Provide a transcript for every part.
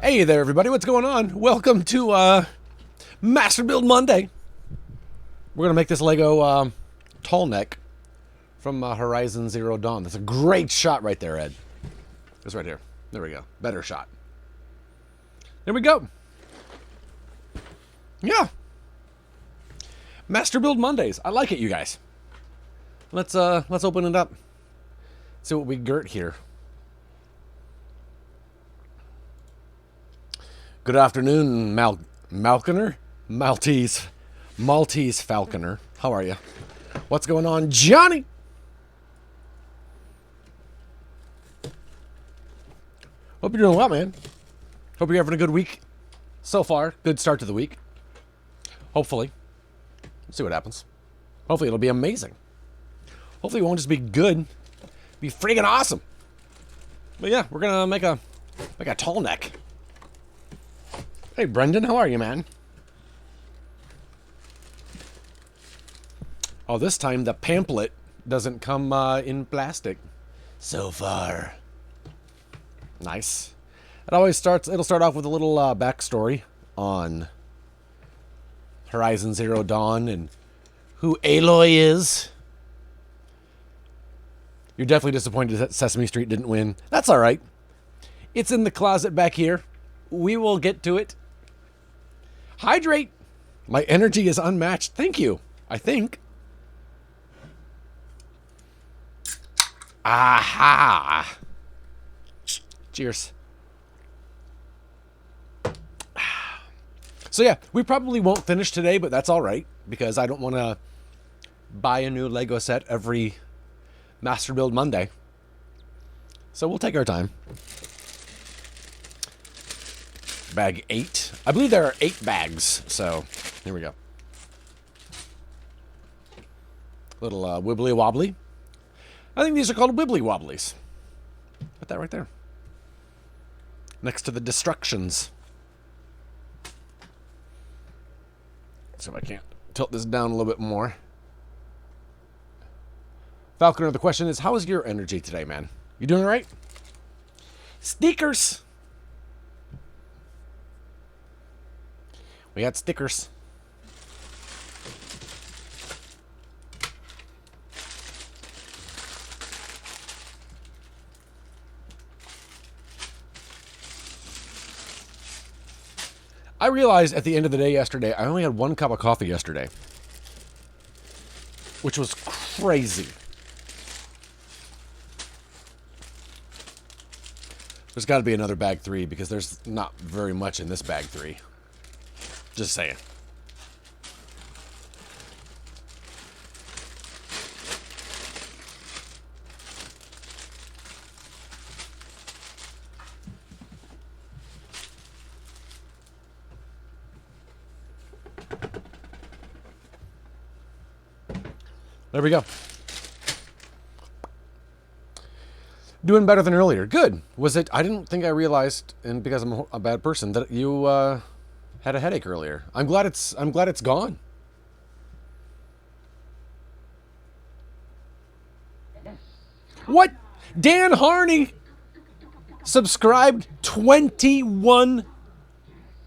Hey there, everybody. What's going on? Welcome to Masterbuild Monday. We're going to make this Lego Tallneck from Horizon Zero Dawn. That's a great shot right there, Ed. It's right here. There we go. Better shot. There we go. Yeah. Masterbuild Mondays. I like it, you guys. Let's open it up. See what we girt here. Good afternoon, Malconer? Maltese Falconer. How are you? What's going on, Johnny? Hope you're doing well, man. Hope you're having a good week so far. Good start to the week. Hopefully. We'll see what happens. Hopefully it'll be amazing. Hopefully it won't just be good. Be freaking awesome. But yeah, we're gonna make a tall neck. Hey, Brendan, how are you, man? Oh, this time the pamphlet doesn't come in plastic. So far. Nice. It'll start off with a little backstory on Horizon Zero Dawn and who Aloy is. You're definitely disappointed that Sesame Street didn't win. That's all right. It's in the closet back here. We will get to it. Hydrate. My energy is unmatched. Thank you. I think. Aha. Cheers. So yeah, we probably won't finish today, but that's all right because I don't want to buy a new Lego set every Masterbuild Monday. So we'll take our time. Bag 8. I believe there are 8 bags, so here we go. Little wibbly wobbly. I think these are called wibbly wobblies. Put that right there. Next to the destructions. So if I can't tilt this down a little bit more. Falconer, the question is, how is your energy today, man? You doing all right? Stickers! We got stickers. I realized at the end of the day yesterday, I only had 1 cup of coffee yesterday. Which was crazy. There's got to be another bag 3 because there's not very much in this bag 3. Just saying. There we go. Doing better than earlier. Good. Was it? I didn't think I realized, and because I'm a bad person, that you had a headache earlier. I'm glad it's gone. What? Dan Harney subscribed 21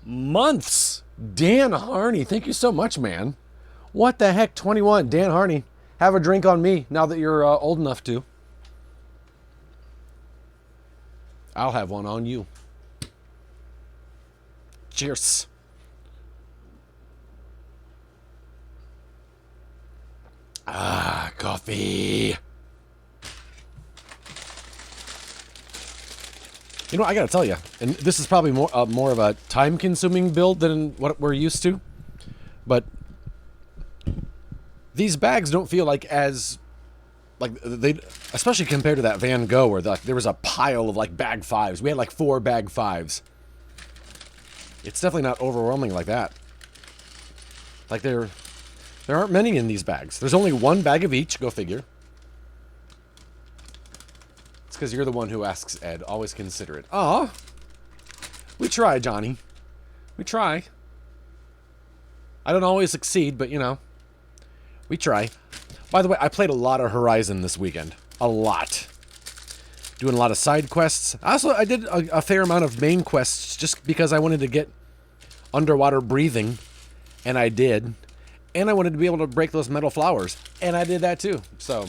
months. Dan Harney, thank you so much, man. What the heck, 21? Dan Harney, have a drink on me now that you're old enough to. I'll have one on you. Cheers. Ah, coffee. You know, I gotta tell you, and this is probably more of a time-consuming build than what we're used to, but these bags don't feel like they, especially compared to that Van Gogh where there was a pile of like bag 5s. We had like 4 bag 5s. It's definitely not overwhelming like that. Like there aren't many in these bags. There's only 1 bag of each. Go figure. It's because you're the one who asks, Ed. Always consider it. Aw. We try, Johnny. We try. I don't always succeed, but you know. We try. By the way, I played a lot of Horizon this weekend. A lot. doing a lot of side quests. I did a fair amount of main quests just because I wanted to get underwater breathing, and I did. And I wanted to be able to break those metal flowers, and I did that too. So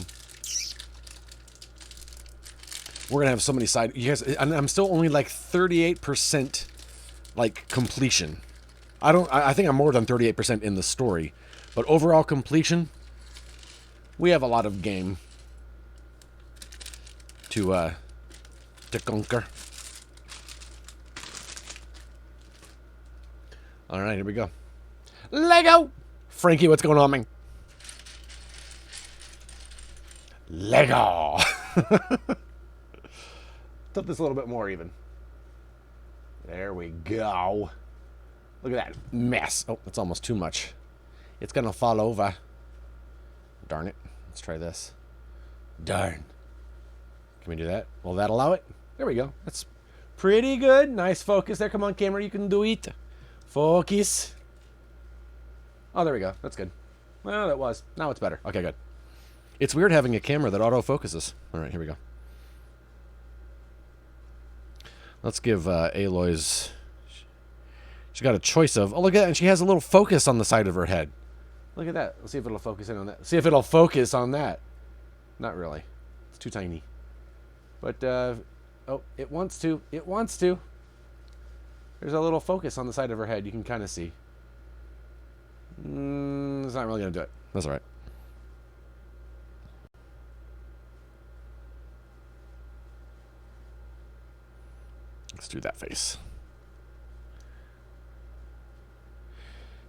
we're gonna have so many side. You guys, I'm still only like 38% like completion. I think I'm more than 38% in the story, but overall completion, we have a lot of game to conquer. All right, here we go. Lego! Frankie, what's going on, man? Lego! Tilt this a little bit more even. There we go. Look at that mess. Oh, that's almost too much. It's gonna fall over. Darn it. Let's try this. Darn. Can we do that? Will that allow it? There we go. That's pretty good. Nice focus there. Come on, camera. You can do it. Focus. Oh, there we go. That's good. Well, that was. Now it's better. Okay, good. It's weird having a camera that autofocuses. All right, here we go. Let's give Aloy's... She's got a choice of... Oh, look at that. And she has a little focus on the side of her head. Look at that. Let's see if it'll focus in on that. See if it'll focus on that. Not really. It's too tiny. But, oh, it wants to. It wants to. There's a little focus on the side of her head. You can kind of see. It's not really going to do it. That's all right. Let's do that face.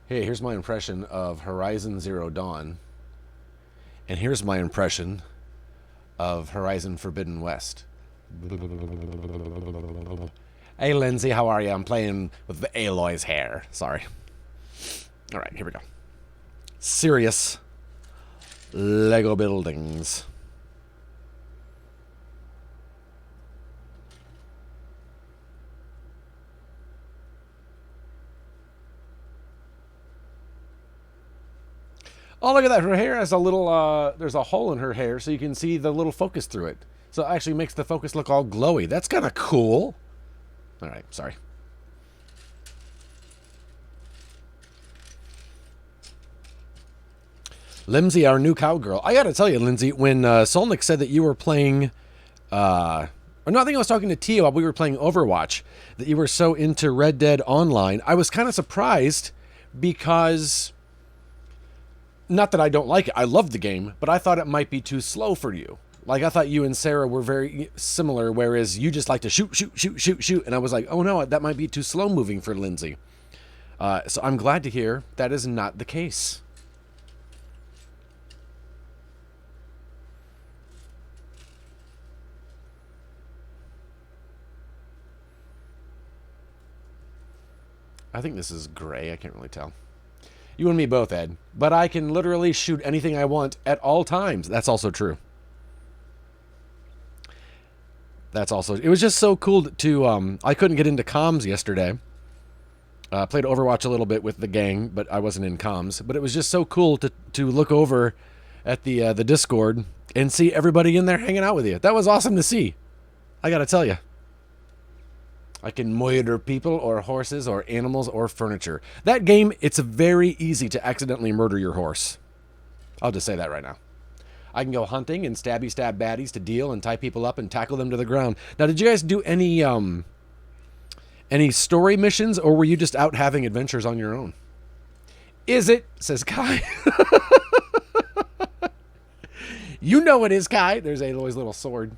Hey, here's my impression of Horizon Zero Dawn. And here's my impression of Horizon Forbidden West. Hey, Lindsay, how are you? I'm playing with the Aloy's hair. Sorry. All right, here we go. Serious Lego buildings. Oh, look at that. Her hair has a little, there's a hole in her hair so you can see the little focus through it. So it actually makes the focus look all glowy. That's kind of cool. All right, sorry. Lindsay, our new cowgirl. I gotta tell you, Lindsay, when Solnick said that you were playing, or no, I think I was talking to Tio while we were playing Overwatch, that you were so into Red Dead Online, I was kind of surprised because, not that I don't like it, I love the game, but I thought it might be too slow for you. Like, I thought you and Sarah were very similar, whereas you just like to shoot, shoot, shoot, shoot, shoot, and I was like, oh no, that might be too slow moving for Lindsay. So I'm glad to hear that is not the case. I think this is gray. I can't really tell. You and me both, Ed. But I can literally shoot anything I want at all times. That's also true. That's also... It was just so cool to... I couldn't get into comms yesterday. Played Overwatch a little bit with the gang, but I wasn't in comms. But it was just so cool to look over at the Discord and see everybody in there hanging out with you. That was awesome to see. I gotta tell you. I can murder people or horses or animals or furniture. That game, it's very easy to accidentally murder your horse. I'll just say that right now. I can go hunting and stab baddies to deal and tie people up and tackle them to the ground. Now, did you guys do any story missions, or were you just out having adventures on your own? Is it? Says Kai. You know it is, Kai. There's Aloy's little sword.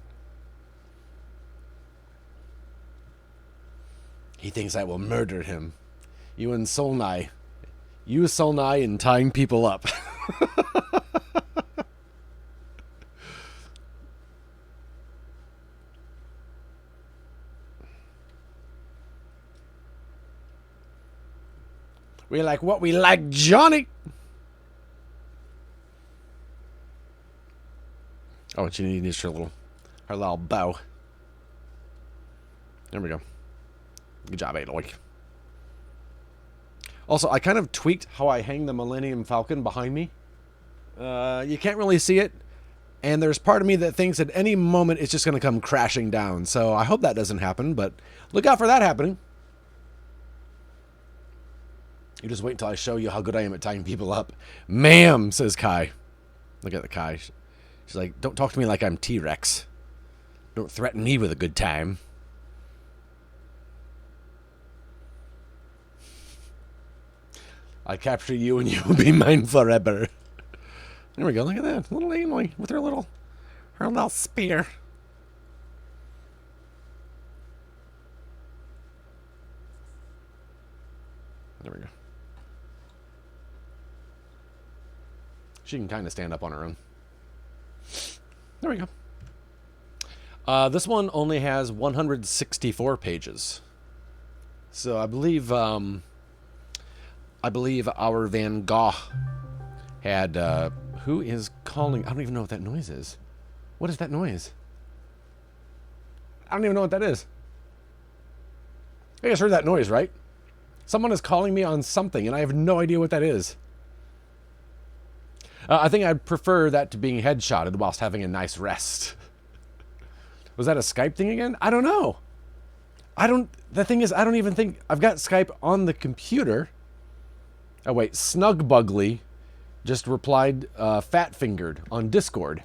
He thinks I will murder him. You and Solnai. You, Solnai, and tying people up. We like what we like, Johnny. Oh, and she needs her little bow. There we go. Good job, Aloy. Also, I kind of tweaked how I hang the Millennium Falcon behind me. You can't really see it, And there's part of me that thinks at any moment it's just going to come crashing down. So I hope that doesn't happen, but look out for that happening. You just wait until I show you how good I am at tying people up. Ma'am, says Kai. Look at the Kai. She's like, don't talk to me like I'm T-Rex. Don't threaten me with a good time. I capture you and you will be mine forever. There we go. Look at that. Little Aloy with her little spear. There we go. She can kind of stand up on her own. There we go. This one only has 164 pages. So I believe our Van Gogh had who is calling? I don't even know what that noise is. What is that noise? I don't even know what that is. You guys heard that noise, right? Someone is calling me on something, and I have no idea what that is. I think I'd prefer that to being headshotted whilst having a nice rest. Was that a Skype thing again? I don't know. The thing is, I don't even think... I've got Skype on the computer. Oh, wait. Snugbugly just replied fat-fingered on Discord.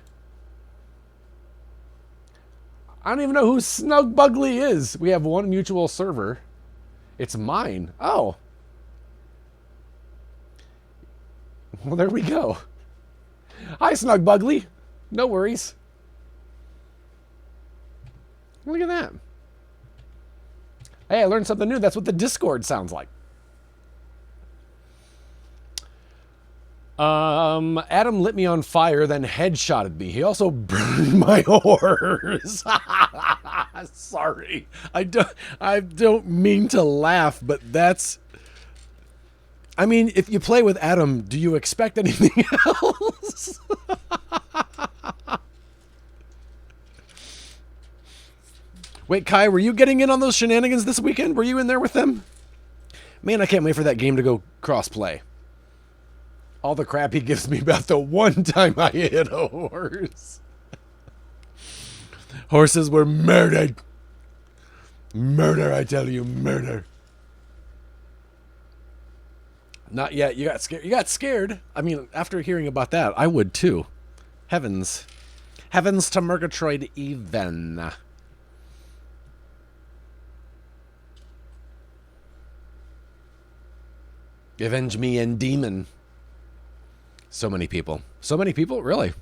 I don't even know who Snugbugly is. We have one mutual server. It's mine. Oh. Well, there we go. Hi, Snugbugly. No worries. Look at that. Hey, I learned something new. That's what the Discord sounds like. Adam lit me on fire, then headshotted me. He also burned my horse. Sorry. I don't mean to laugh, but that's... I mean, if you play with Adam, do you expect anything else? Wait, Kai, were you getting in on those shenanigans this weekend? Were you in there with them? Man, I can't wait for that game to go cross-play. All the crap he gives me about the one time I hit a horse. Horses were murdered. Murder, I tell you, murder. Not yet. You got scared. You got scared. I mean, after hearing about that, I would too. Heavens. Heavens to Murgatroyd even. Avenge me and demon. So many people. So many people? Really?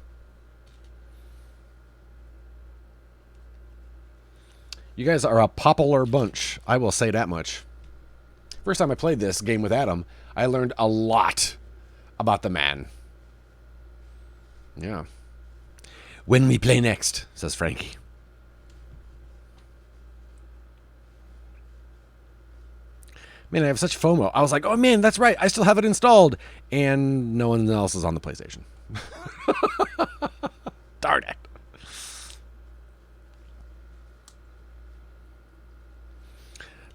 You guys are a popular bunch. I will say that much. First time I played this game with Adam, I learned a lot about the man. Yeah. When we play next, says Frankie. Man, I have such FOMO. I was like, oh man, that's right. I still have it installed. And no one else is on the PlayStation. Darn it.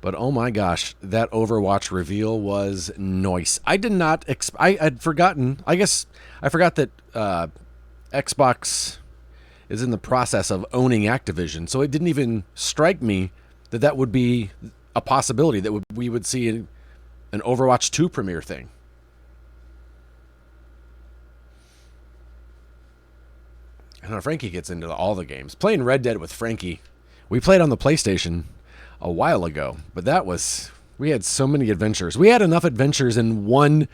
But oh my gosh, that Overwatch reveal was nice. I did not I'd forgotten. I guess I forgot that Xbox is in the process of owning Activision. So it didn't even strike me that that would be a possibility that we would see an Overwatch 2 premiere thing. I know Frankie gets into all the games. Playing Red Dead with Frankie. We played on the PlayStation a while ago, but we had so many adventures. We had enough adventures in one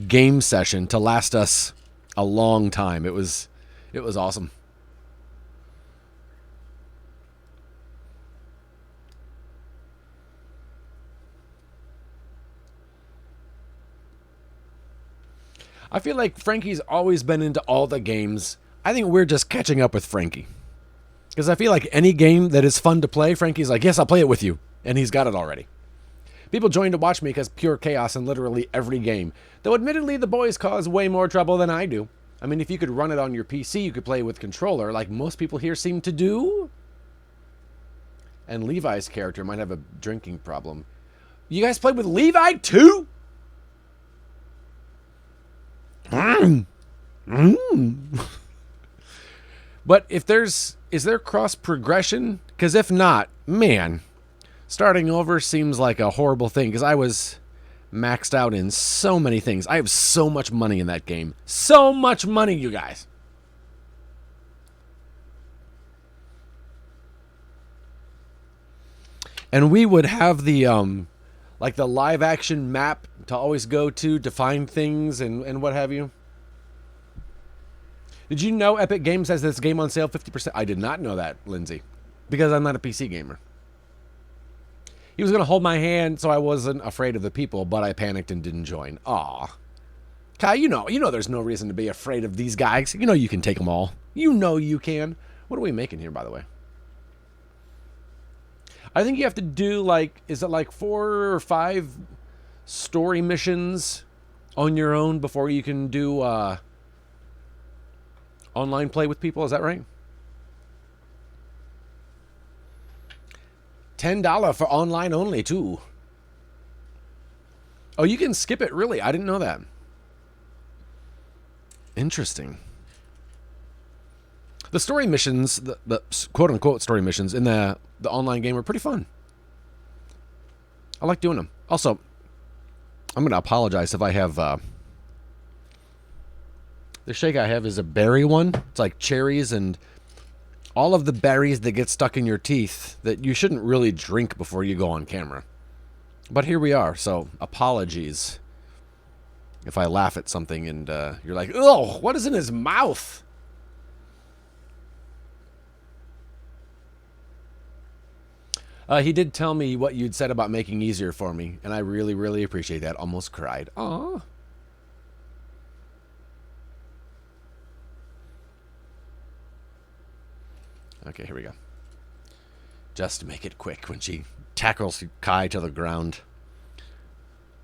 game session to last us a long time. It was awesome. I feel like Frankie's always been into all the games. I think we're just catching up with Frankie. Because I feel like any game that is fun to play, Frankie's like, yes, I'll play it with you. And he's got it already. People join to watch me because pure chaos in literally every game. Though admittedly, the boys cause way more trouble than I do. I mean, if you could run it on your PC, you could play with controller, like most people here seem to do. And Levi's character might have a drinking problem. You guys played with Levi too? But is there cross progression? Because if not, man, starting over seems like a horrible thing. Because I was maxed out in so many things. I have so much money in that game. So much money, you guys. And we would have the like the live action map to always go to find things and what have you. Did you know Epic Games has this game on sale 50%? I did not know that, Lindsay, because I'm not a PC gamer. He was going to hold my hand so I wasn't afraid of the people, but I panicked and didn't join. Aw. Kai, you know there's no reason to be afraid of these guys. You know you can take them all. You know you can. What are we making here, by the way? I think you have to do, like, is it like 4 or 5 story missions on your own before you can do online play with people? Is that right? $10 for online only, too. Oh, you can skip it, really? I didn't know that. Interesting. The story missions, the quote-unquote story missions in the online game are pretty fun. I like doing them. Also, I'm going to apologize if I have... the shake I have is a berry one. It's like cherries and all of the berries that get stuck in your teeth that you shouldn't really drink before you go on camera. But here we are, so apologies if I laugh at something and you're like, oh, what is in his mouth? He did tell me what you'd said about making easier for me, and I really, really appreciate that. Almost cried. Aww. Okay, here we go. Just to make it quick, when she tackles Kai to the ground,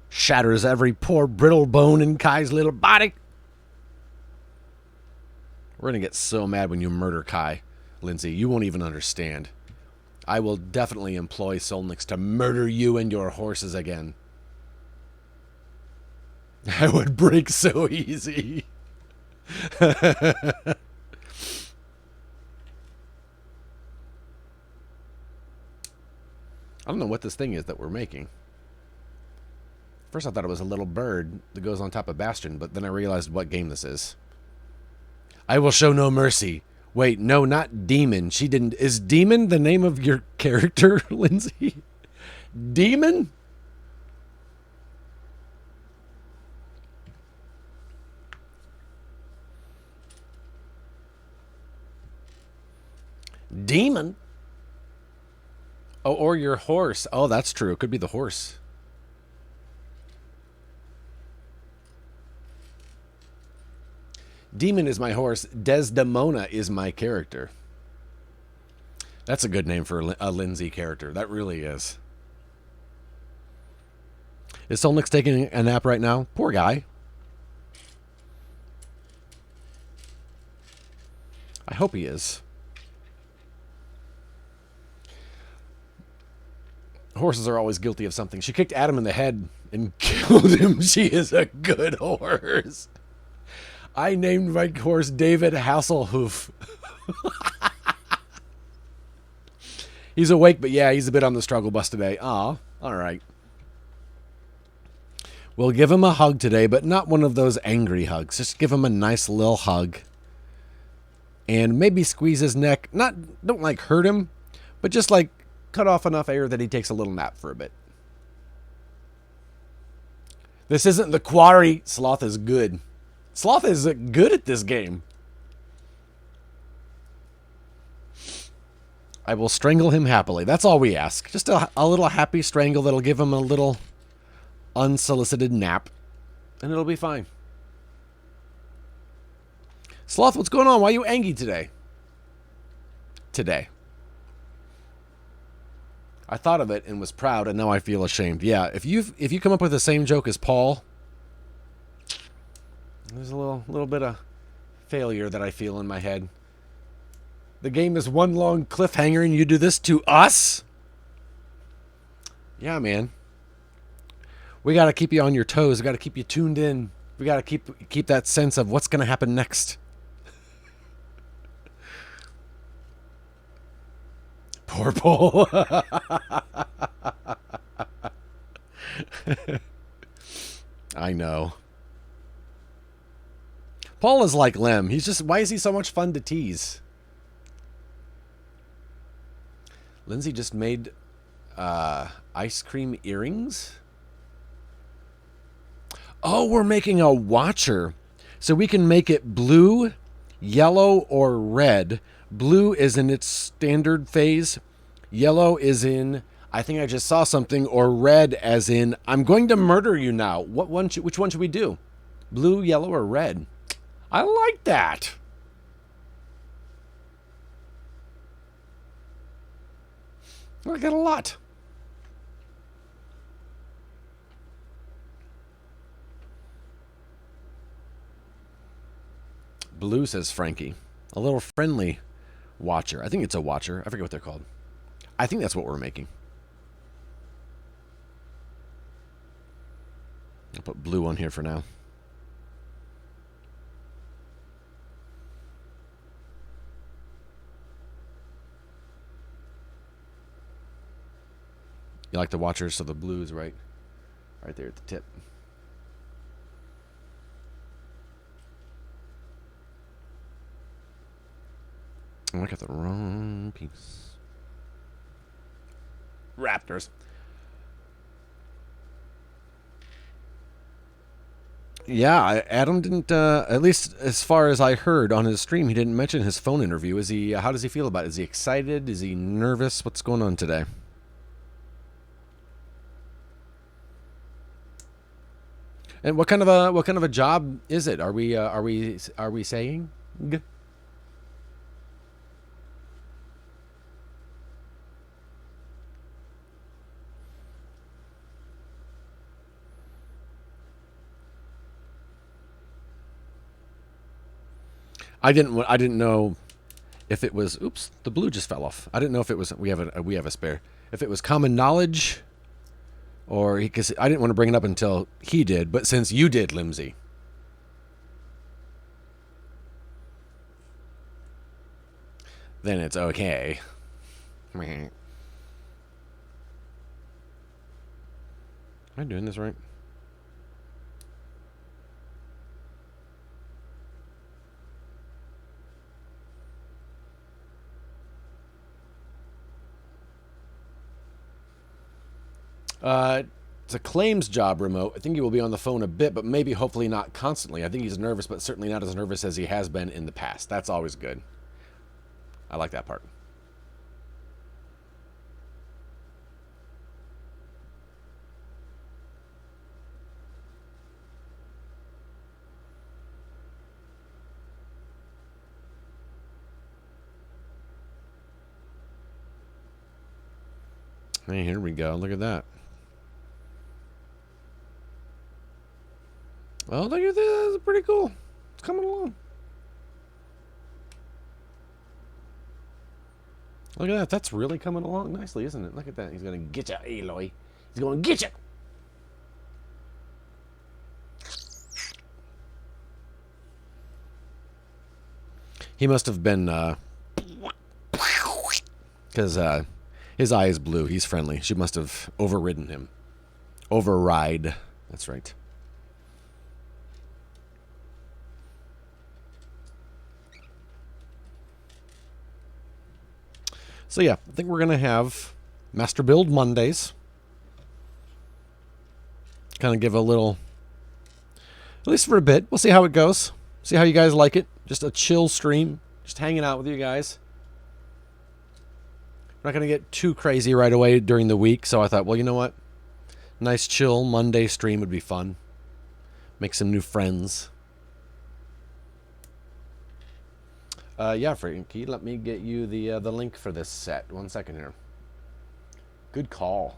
shatters every poor brittle bone in Kai's little body. We're going to get so mad when you murder Kai, Lindsay. You won't even understand. I will definitely employ Solnix to murder you and your horses again. I would break so easy. I don't know what this thing is that we're making. First I thought it was a little bird that goes on top of Bastion, but then I realized what game this is. I will show no mercy. Wait, no, not Demon. She didn't... Is Demon the name of your character, Lindsay? Demon? Demon? Oh, or your horse. Oh, that's true. It could be the horse. Demon is my horse. Desdemona is my character. That's a good name for a Lindsay character. That really is. Is Solnix taking a nap right now? Poor guy. I hope he is. Horses are always guilty of something. She kicked Adam in the head and killed him. She is a good horse. I named my horse David Hasselhoof. He's awake, but yeah, he's a bit on the struggle bus today. Aw, all right. We'll give him a hug today, but not one of those angry hugs. Just give him a nice little hug. And maybe squeeze his neck. Don't like hurt him, but just like cut off enough air that he takes a little nap for a bit. This isn't the quarry. Sloth is good. Sloth is good at this game. I will strangle him happily. That's all we ask. Just a little happy strangle that'll give him a little unsolicited nap. And it'll be fine. Sloth, what's going on? Why are you angry today? I thought of it and was proud, and now I feel ashamed. Yeah, if you come up with the same joke as Paul, there's a little bit of failure that I feel in my head. The game is one long cliffhanger, and you do this to us? Yeah, man. We got to keep you on your toes. We got to keep you tuned in. We got to keep that sense of what's going to happen next. Poor Paul. I know. Paul is like Lem. He's just, why is he so much fun to tease? Lindsay just made ice cream earrings. Oh, we're making a watcher. So we can make it blue, yellow, or red. Blue is in its standard phase. Yellow is in, I think I just saw something, or red as in, I'm going to murder you now. Which one should we do? Blue, yellow, or red? I like that. I like that a lot. Blue, says Frankie. A little friendly watcher. I think it's a watcher. I forget what they're called. I think that's what we're making. I'll put blue on here for now. You like the watchers, so the blue is right there at the tip. Oh, I got the wrong piece. Raptors. Yeah, Adam didn't. At least as far as I heard on his stream, he didn't mention his phone interview. Is he? How does he feel about it? Is he excited? Is he nervous? What's going on today? And what kind of a job is it? Are we saying? I didn't know if it was. Oops, the blue just fell off. I didn't know if it was. We have a spare. If it was common knowledge, or because I didn't want to bring it up until he did. But since you did, Limsey, then it's okay. Am I doing this right? It's a claims job remote. I think he will be on the phone a bit, but maybe hopefully not constantly. I think he's nervous, but certainly not as nervous as he has been in the past. That's always good. I like that part. Hey, here we go. Look at that. Oh, look at this. It's pretty cool. It's coming along. Look at that. That's really coming along nicely, isn't it? Look at that. He's going to get you, Aloy. He's going to get you. He must have been, because his eye is blue. He's friendly. She must have overridden him. Override. That's right. So yeah, I think we're going to have Masterbuild Mondays. Kind of give a little, at least for a bit. We'll see how it goes. See how you guys like it. Just a chill stream. Just hanging out with you guys. We're not going to get too crazy right away during the week. So I thought, well, you know what? Nice chill Monday stream would be fun. Make some new friends. Yeah, Frankie, let me get you the link for this set. 1 second here. Good call.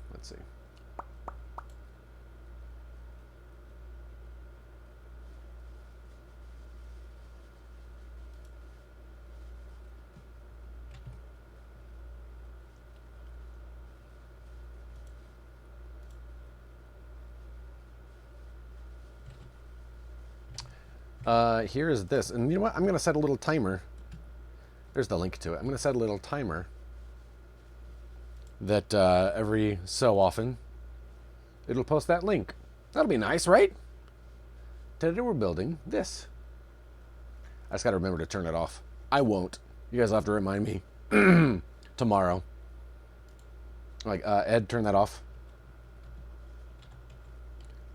Let's see. Here is this. And you know what? I'm going to set a little timer. There's the link to it. I'm going to set a little timer that every so often it'll post that link. That'll be nice, right? Today we're building this. I just got to remember to turn it off. I won't. You guys will have to remind me tomorrow. Like, Ed, turn that off.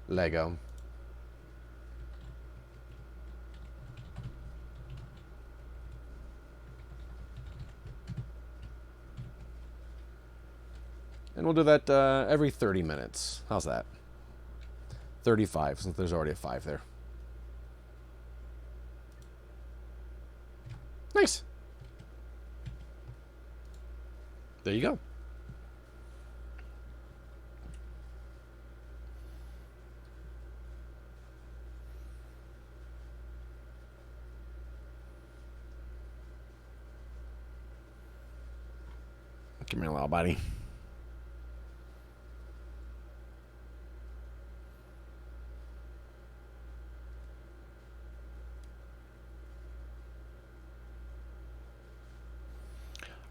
Lego. And we'll do that every 30 minutes. How's that? 35, since there's already a 5 there. Nice. There you go. Give me a little buddy.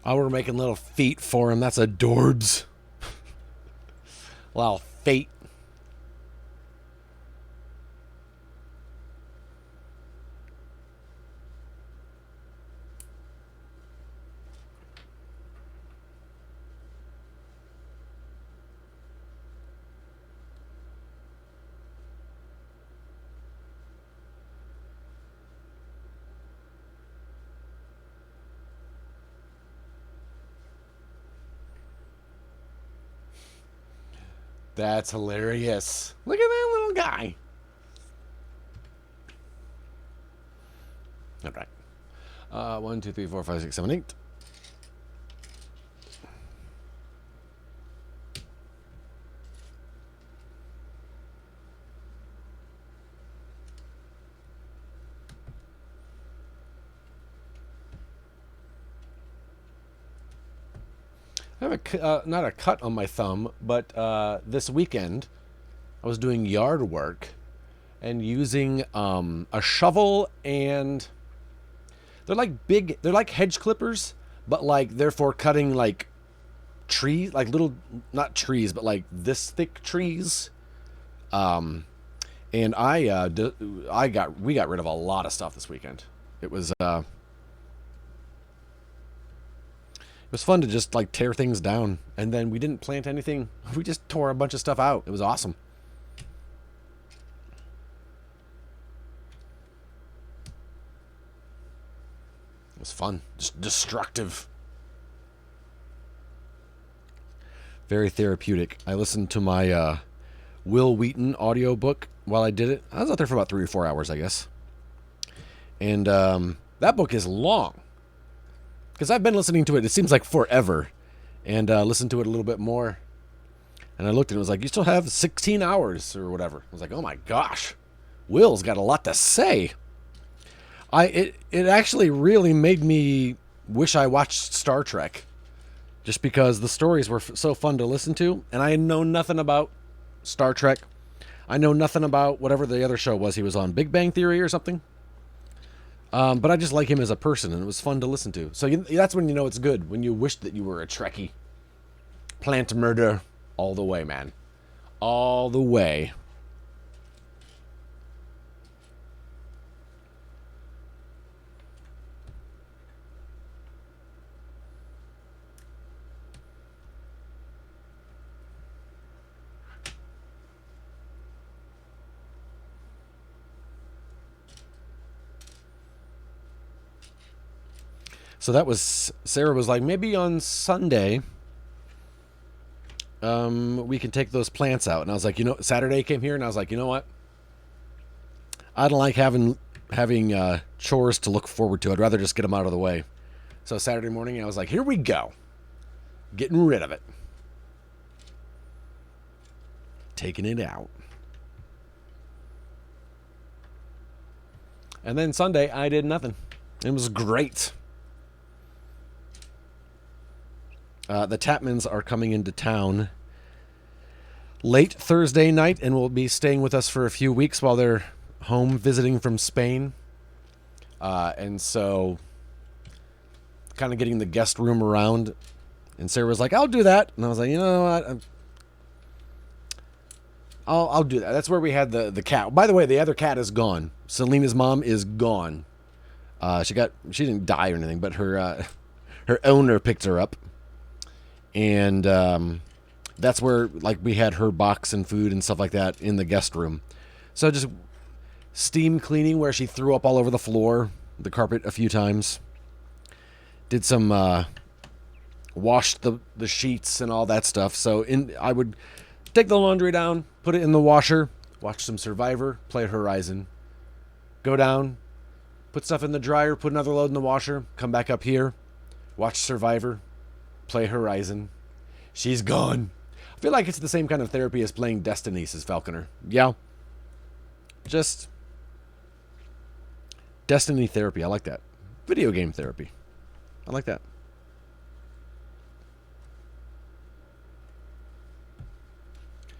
Oh, we're making little feet for him. That's adorbs. Little feet. That's hilarious. Look at that little guy. All right. 1, 2, 3, 4, 5, 6, 7, 8. I have not a cut on my thumb, but this weekend I was doing yard work and using a shovel, and they're like hedge clippers, but like they're for cutting like trees, like little, not trees, but like this thick trees. And we got rid of a lot of stuff this weekend. It was fun to just like tear things down, and then we didn't plant anything. We just tore a bunch of stuff out. It was awesome. It was fun. Just destructive. Very therapeutic. I listened to my Will Wheaton audiobook while I did it. I was out there for about 3 or 4 hours, I guess. And that book is long. Because I've been listening to it, it seems like forever, and listened to it a little bit more. And I looked and it was like, you still have 16 hours or whatever. I was like, oh my gosh, Will's got a lot to say. It actually really made me wish I watched Star Trek, just because the stories were so fun to listen to, and I know nothing about Star Trek. I know nothing about whatever the other show was he was on, Big Bang Theory or something. But I just like him as a person, and it was fun to listen to. So that's when you know it's good, when you wish that you were a Trekkie. Plant murder all the way, man. All the way. So that was, Sarah was like, maybe on Sunday, we can take those plants out. And I was like, Saturday came here, and I was like, you know what? I don't like having chores to look forward to. I'd rather just get them out of the way. So Saturday morning, I was like, here we go. Getting rid of it. Taking it out. And then Sunday, I did nothing. It was great. The Tapmans are coming into town late Thursday night and will be staying with us for a few weeks while they're home visiting from Spain. And so kind of getting the guest room around. And Sarah was like, I'll do that. And I was like, you know what? I'll do that. That's where we had the cat. By the way, the other cat is gone. Selena's mom is gone. She didn't die or anything, but her owner picked her up. And that's where like we had her box and food and stuff like that in the guest room. So just steam cleaning where she threw up all over the floor, the carpet a few times. Did some washed the sheets and all that stuff. So I would take the laundry down, put it in the washer, watch some Survivor, play Horizon, go down, put stuff in the dryer, put another load in the washer, come back up here, watch Survivor, play Horizon. She's gone. I feel like it's the same kind of therapy as playing Destiny, says Falconer. Yeah. Just Destiny therapy. I like that. Video game therapy. I like that.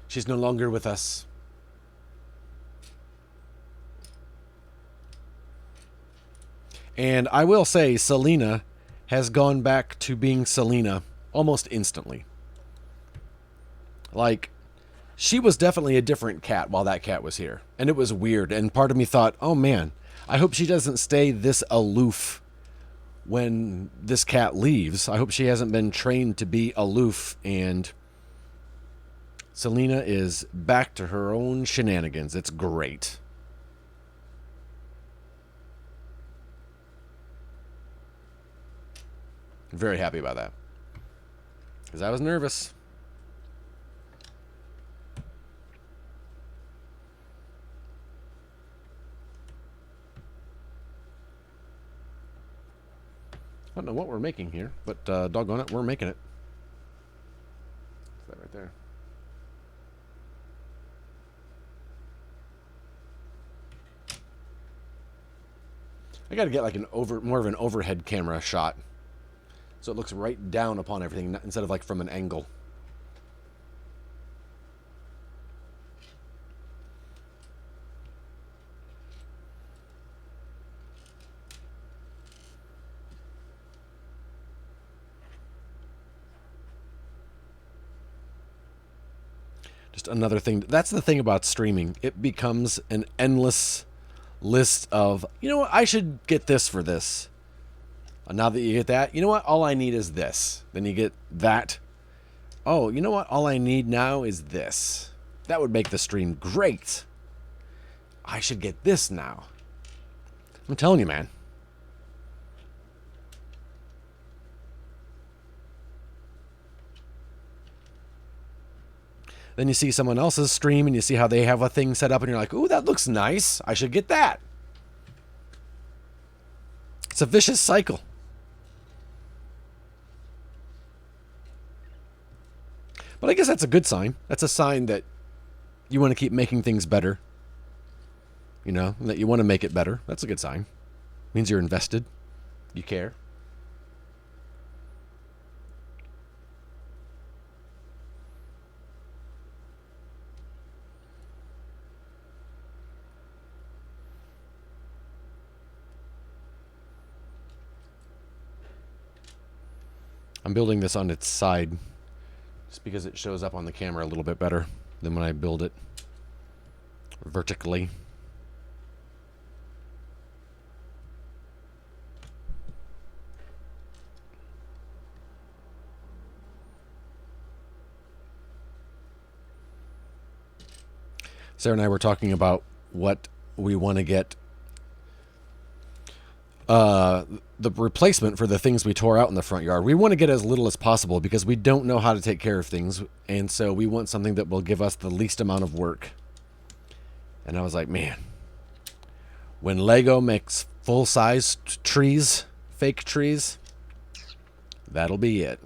She's no longer with us. And I will say, Selena has gone back to being Selena almost instantly. Like, she was definitely a different cat while that cat was here. And it was weird. And part of me thought, oh man, I hope she doesn't stay this aloof when this cat leaves. I hope she hasn't been trained to be aloof. And Selena is back to her own shenanigans. It's great. I'm very happy about that. Because I was nervous. I don't know what we're making here, but doggone it, we're making it. Is that right there? I got to get like more of an overhead camera shot, so it looks right down upon everything instead of like from an angle. Just another thing. That's the thing about streaming. It becomes an endless list of, you know what, I should get this for this. Now that you get that, you know what, all I need is this. Then you get that. Oh, you know what, all I need now is this. That would make the stream great. I should get this now. I'm telling you, man. Then you see someone else's stream and you see how they have a thing set up and you're like, ooh, that looks nice. I should get that. It's a vicious cycle. But I guess that's a good sign. That's a sign that you want to keep making things better. You know, that you want to make it better. That's a good sign. Means you're invested. You care. I'm building this on its side just because it shows up on the camera a little bit better than when I build it vertically. Sarah and I were talking about what we want to get the replacement for the things we tore out in the front yard. We want to get as little as possible because we don't know how to take care of things, and so we want something that will give us the least amount of work. And I was like, man, when Lego makes full-size trees, fake trees, that'll be it.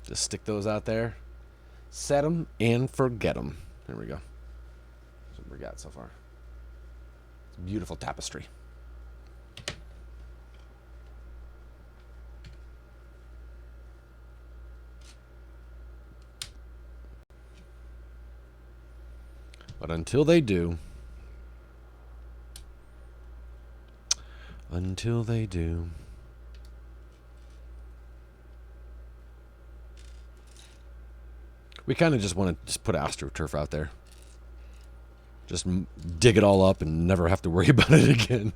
Just stick those out there, set them, and forget them. There we go. That's what we got so far. It's a beautiful tapestry. But until they do, Until they do. We kind of just want to just put AstroTurf out there. Just dig it all up and never have to worry about it again.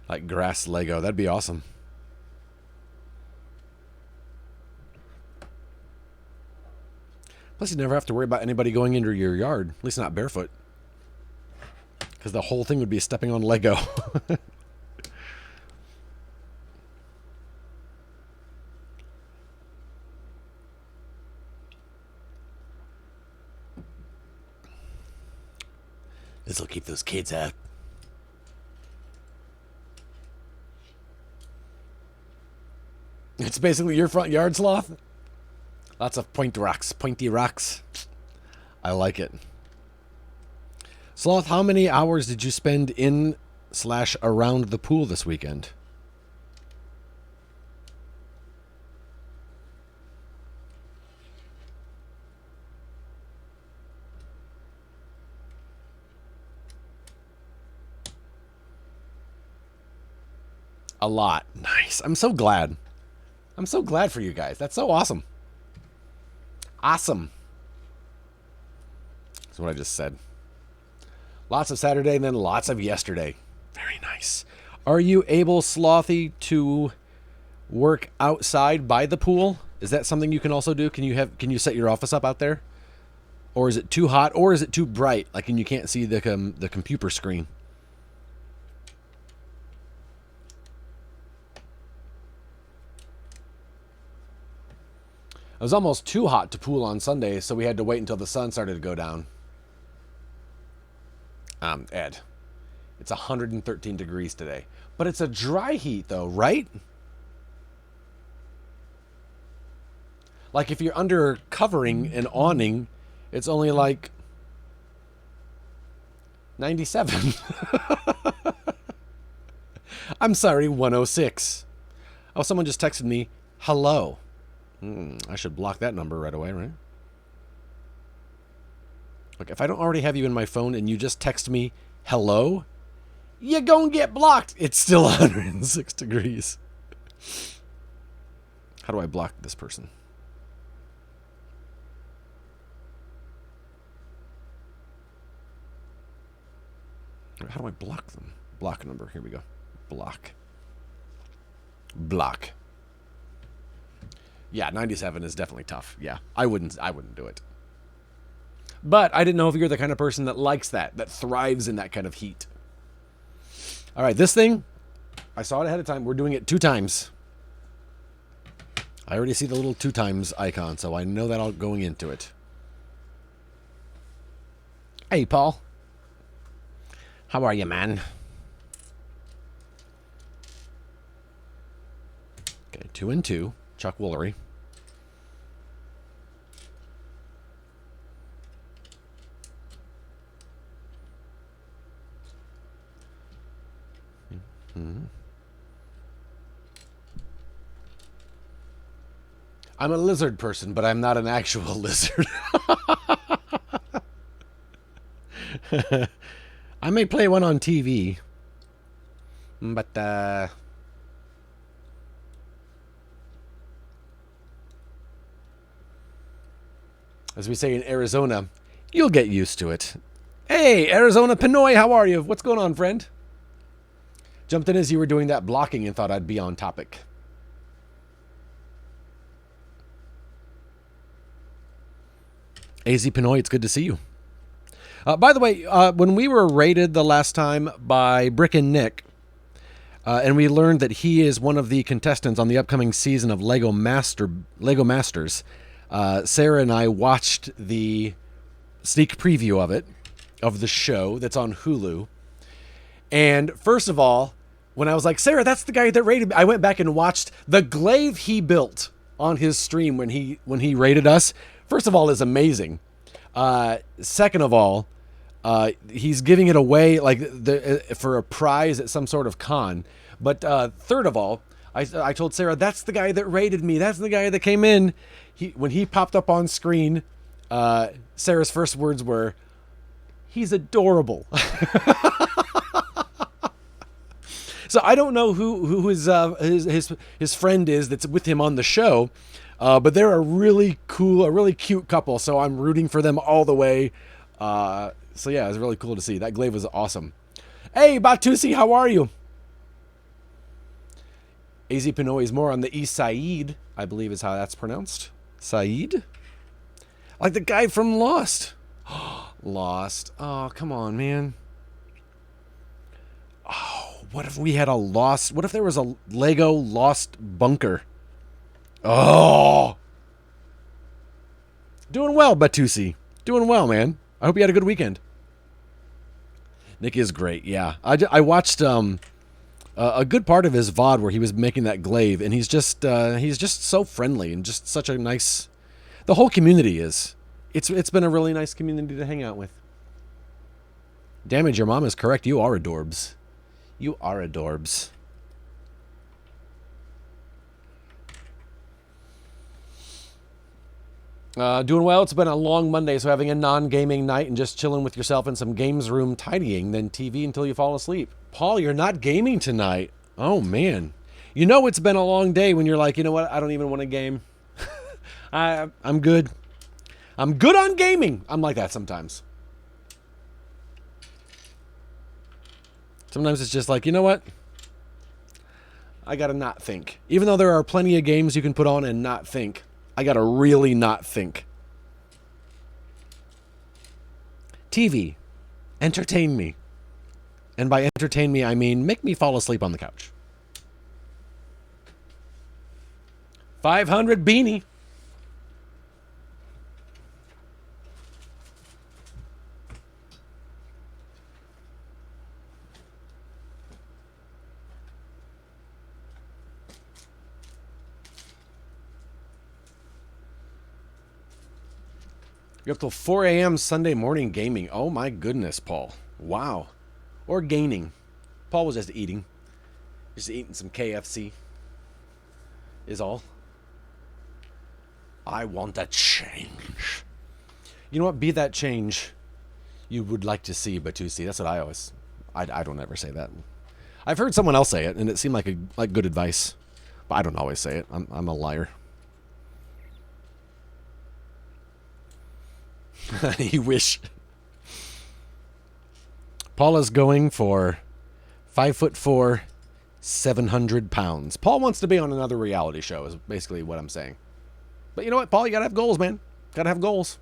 Like grass Lego. That'd be awesome. Plus, you never have to worry about anybody going into your yard. At least not barefoot. Because the whole thing would be stepping on Lego. This'll keep those kids out. It's basically your front yard, Sloth. Lots of pointy rocks. I like it. Sloth, how many hours did you spend in/around the pool this weekend? A lot. Nice. I'm so glad. I'm so glad for you guys. That's so awesome. Awesome. That's what I just said. Lots of Saturday and then lots of yesterday. Very nice. Are you able, Slothy, to work outside by the pool? Is that something you can also do? Can you set your office up out there? Or is it too hot? Or is it too bright? Like, and you can't see the computer screen? It was almost too hot to pool on Sunday, so we had to wait until the sun started to go down. Ed, it's 113 degrees today. But it's a dry heat, though, right? Like, if you're under covering and awning, it's only like 97. I'm sorry, 106. Oh, someone just texted me, hello. I should block that number right away, right? Look, if I don't already have you in my phone and you just text me, hello, you're gonna get blocked. It's still 106 degrees. How do I block this person? How do I block them? Block number. Here we go. Block. Block. Yeah, 97 is definitely tough. Yeah, I wouldn't do it. But I didn't know if you're the kind of person that likes that thrives in that kind of heat. All right, this thing, I saw it ahead of time. We're doing it 2 times. I already see the little 2 times icon, so I know that all going into it. Hey, Paul. How are you, man? Okay, 2 and 2. Chuck Woolery. I'm a lizard person, but I'm not an actual lizard. I may play one on TV, but as we say in Arizona, you'll get used to it. Hey, Arizona Pinoy, how are you? What's going on, friend? Jumped in as you were doing that blocking and thought I'd be on topic. AZ Pinoy, it's good to see you. By the way, when we were rated the last time by Brick and Nick, and we learned that he is one of the contestants on the upcoming season of Lego Masters, Sarah and I watched the sneak preview of the show that's on Hulu. And first of all, when I was like, Sarah, that's the guy that rated me, I went back and watched the glaive he built on his stream when he rated us. First of all, is amazing. Second of all, He's giving it away like for a prize at some sort of con. But third of all, I told Sarah, that's the guy that raided me. That's the guy that came in. When he popped up on screen, Sarah's first words were, "He's adorable." So I don't know who his friend is that's with him on the show, but they're a really cool, a really cute couple. So I'm rooting for them all the way. So yeah, it was really cool to see. That glaive was awesome. Hey, Batusi, how are you? AZ Pinoy is more on the East Side, I believe is how that's pronounced. Saeed? Like the guy from Lost. Lost. Oh, come on, man. Oh, what if we had a Lost... What if there was a Lego Lost bunker? Oh! Doing well, Batusi. Doing well, man. I hope you had a good weekend. Nick is great, yeah. I watched a good part of his VOD where he was making that glaive, and he's just so friendly and just such a nice... The whole community is. It's been a really nice community to hang out with. Damage, your mom is correct. You are adorbs. You are adorbs. Doing well. It's been a long Monday, so having a non-gaming night and just chilling with yourself in some games room tidying, then TV until you fall asleep. Paul, you're not gaming tonight. Oh, man. You know it's been a long day when you're like, you know what? I don't even want to game. I'm good. I'm good on gaming. I'm like that sometimes. Sometimes it's just like, you know what? I gotta not think. Even though there are plenty of games you can put on and not think, I gotta really not think. TV. Entertain me. And by entertain me, I mean make me fall asleep on the couch. 500 beanie. You're up till 4 a.m. Sunday morning gaming. Oh my goodness, Paul. Wow. Or gaining. Paul was just eating. Just eating some KFC. Is all. I want a change. You know what? Be that change you would like to see, Batusi. That's what I always... I don't ever say that. I've heard someone else say it, and it seemed like good advice. But I don't always say it. I'm a liar. You wish. Paula's going for 5'4", 700 pounds. Paul wants to be on another reality show is basically what I'm saying. But you know what, Paul? You gotta have goals, man. Gotta have goals.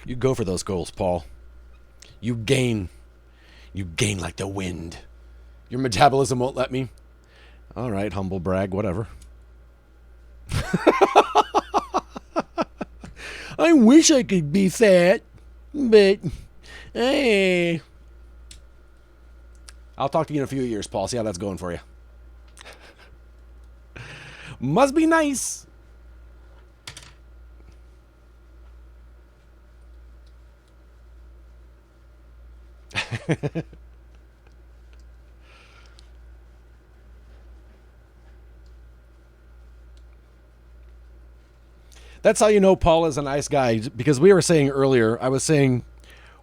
You go for those goals, Paul. You gain. You gain like the wind. Your metabolism won't let me. All right, humble brag, whatever. I wish I could be fat, but hey. I'll talk to you in a few years, Paul. See how that's going for you. Must be nice. That's how you know Paul is a nice guy, because we were saying earlier, I was saying,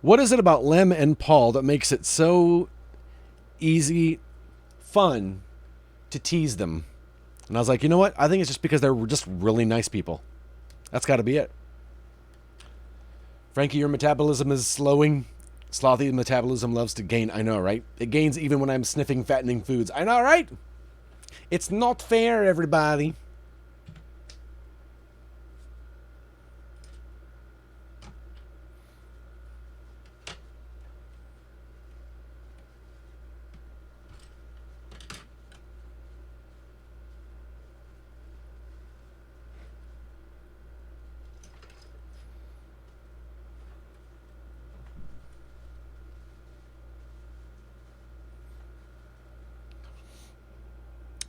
what is it about Lem and Paul that makes it so easy, fun to tease them? And I was like, you know what? I think it's just because they're just really nice people. That's got to be it. Frankie, your metabolism is slowing. Slothy metabolism loves to gain. I know, right? It gains even when I'm sniffing fattening foods. I know, right? It's not fair, everybody.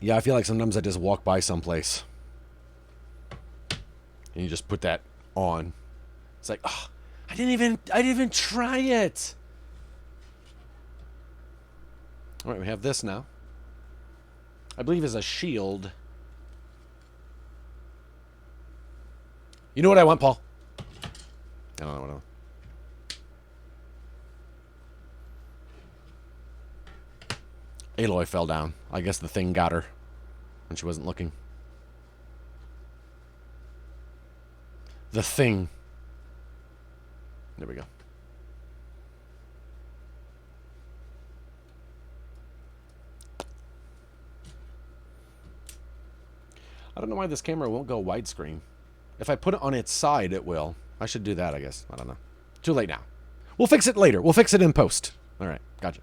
Yeah, I feel like sometimes I just walk by someplace. just put that on. It's like, oh, I didn't even try it. All right, we have this now. I believe is a shield. You know what I want, Paul? I don't know what I want. Aloy fell down. I guess the thing got her when she wasn't looking. The thing. There we go. I don't know why this camera won't go widescreen. If I put it on its side, it will. I should do that, I guess. I don't know. Too late now. We'll fix it later. We'll fix it in post. All right. Gotcha.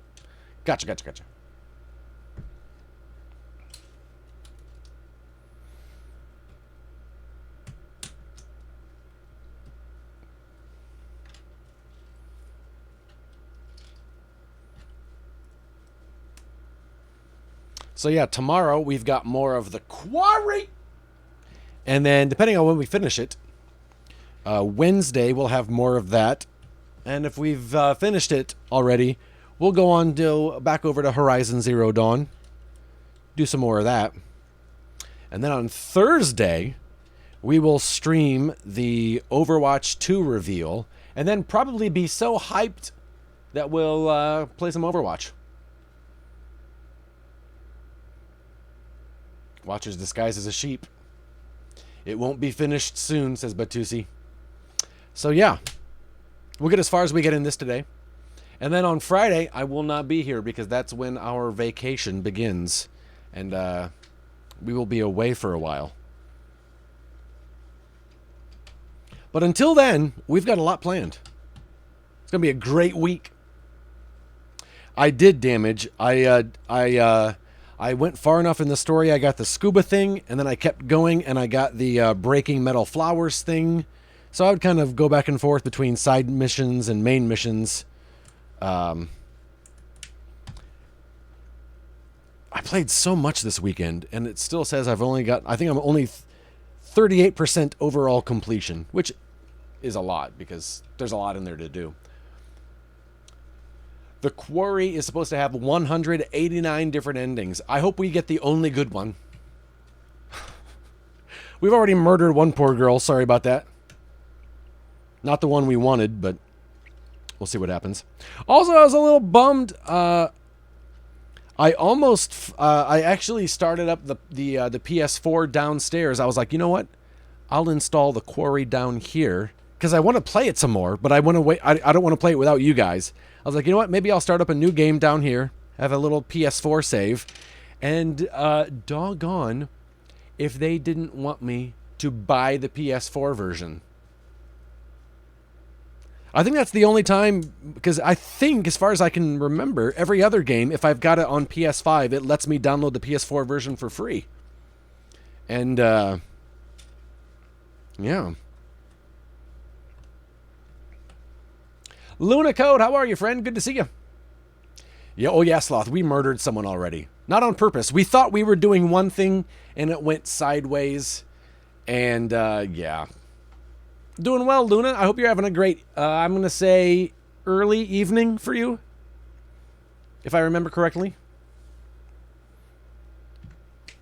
Gotcha. So yeah, tomorrow we've got more of the quarry. And then depending on when we finish it, Wednesday we'll have more of that. And if we've finished it already, we'll go on back over to Horizon Zero Dawn. Do some more of that. And then on Thursday, we will stream the Overwatch 2 reveal. And then probably be so hyped that we'll play some Overwatch. Watcher's disguised as a sheep. It won't be finished soon, says Batusi. So yeah, we'll get as far as we get in this today. And then on Friday, I will not be here because that's when our vacation begins. And we will be away for a while. But until then, we've got a lot planned. It's going to be a great week. I did damage. I went far enough in the story, I got the scuba thing, and then I kept going, and I got the breaking metal flowers thing. So I would kind of go back and forth between side missions and main missions. I played so much this weekend, and it still says I've only got, I think I'm only 38% overall completion, which is a lot, because there's a lot in there to do. The Quarry is supposed to have 189 different endings. I hope we get the only good one. We've already murdered one poor girl. Sorry about that. Not the one we wanted, but we'll see what happens. Also, I was a little bummed. I actually started up the PS4 downstairs. I was like, you know what? I'll install the Quarry down here because I want to play it some more, but I want to wait. I don't want to play it without you guys. I was like, you know what? Maybe I'll start up a new game down here, have a little PS4 save, and doggone if they didn't want me to buy the PS4 version. I think that's the only time, because I think, as far as I can remember, every other game, if I've got it on PS5, it lets me download the PS4 version for free. And, yeah. Luna Code, how are you, friend? Good to see you. Yeah, oh yeah, Sloth, we murdered someone already. Not on purpose. We thought we were doing one thing, and it went sideways. And, yeah. Doing well, Luna. I hope you're having a great, I'm going to say, early evening for you. If I remember correctly.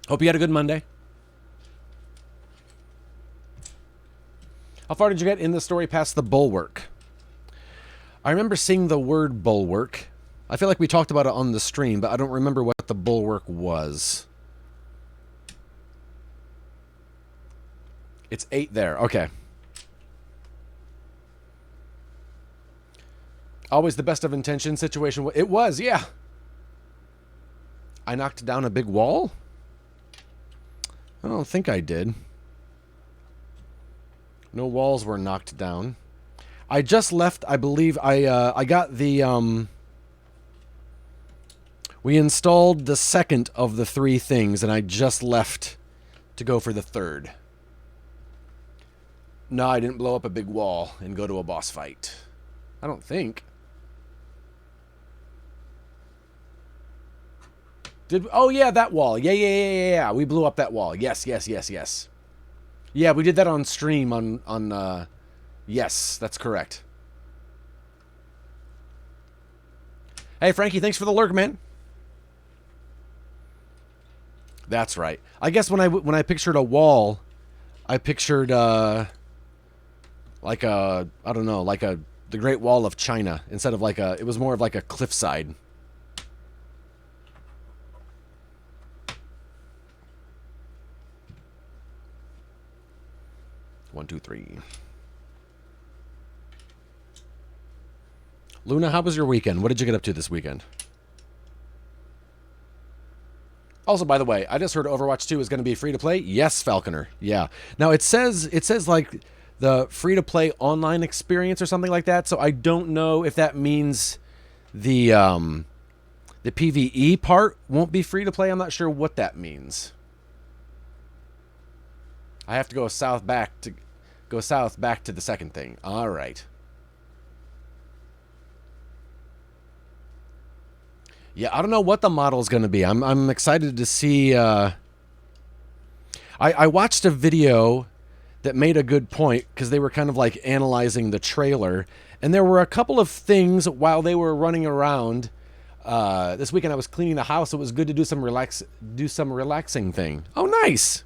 Hope you had a good Monday. How far did you get in the story past the bulwark? I remember seeing the word bulwark. I feel like we talked about it on the stream, but I don't remember what the bulwark was. It's 8 there. Okay. Always the best of intentions situation. It was, yeah. I knocked down a big wall? I don't think I did. No walls were knocked down. I just left, I believe, I got the, we installed the second of the 3 things, and I just left to go for the third. No, I didn't blow up a big wall and go to a boss fight. I don't think. Oh, yeah, that wall. Yeah. We blew up that wall. Yes. Yeah, we did that on stream yes, that's correct. Hey, Frankie, thanks for the lurk, man. That's right. I guess when I pictured a wall, I pictured like a, I don't know, like the Great Wall of China instead of like it was more of like a cliffside. One, two, three. Luna, how was your weekend? What did you get up to this weekend? Also, by the way, I just heard Overwatch 2 is going to be free to play. Yes, Falconer. Yeah. Now it says like the free to play online experience or something like that. So I don't know if that means the PvE part won't be free to play. I'm not sure what that means. I have to go south back to the second thing. All right. Yeah, I don't know what the model is going to be. I'm excited to see. I watched a video that made a good point because they were kind of like analyzing the trailer, and there were a couple of things while they were running around. This weekend I was cleaning the house. It was good to do some relaxing thing. Oh, nice.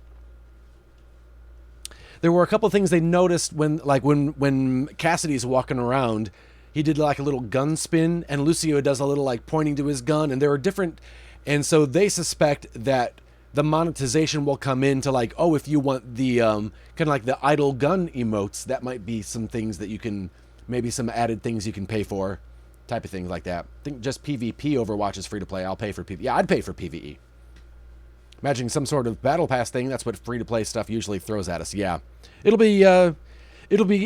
There were a couple of things they noticed when Cassidy's walking around. He did like a little gun spin, and Lucio does a little like pointing to his gun, and there are different, and so they suspect that the monetization will come into like, oh, if you want the kind of like the idle gun emotes, that might be some things that you can, maybe some added things you can pay for, type of things like that. I think just PvP Overwatch is free to play. I'll pay for PvE. Yeah, I'd pay for PvE. Imagine some sort of battle pass thing. That's what free to play stuff usually throws at us. Yeah, it'll be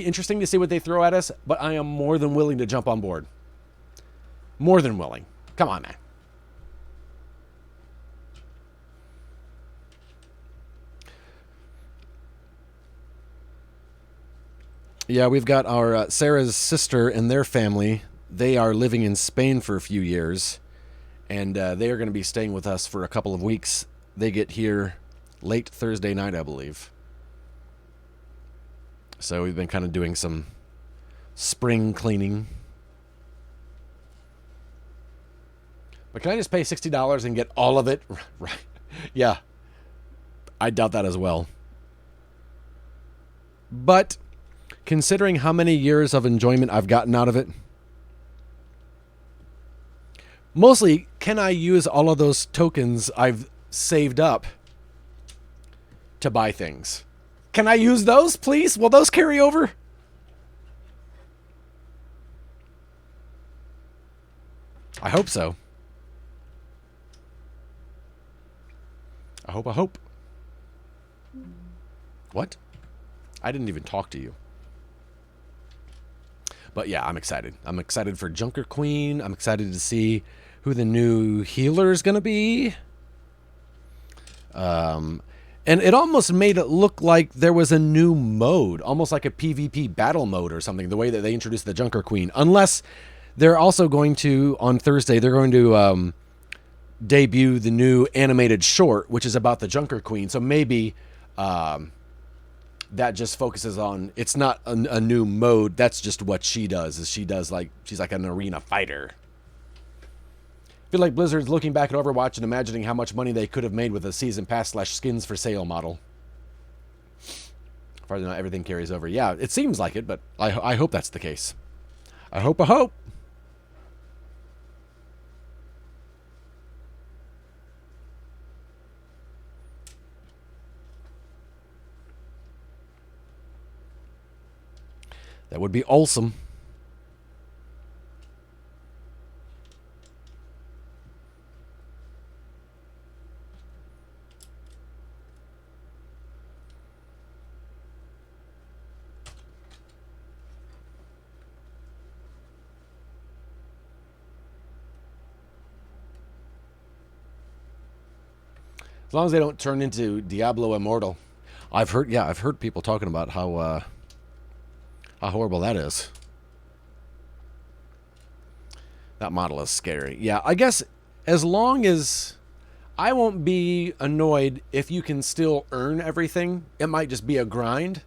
interesting to see what they throw at us, but I am more than willing to jump on board. More than willing. Come on, man. Yeah, we've got our Sarah's sister and their family. They are living in Spain for a few years, and they are going to be staying with us for a couple of weeks. They get here late Thursday night, I believe. So we've been kind of doing some spring cleaning. But can I just pay $60 and get all of it? Right. Yeah. I doubt that as well. But considering how many years of enjoyment I've gotten out of it, mostly, can I use all of those tokens I've saved up to buy things? Can I use those, please? Will those carry over? I hope so. I hope. What? I didn't even talk to you. But yeah, I'm excited. I'm excited for Junker Queen. I'm excited to see who the new healer is going to be. And it almost made it look like there was a new mode, almost like a PvP battle mode or something, the way that they introduced the Junker Queen. Unless they're also going to, on Thursday, they're going to debut the new animated short, which is about the Junker Queen. So maybe that just focuses on, it's not a new mode, that's just what she does, is she's like an arena fighter. I feel like Blizzard's looking back at Overwatch and imagining how much money they could have made with a season pass / skins for sale model. As far as I know, everything carries over. Yeah, it seems like it, but I hope that's the case. I hope. That would be awesome. As long as they don't turn into Diablo Immortal. I've heard people talking about how horrible that is. That model is scary. Yeah, I guess as long as I won't be annoyed if you can still earn everything. It might just be a grind,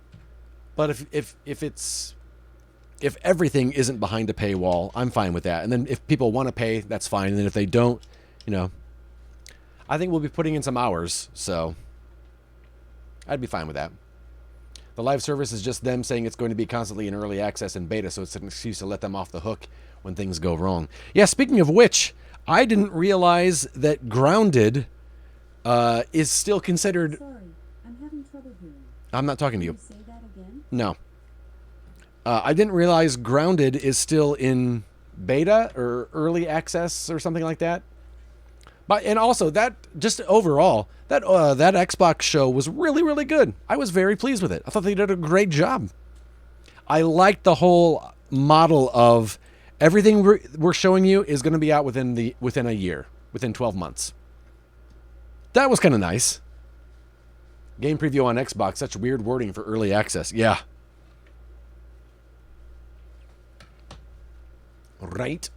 but if everything isn't behind a paywall, I'm fine with that. And then if people want to pay, that's fine. And then if they don't, you know, I think we'll be putting in some hours, so I'd be fine with that. The live service is just them saying it's going to be constantly in early access and beta, so it's an excuse to let them off the hook when things go wrong. Yeah, speaking of which, I didn't realize that Grounded is still considered... Sorry, I'm having trouble hearing. I'm not talking to you. Can you say that again? No. I didn't realize Grounded is still in beta or early access or something like that. But and also that just overall that Xbox show was really, really good. I was very pleased with it. I thought they did a great job. I liked the whole model of everything we're showing you is going to be out within a year, within 12 months. That was kind of nice. Game preview on Xbox, such weird wording for early access. Yeah. Right?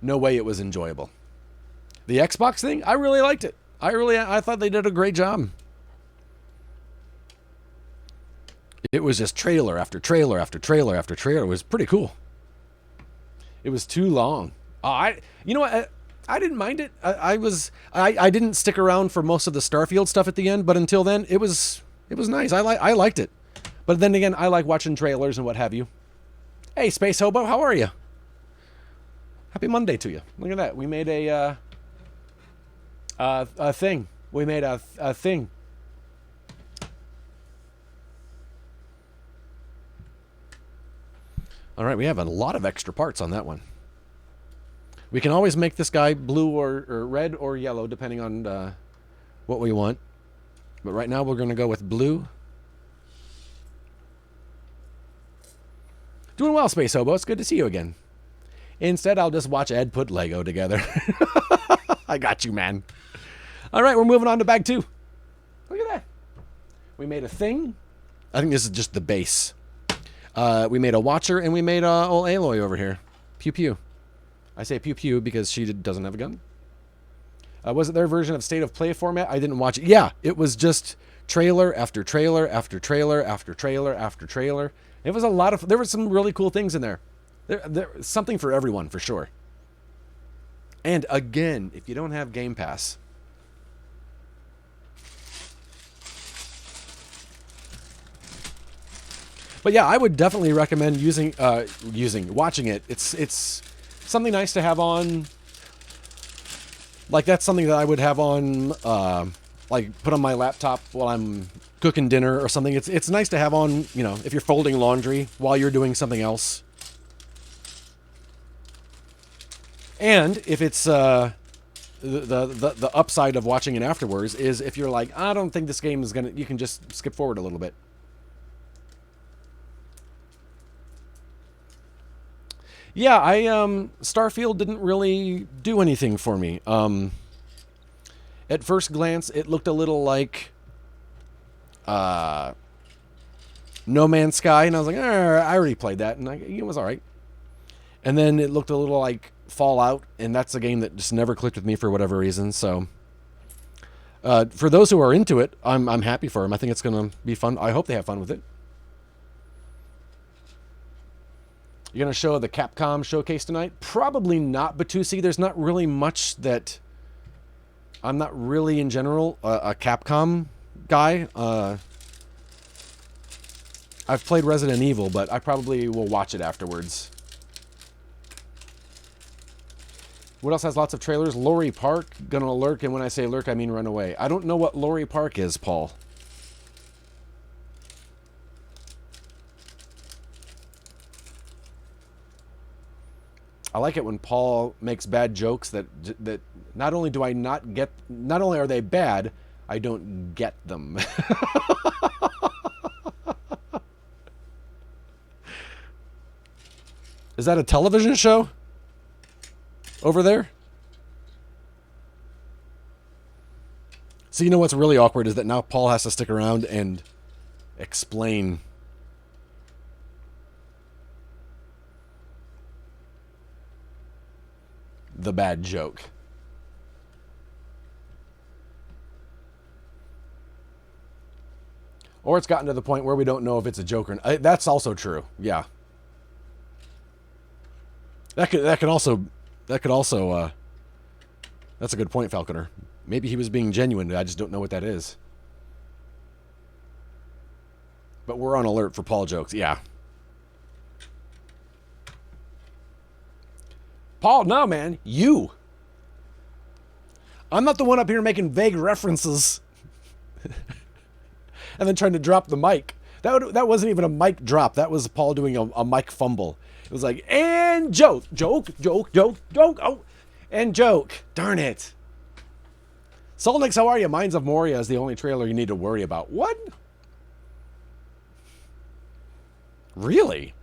No way it was enjoyable. The Xbox thing, I really liked it. I thought they did a great job. It was just trailer after trailer after trailer after trailer. It was pretty cool. It was too long. You know what? I didn't mind it. I didn't stick around for most of the Starfield stuff at the end, but until then, it was nice. I liked it. But then again, I like watching trailers and what have you. Hey, Space Hobo, how are you? Happy Monday to you. Look at that. We made a thing. We made a thing. All right, we have a lot of extra parts on that one. We can always make this guy blue or red or yellow, depending on what we want. But right now, we're going to go with blue. Doing well, Space Hobo. It's good to see you again. Instead, I'll just watch Ed put Lego together. I got you, man. All right, we're moving on to bag 2. Look at that. We made a thing. I think this is just the base. We made a watcher, and we made old Aloy over here. Pew pew. I say pew pew because she doesn't have a gun. Was it their version of State of Play format? I didn't watch it. Yeah, it was just trailer after trailer after trailer after trailer after trailer. It was a lot of... There were some really cool things in there. There something for everyone, for sure. And again, if you don't have Game Pass... But yeah, I would definitely recommend watching it. It's something nice to have on. Like, that's something that I would have on, like, put on my laptop while I'm cooking dinner or something. It's nice to have on, you know, if you're folding laundry while you're doing something else. And if it's the upside of watching it afterwards is if you're like, I don't think this game is gonna, you can just skip forward a little bit. Yeah, Starfield didn't really do anything for me. At first glance, it looked a little like No Man's Sky, and I was like, I already played that, and it was all right. And then it looked a little like Fallout, and that's a game that just never clicked with me for whatever reason. So, for those who are into it, I'm happy for them. I think it's going to be fun. I hope they have fun with it. You're going to show the Capcom showcase tonight? Probably not, Batusi. There's not really much that... I'm not really, in general, a Capcom guy. I've played Resident Evil, but I probably will watch it afterwards. What else has lots of trailers? Lorry Park, gonna lurk, and when I say lurk, I mean run away. I don't know what Lorry Park is, Paul. I like it when Paul makes bad jokes that not only do I not get, not only are they bad, I don't get them. Is that a television show over there? So you know what's really awkward is that now Paul has to stick around and explain. The bad joke. Or it's gotten to the point where we don't know if it's a joke or not. That's also true. Yeah. That could also that's a good point, Falconer. Maybe he was being genuine. I just don't know what that is. But we're on alert for Paul jokes. Yeah. Paul, no, man. You. I'm not the one up here making vague references and then trying to drop the mic. That wasn't even a mic drop. That was Paul doing a mic fumble. It was like, and joke. Oh, and joke. Darn it. Solnix, how are you? Mines of Moria is the only trailer you need to worry about. What? Really?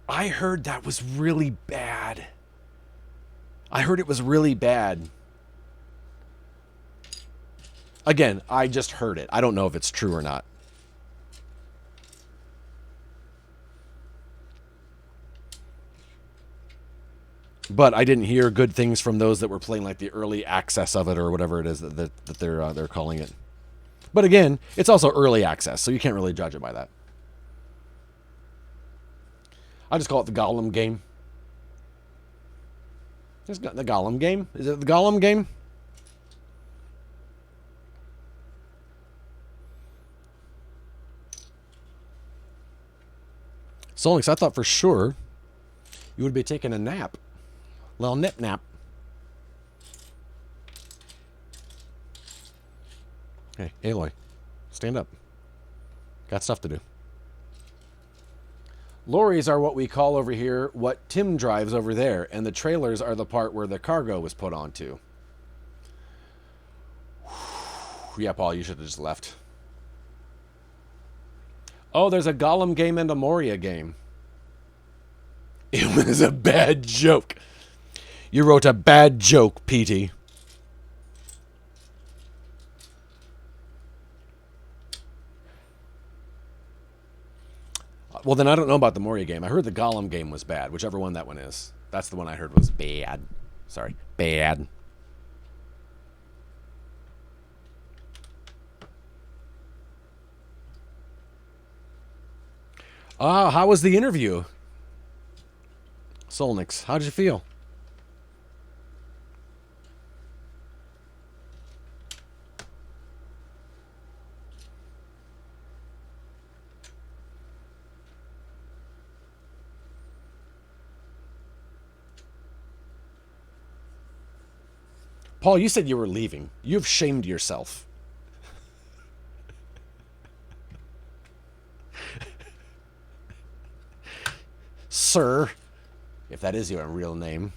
I heard that was really bad. I heard it was really bad. Again, I just heard it. I don't know if it's true or not. But I didn't hear good things from those that were playing like the early access of it or whatever it is that they're calling it. But again, it's also early access, so you can't really judge it by that. I just call it the Gollum game. It's got the Gollum game. Is it the Gollum game? Solix, I thought for sure you would be taking a nap. Little nip nap. Hey, Aloy, stand up. Got stuff to do. Lorries are what we call over here what Tim drives over there, and the trailers are the part where the cargo was put onto. Yeah, Paul, you should have just left. Oh, there's a Gollum game and a Moria game. It was a bad joke. You wrote a bad joke, Petey. Well, then I don't know about the Moria game. I heard the Gollum game was bad, whichever one that one is. That's the one I heard was bad. Sorry, bad. How was the interview? Solnix, how did you feel? Paul, you said you were leaving. You've shamed yourself. Sir, if that is your real name.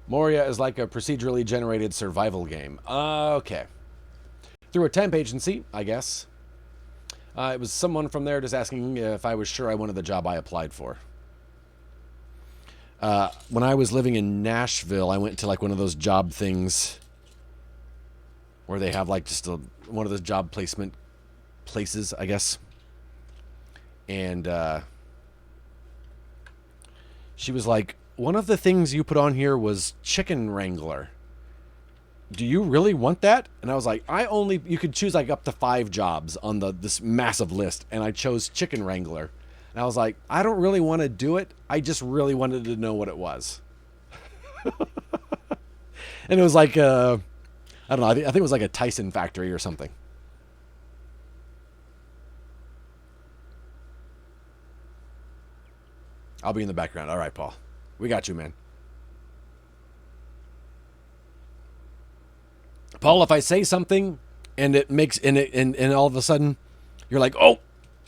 Moria is like a procedurally generated survival game. Okay. Through a temp agency, I guess. It was someone from there just asking if I was sure I wanted the job I applied for. When I was living in Nashville, I went to like one of those job things where they have like just one of those job placement places, I guess. And she was like, one of the things you put on here was chicken wrangler. Do you really want that? And I was like, you could choose like up to 5 jobs on this massive list. And I chose chicken wrangler. And I was like, I don't really want to do it. I just really wanted to know what it was. And it was like, I don't know. I think it was like a Tyson factory or something. I'll be in the background. All right, Paul. We got you, man. Paul, if I say something and it makes and all of a sudden you're like, oh,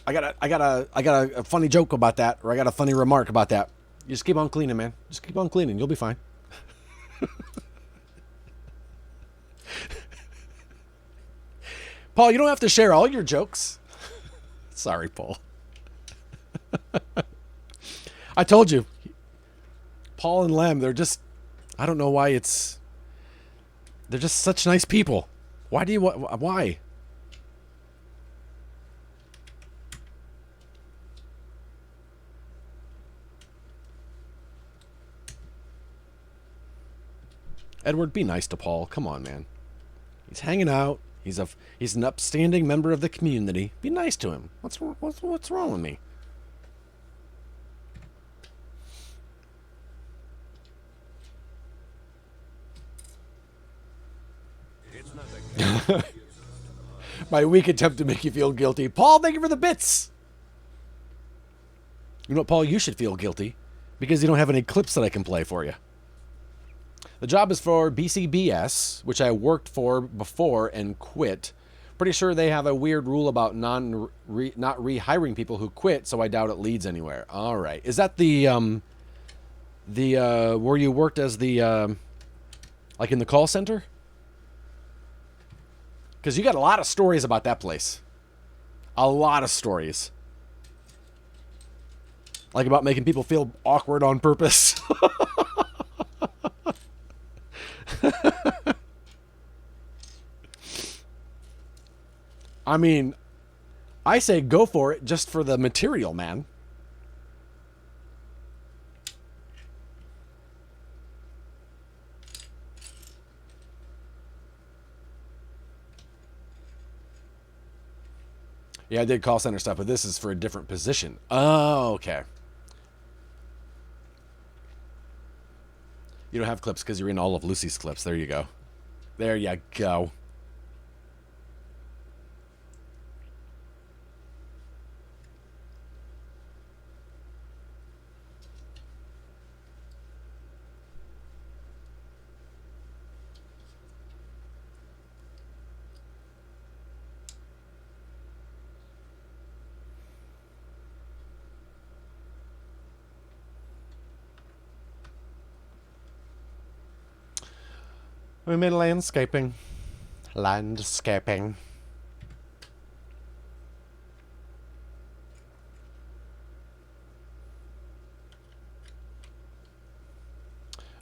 I got a funny joke about that, or I got a funny remark about that. You just keep on cleaning, man. Just keep on cleaning. You'll be fine. Paul, you don't have to share all your jokes. Sorry, Paul. I told you. Paul and Lem, they're just, I don't know why they're just such nice people. Why? Edward, be nice to Paul. Come on, man. He's hanging out. He's an upstanding member of the community. Be nice to him. What's wrong with me? My weak attempt to make you feel guilty. Paul, thank you for the bits. You know what, Paul? You should feel guilty because you don't have any clips that I can play for you. The job is for BCBS, which I worked for before and quit. Pretty sure they have a weird rule about not rehiring people who quit, so I doubt it leads anywhere. All right. Is that the where you worked as the like in the call center? Because you got a lot of stories about that place. A lot of stories. Like about making people feel awkward on purpose. I mean, I say go for it just for the material, man. Yeah, I did call center stuff, but this is for a different position. Oh, okay. You don't have clips because you're in all of Lucy's clips. There you go. There you go. I'm in landscaping. Landscaping.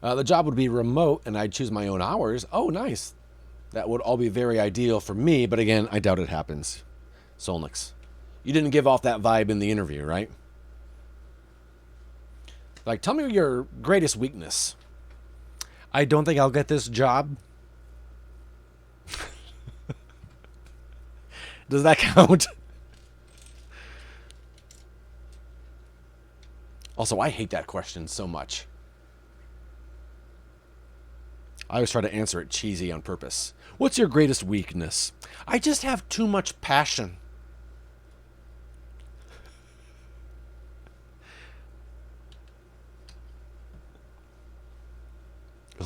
The job would be remote, and I'd choose my own hours. Oh, nice. That would all be very ideal for me, but again, I doubt it happens. Solnix. You didn't give off that vibe in the interview, right? Like, tell me your greatest weakness. I don't think I'll get this job. Does that count? Also, I hate that question so much. I always try to answer it cheesy on purpose. What's your greatest weakness? I just have too much passion.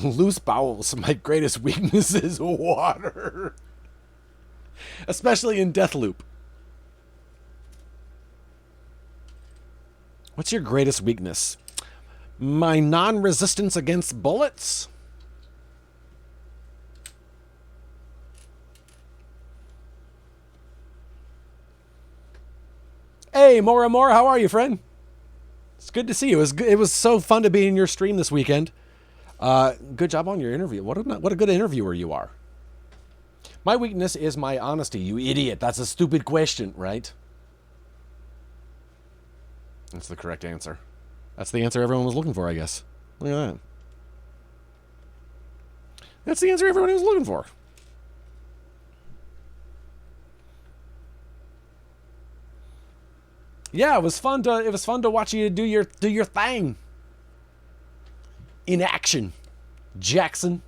Loose bowels. My greatest weakness is water. Especially in Deathloop. What's your greatest weakness? My non-resistance against bullets? Hey, Mora, how are you, friend? It's good to see you. It was so fun to be in your stream this weekend. Good job on your interview. What a good interviewer you are. My weakness is my honesty, you idiot. That's a stupid question, right? That's the correct answer. That's the answer everyone was looking for, I guess. Look at that. That's the answer everyone was looking for. Yeah, it was fun to watch you do your thing. In action, Jackson.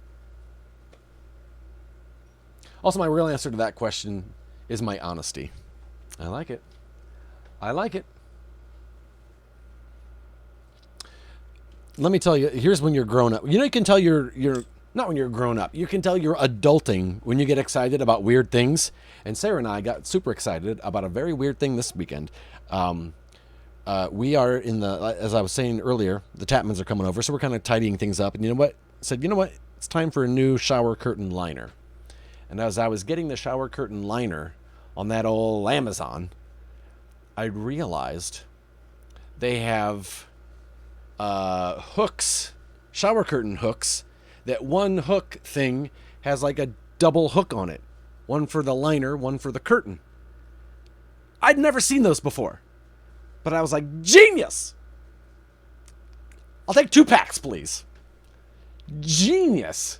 Also, my real answer to that question is my honesty. I like it. I like it. Let me tell you, here's when you're grown up. You know, you can tell you're not when you're grown up. You can tell you're adulting when you get excited about weird things. And Sarah and I got super excited about a very weird thing this weekend. We are in the, as I was saying earlier, the Tapmans are coming over, so we're kind of tidying things up. And you know what? I said, you know what? It's time for a new shower curtain liner. And as I was getting the shower curtain liner on that old Amazon, I realized they have hooks, shower curtain hooks, that one hook thing has like a double hook on it. One for the liner, one for the curtain. I'd never seen those before. But I was like, genius! I'll take 2 packs, please. Genius.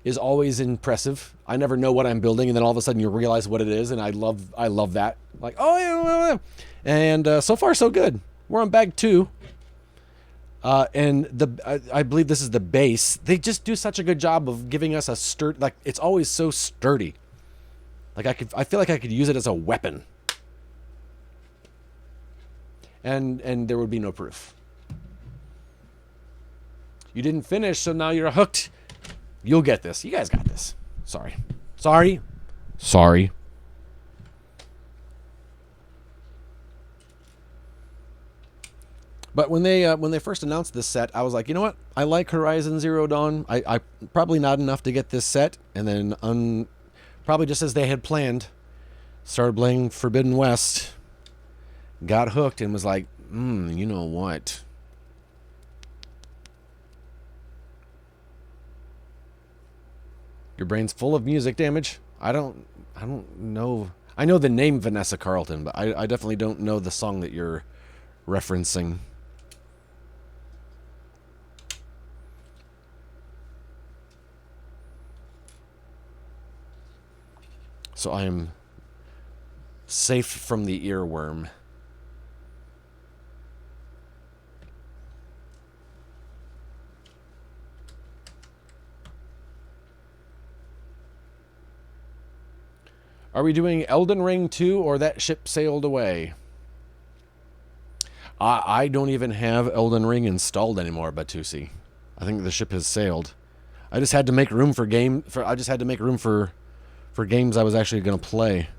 is always impressive. I never know what I'm building, and then all of a sudden you realize what it is, and I love that. Like, oh yeah, and so far so good. We're on bag 2, and I believe this is the base. They just do such a good job of giving us a like it's always so sturdy. Like I feel like I could use it as a weapon, and there would be no proof. You didn't finish, so now you're hooked. You'll get this. You guys got this. Sorry. But when they first announced this set, I was like, you know what? I like Horizon Zero Dawn. I probably not enough to get this set, and then probably just as they had planned, started playing Forbidden West, got hooked, and was like, you know what? Your brain's full of music damage. I don't know. I know the name Vanessa Carlton, but I definitely don't know the song that you're referencing. So I am safe from the earworm. Are we doing Elden Ring 2 or That Ship Sailed Away? I don't even have Elden Ring installed anymore, Batusi. I think the ship has sailed. I just had to make room for for games I was actually going to play.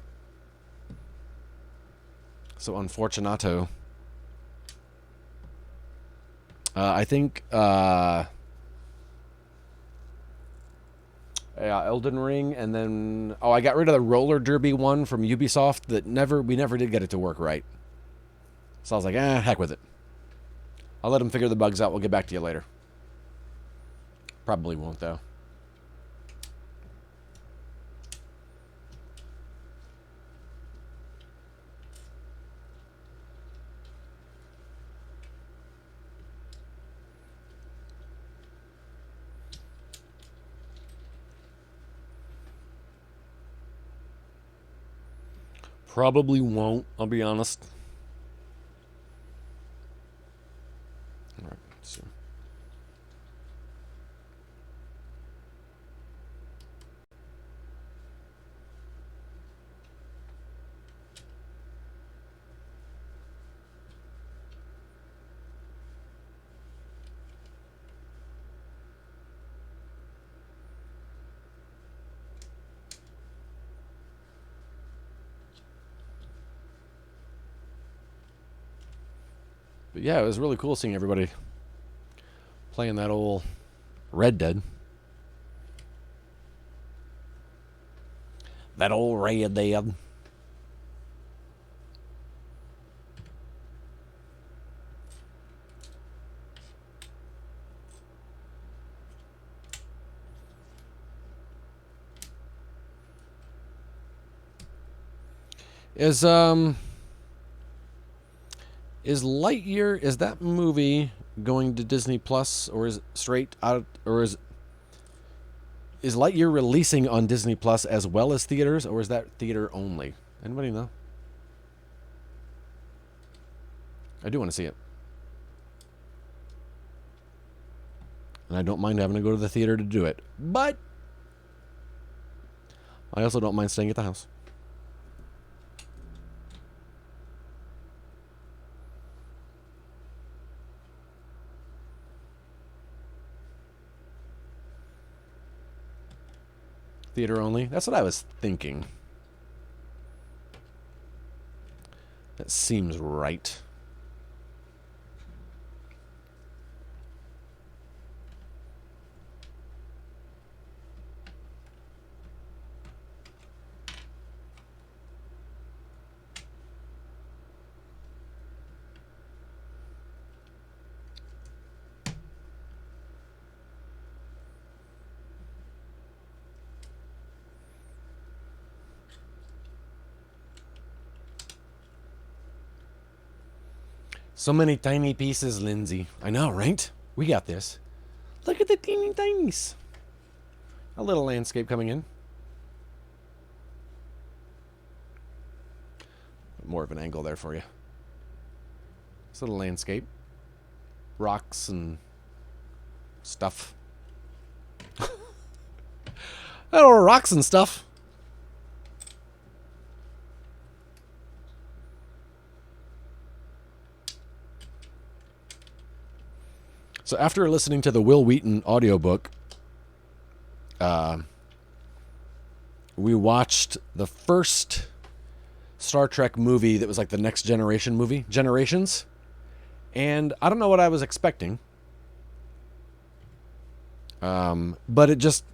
So unfortunato. I think yeah, Elden Ring, and then I got rid of the roller derby one from Ubisoft that we never did get it to work right. So I was like, heck with it. I'll let them figure the bugs out. We'll get back to you later. Probably won't though. Probably won't, I'll be honest. All right, so. But yeah, it was really cool seeing everybody playing that old Red Dead. That old Red Dead. Is Lightyear, is that movie going to Disney Plus, or is it straight out, or is Lightyear releasing on Disney Plus as well as theaters, or is that theater only? Anybody know? I do want to see it. And I don't mind having to go to the theater to do it. But I also don't mind staying at the house. Theater only? That's what I was thinking. That seems right. So many tiny pieces, Lindsay. I know, right? We got this. Look at the teeny tinies. A little landscape coming in. More of an angle there for you. It's a little landscape. Rocks and stuff. Little rocks and stuff. So after listening to the Will Wheaton audiobook, we watched the first Star Trek movie that was like the Next Generation movie, Generations. And I don't know what I was expecting. But it just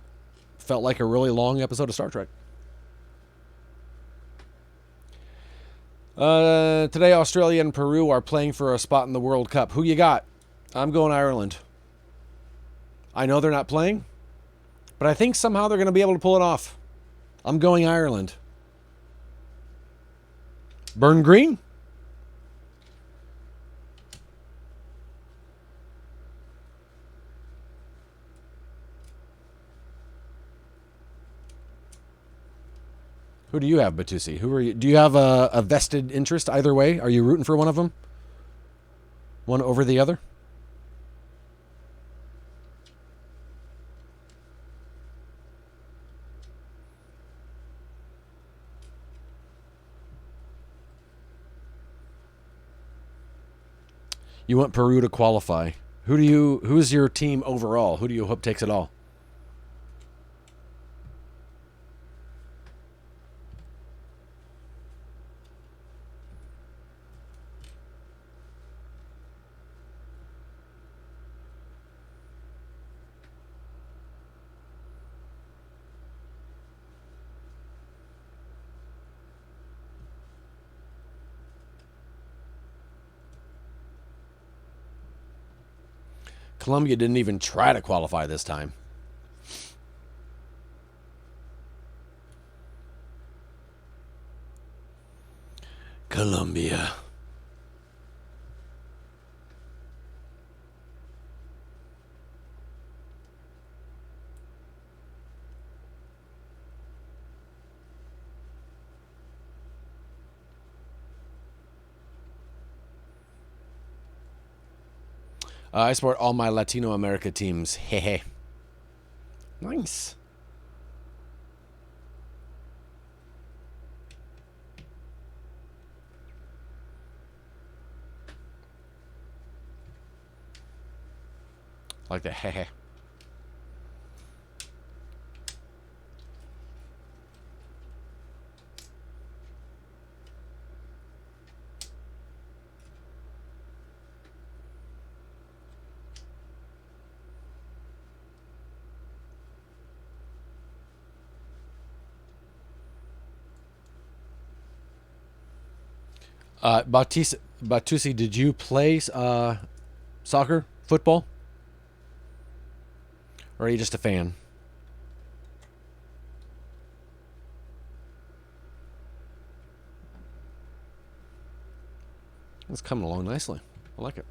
felt like a really long episode of Star Trek. Today, Australia and Peru are playing for a spot in the World Cup. Who you got? I'm going Ireland. I know they're not playing, but I think somehow they're going to be able to pull it off. I'm going Ireland. Burn green? Who do you have, Batusi? Who are you? Do you have a vested interest either way? Are you rooting for one of them? One over the other? You want Peru to qualify. Who's your team overall? Who do you hope takes it all? Colombia didn't even try to qualify this time. Colombia. I support all my Latino America teams. Hehe. Nice. Like the hehe. Batusi, did you play soccer, football? Or are you just a fan? It's coming along nicely. I like it.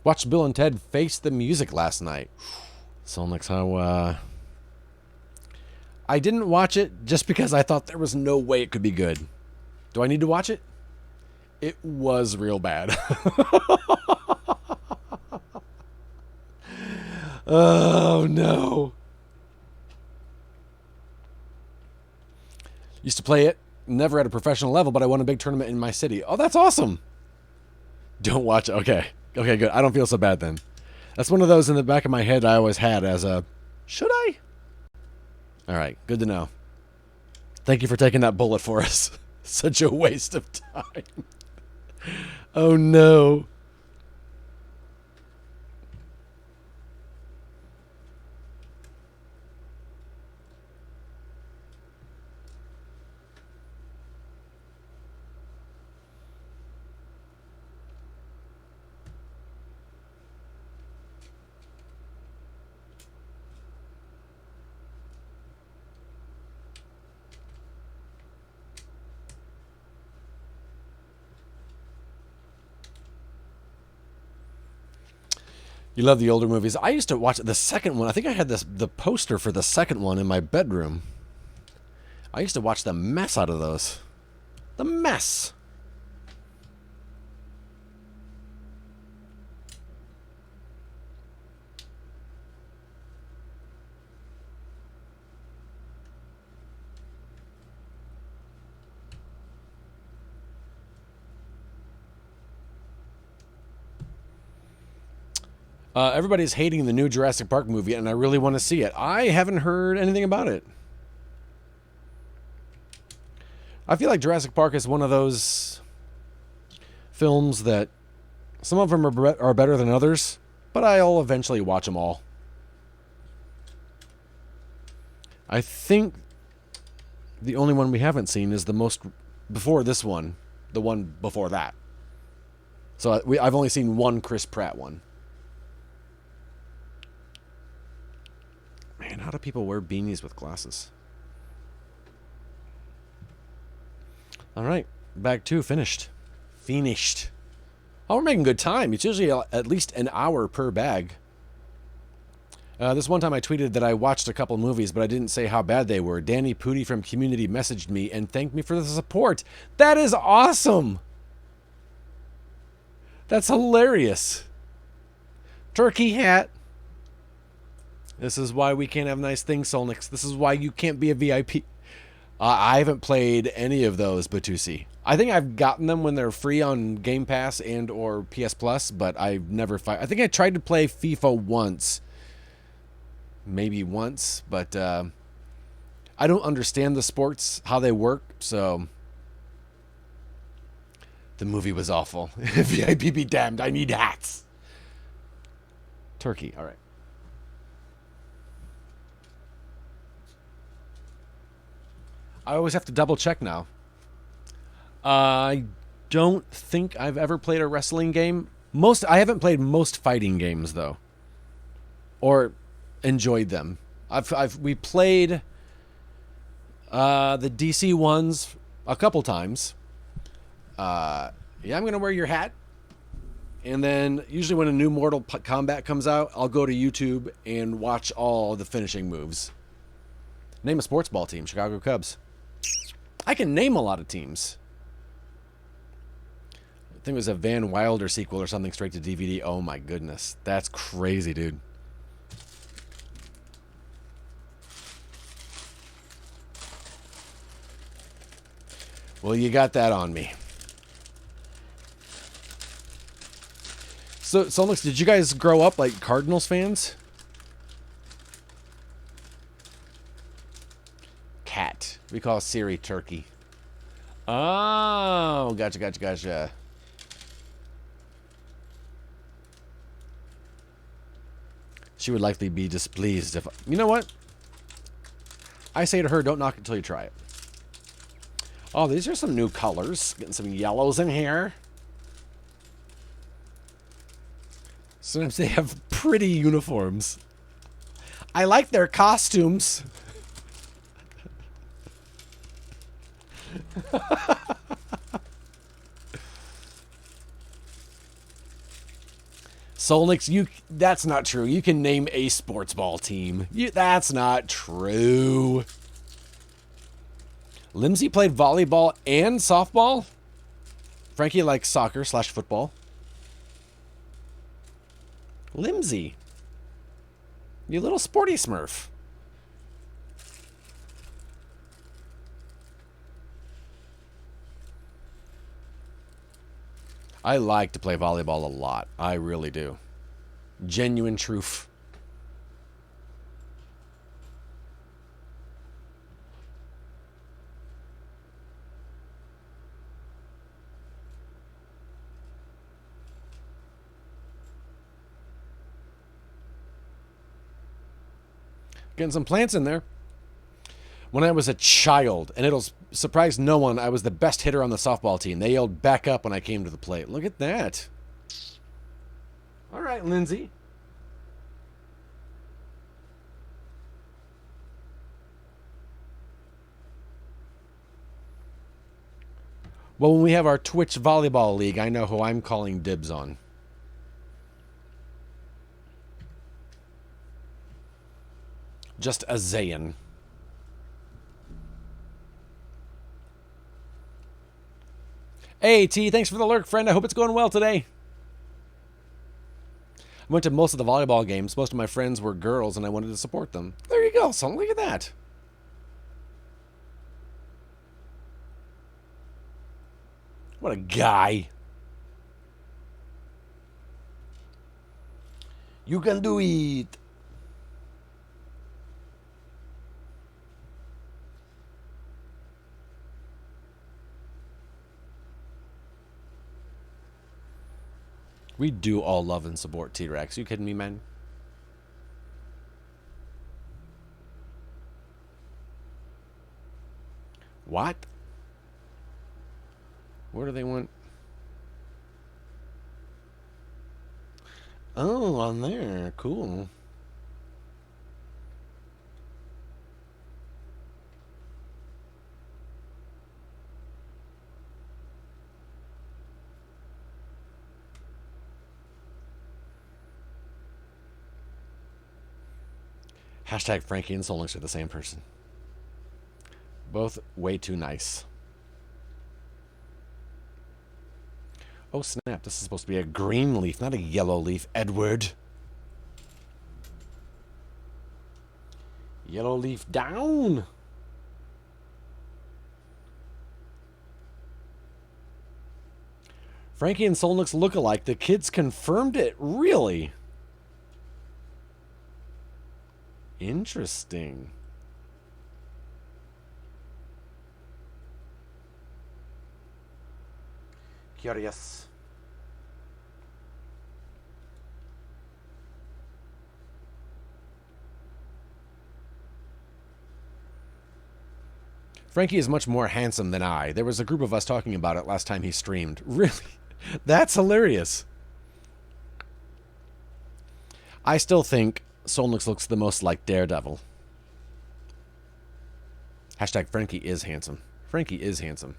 Watched Bill and Ted Face the Music last night. So next how I didn't watch it just because I thought there was no way it could be good. Do I need to watch it? It was real bad. Oh, no. Used to play it, never at a professional level, but I won a big tournament in my city. Oh, that's awesome. Don't watch it. Okay. Okay, good. I don't feel so bad then. That's one of those in the back of my head I always had as a, should I? All right, good to know. Thank you for taking that bullet for us. Such a waste of time. Oh no. You love the older movies. I used to watch the second one. I think I had the poster for the second one in my bedroom. I used to watch the mess out of those. The mess. Everybody's hating the new Jurassic Park movie, and I really want to see it. I haven't heard anything about it. I feel like Jurassic Park is one of those films that some of them are better than others, but I'll eventually watch them all. I think the only one we haven't seen is the most before this one, the one before that. So I've only seen one Chris Pratt one. Man, how do people wear beanies with glasses? All right, bag 2 finished. Finished. Oh, we're making good time. It's usually at least an hour per bag. This one time I tweeted that I watched a couple movies, but I didn't say how bad they were. Danny Pooty from Community messaged me and thanked me for the support. That is awesome. That's hilarious. Turkey hat. This is why we can't have nice things, Solnix. This is why you can't be a VIP. I haven't played any of those, Batusi. I think I've gotten them when they're free on Game Pass and or PS Plus, but I've never... I think I tried to play FIFA once. Maybe once, but I don't understand the sports, how they work, so... The movie was awful. VIP be damned, I need hats. Turkey, all right. I always have to double check now. I don't think I've ever played a wrestling game. I haven't played most fighting games though, or enjoyed them. We played the DC ones a couple times. Yeah, I'm gonna wear your hat. And then usually when a new Mortal Kombat comes out, I'll go to YouTube and watch all the finishing moves. Name a sports ball team. Chicago Cubs. I can name a lot of teams. I think it was a Van Wilder sequel or something straight to DVD. Oh my goodness. That's crazy, dude. Well, you got that on me. So Solnix, did you guys grow up like Cardinals fans? Cat. We call Siri Turkey. Oh, gotcha. She would likely be displeased if... You know what? I say to her, don't knock it until you try it. Oh, these are some new colors. Getting some yellows in here. Sometimes they have pretty uniforms. I like their costumes. Solnix, that's not true. You can name a sports ball team. That's not true. Limsey played volleyball and softball. Frankie likes soccer/football. Limsey. You little sporty smurf. I like to play volleyball a lot. I really do. Genuine truth. Getting some plants in there. When I was a child, and it'll surprise no one, I was the best hitter on the softball team. They yelled back up when I came to the plate. Look at that. All right, Lindsay. Well, when we have our Twitch volleyball league, I know who I'm calling dibs on. Just a Zayn. Hey, T, thanks for the lurk, friend. I hope it's going well today. I went to most of the volleyball games. Most of my friends were girls, and I wanted to support them. There you go, son. Look at that. What a guy. You can do it. We do all love and support T-Rex. You kidding me, man? What? Where do they want? Oh, on there. Cool. Hashtag Frankie and Solnix are the same person. Both way too nice. Oh, snap. This is supposed to be a green leaf, not a yellow leaf, Edward. Yellow leaf down. Frankie and Solnix look alike. The kids confirmed it. Really? Interesting. Curious. Frankie is much more handsome than I. There was a group of us talking about it last time he streamed. Really? That's hilarious. I still think Solnix looks the most like Daredevil. Hashtag Frankie is handsome. Frankie is handsome.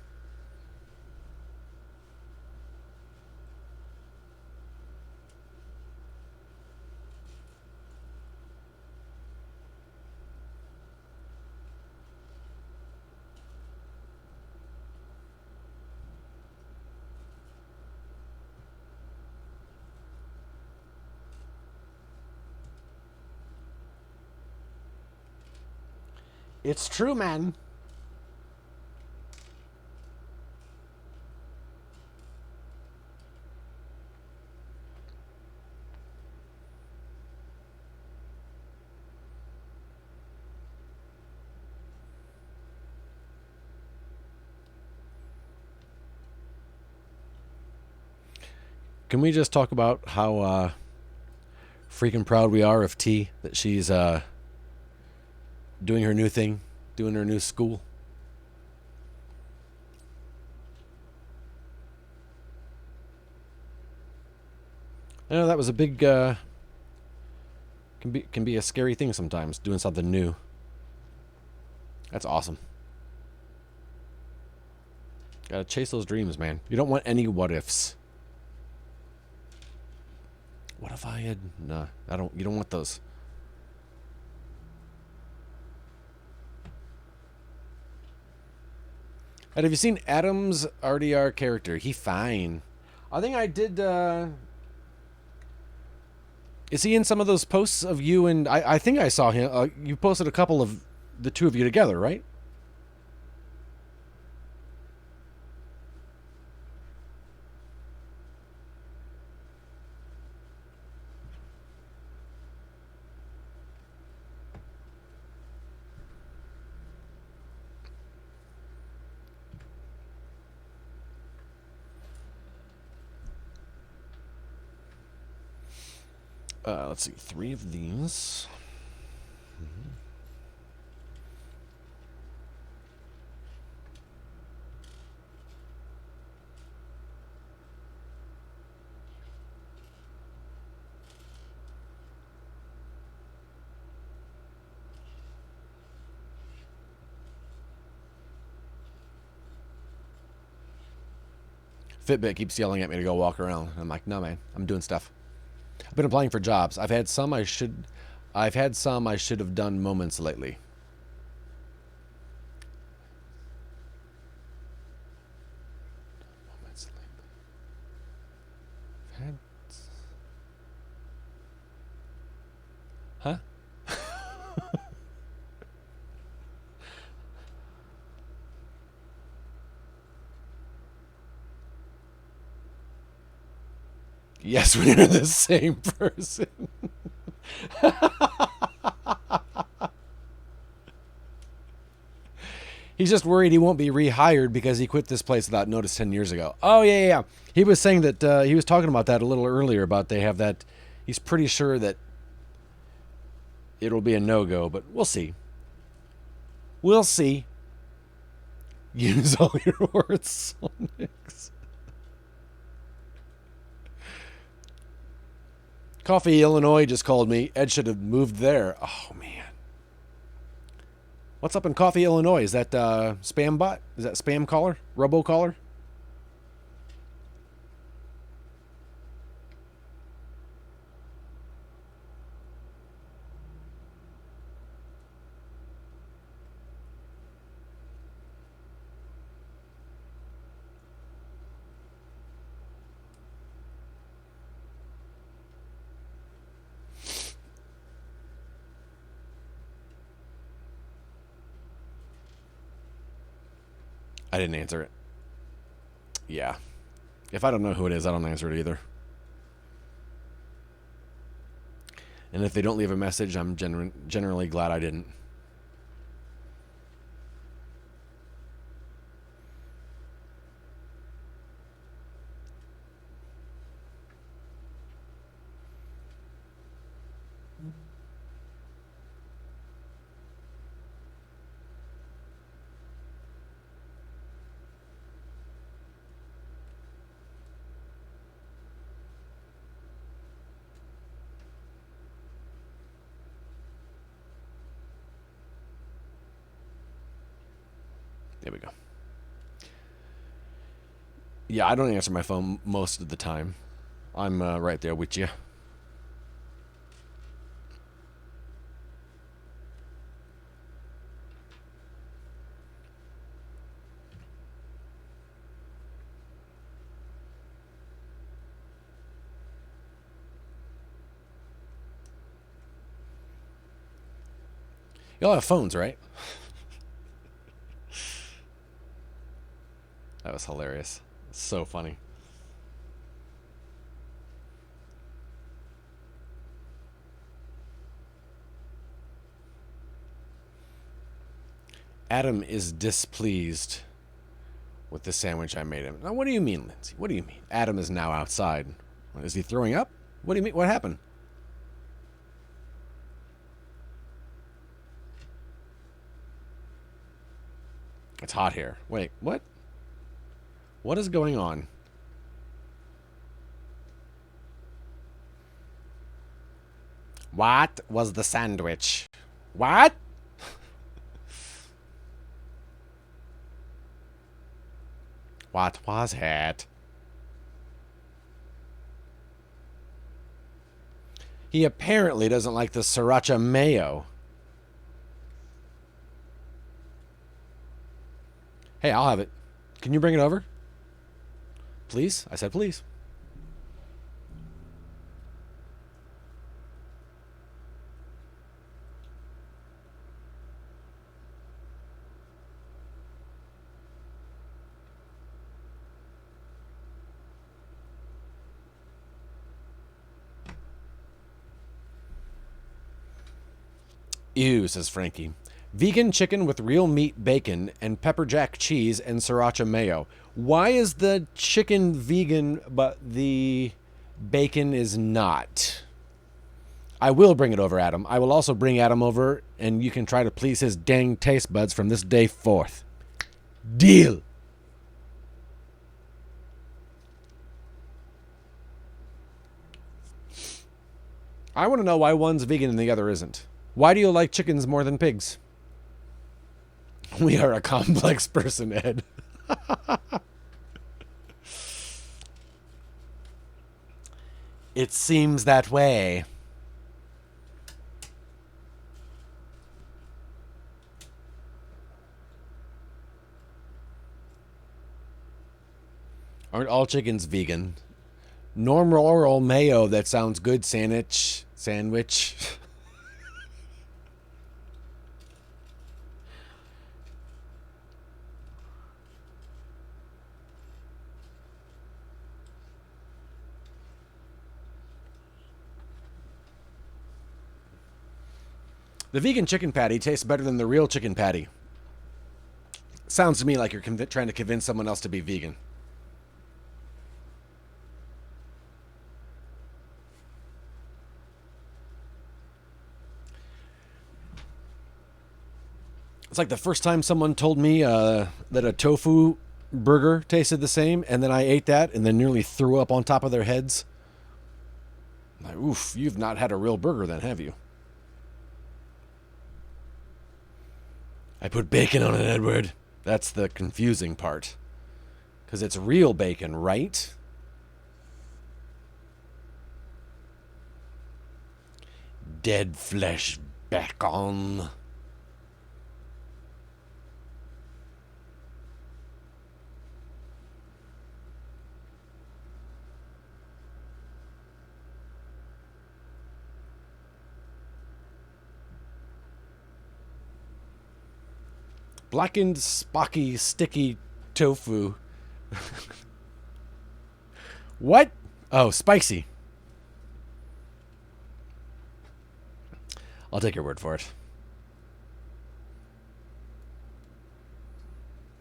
It's true, man. Can we just talk about how freaking proud we are of T, that she's doing her new thing, doing her new school? I know that was a big can be a scary thing sometimes, doing something new. That's awesome. Gotta chase those dreams, man. You don't want any what ifs. What if I had... Nah, I don't... You don't want those. And have you seen Adam's RDR character? He fine. I think I did... Is he in some of those posts of you and... I think I saw him. You posted a couple of the two of you together, right? Let's see, 3 of these. Fitbit keeps yelling at me to go walk around. I'm like, no, man, I'm doing stuff. I've been applying for jobs. I've had some I should have done moments lately. Moments lately. Huh? Yes, we're the same person. He's just worried he won't be rehired because he quit this place without notice 10 years ago. Oh, yeah. He was saying that he was talking about that a little earlier about they have that. He's pretty sure that it'll be a no-go, but we'll see. We'll see. Use all your words, Sonics. Coffee, Illinois just called me. Ed should have moved there. Oh, man. What's up in Coffee, Illinois? Is that spam bot? Is that spam caller? Robo-caller? I didn't answer it. Yeah. If I don't know who it is, I don't answer it either. And if they don't leave a message, I'm generally glad I didn't. There we go. Yeah, I don't answer my phone most of the time. I'm right there with you. Y'all have phones, right? That was hilarious. So funny. Adam is displeased with the sandwich I made him. Now, what do you mean, Lindsay? What do you mean? Adam is now outside. Is he throwing up? What do you mean? What happened? It's hot here. Wait, what? What is going on? What was the sandwich? What? What was it? He apparently doesn't like the sriracha mayo. Hey, I'll have it. Can you bring it over? Please? I said please. Ew, says Frankie. Vegan chicken with real meat bacon and pepper jack cheese and sriracha mayo. Why is the chicken vegan but the bacon is not? I will bring it over, Adam. I will also bring Adam over and you can try to please his dang taste buds from this day forth. Deal. I want to know why one's vegan and the other isn't. Why do you like chickens more than pigs? We are a complex person, Ed. It seems that way. Aren't all chickens vegan? Normal mayo, that sounds good. Sandwich. The vegan chicken patty tastes better than the real chicken patty. Sounds to me like you're trying to convince someone else to be vegan. It's like the first time someone told me that a tofu burger tasted the same, and then I ate that and then nearly threw up on top of their heads. Like, oof, you've not had a real burger then, have you? I put bacon on it, Edward. That's the confusing part. Because it's real bacon, right? Dead flesh bacon. Blackened, spocky, sticky tofu. What? Oh, spicy. I'll take your word for it.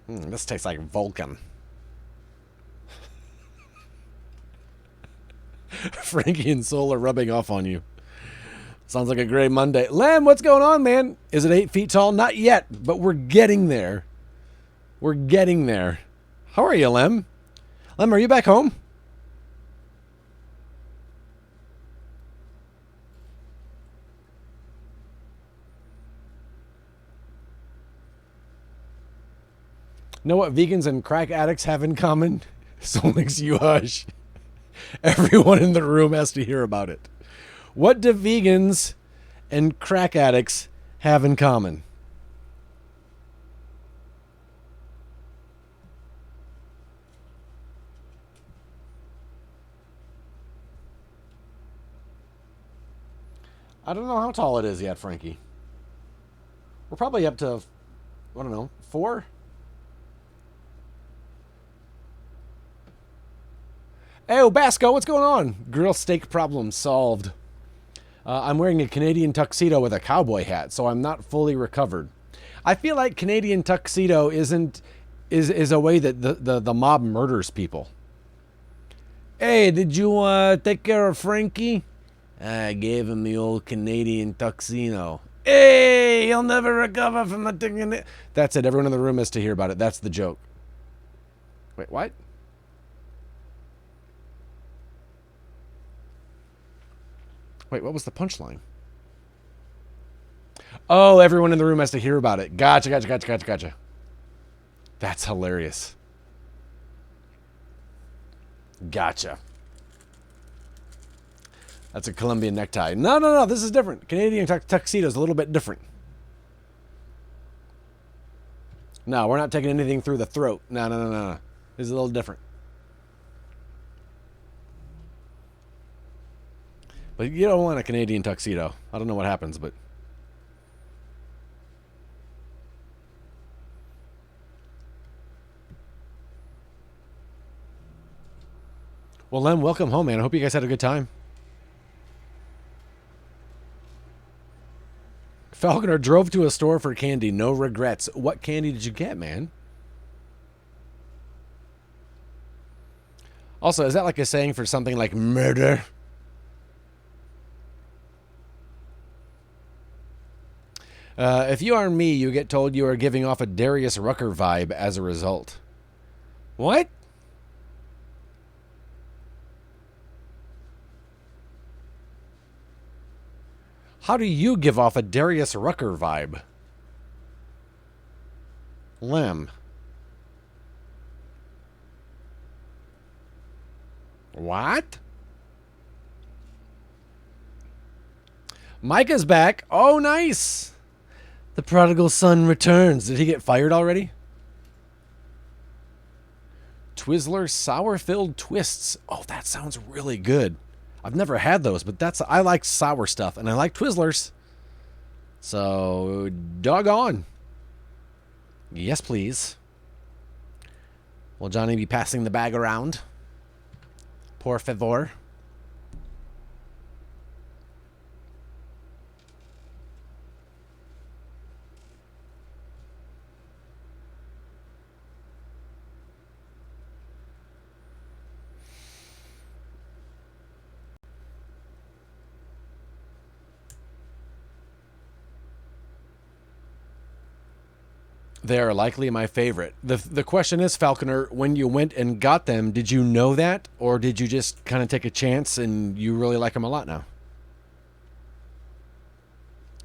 This tastes like Vulcan. Frankie and Soul are rubbing off on you. Sounds like a great Monday. Lem, what's going on, man? Is it 8 feet tall? Not yet, but we're getting there. We're getting there. How are you, Lem? Lem, are you back home? Know what vegans and crack addicts have in common? Soul makes you hush. Everyone in the room has to hear about it. What do vegans and crack addicts have in common? I don't know how tall it is yet, Frankie. We're probably up to, I don't know, 4? Hey, Basco, what's going on? Grill steak problem solved. I'm wearing a Canadian tuxedo with a cowboy hat, so I'm not fully recovered. I feel like Canadian tuxedo is a way that the mob murders people. Hey, did you take care of Frankie? I gave him the old Canadian tuxedo. Hey, he'll never recover from the thing. That's it. Everyone in the room has to hear about it. That's the joke. Wait, what? Wait, what was the punchline? Oh, everyone in the room has to hear about it. Gotcha. That's hilarious. Gotcha. That's a Colombian necktie. No. This is different. Canadian tuxedo is a little bit different. No, we're not taking anything through the throat. No. This is a little different. But you don't want a Canadian tuxedo. I don't know what happens, but... Well, Lem, welcome home, man. I hope you guys had a good time. Falconer drove to a store for candy. No regrets. What candy did you get, man? Also, is that like a saying for something like murder? If you are me, you get told you are giving off a Darius Rucker vibe as a result. What? How do you give off a Darius Rucker vibe? Lem. What? Micah's back. Oh, nice. The prodigal son returns. Did he get fired already? Twizzler sour-filled twists. Oh, that sounds really good. I've never had those, but I like sour stuff, and I like Twizzlers. So, doggone. Yes, please. Will Johnny be passing the bag around? Por favor. They are likely my favorite. The question is, Falconer, when you went and got them, did you know that? Or did you just kind of take a chance and you really like them a lot now?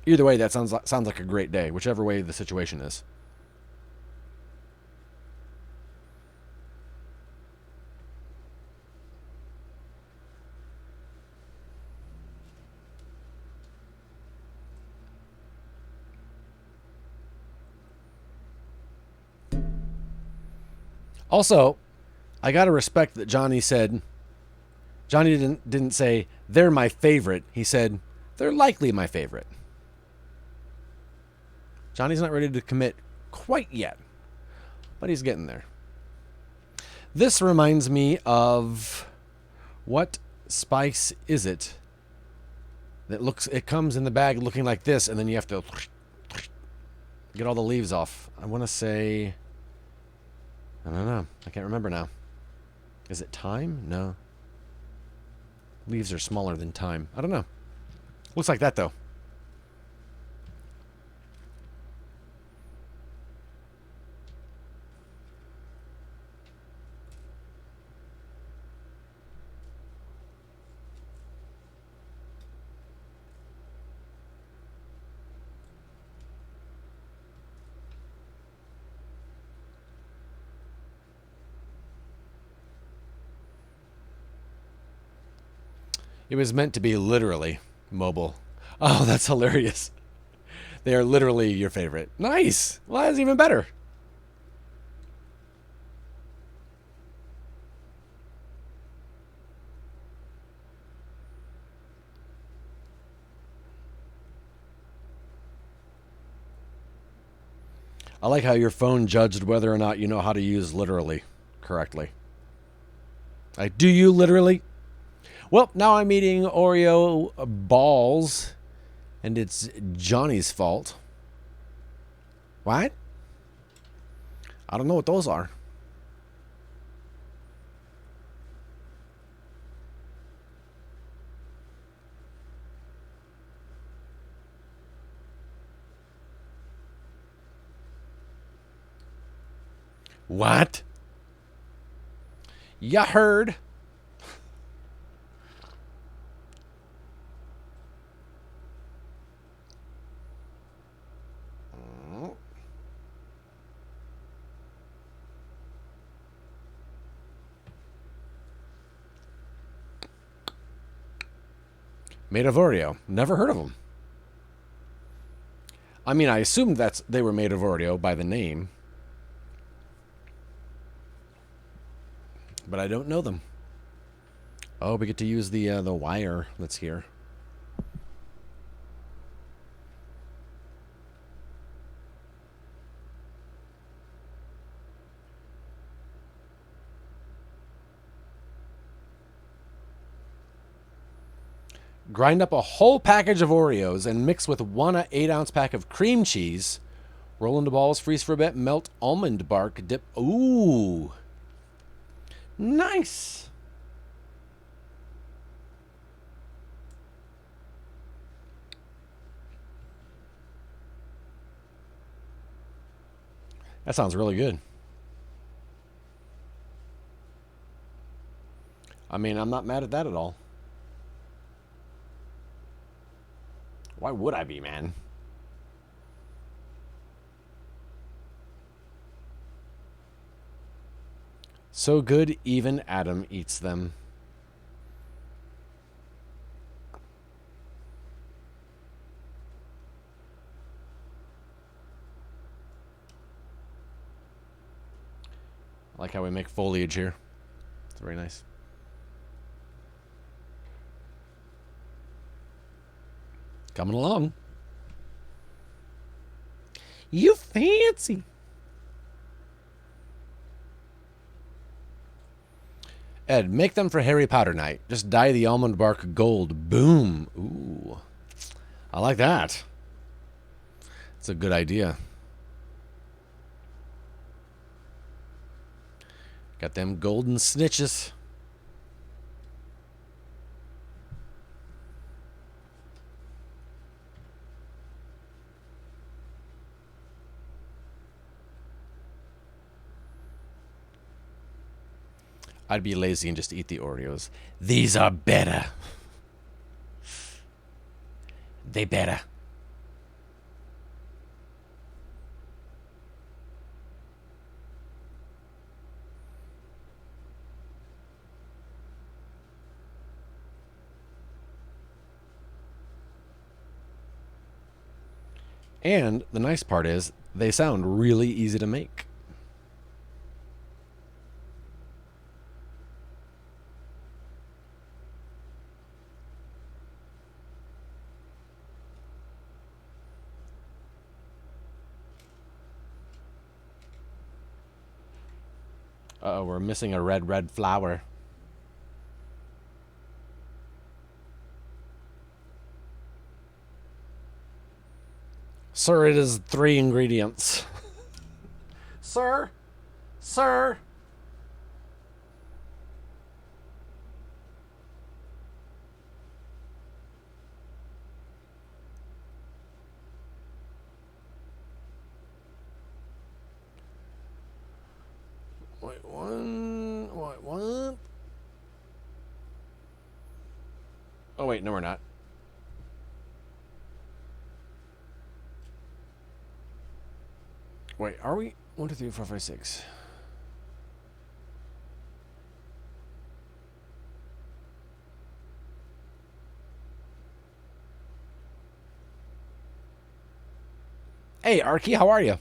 Either way, that sounds like a great day, whichever way the situation is. Also, I gotta respect that Johnny didn't say they're my favorite. He said they're likely my favorite. Johnny's not ready to commit quite yet, but he's getting there. This reminds me of what spice is it that it comes in the bag looking like this, and then you have to get all the leaves off. I want to say, I don't know. I can't remember now. Is it thyme? No. Leaves are smaller than thyme. I don't know. Looks like that, though. It was meant to be literally mobile. Oh, that's hilarious. They are literally your favorite. Nice. Well, that's even better. I like how your phone judged whether or not you know how to use literally correctly. Do you literally? Well, now I'm eating Oreo balls, and it's Johnny's fault. What? I don't know what those are. What? Ya heard? Made of Oreo. Never heard of them. I mean, I assumed they were made of Oreo by the name. But I don't know them. Oh, we get to use the wire that's here. Grind up a whole package of Oreos and mix with 1 8-ounce pack of cream cheese. Roll into balls, freeze for a bit, melt almond bark, dip. Ooh. Nice. That sounds really good. I mean, I'm not mad at that at all. Why would I be, man? So good, even Adam eats them. like how we make foliage here. It's very nice. Coming along. You fancy. Ed, make them for Harry Potter night. Just dye the almond bark gold. Boom. Ooh. I like that. It's a good idea. Got them golden snitches. I'd be lazy and just eat the Oreos. These are better. They better. And the nice part is they sound really easy to make. Uh-oh, we're missing a red flower. Sir, it is 3 ingredients. Sir? Sir? Wait, what? Oh, wait, no, we're not. Wait, are we? 1, 2, 3, 4, 5, 6. Hey, Arky, how are you? I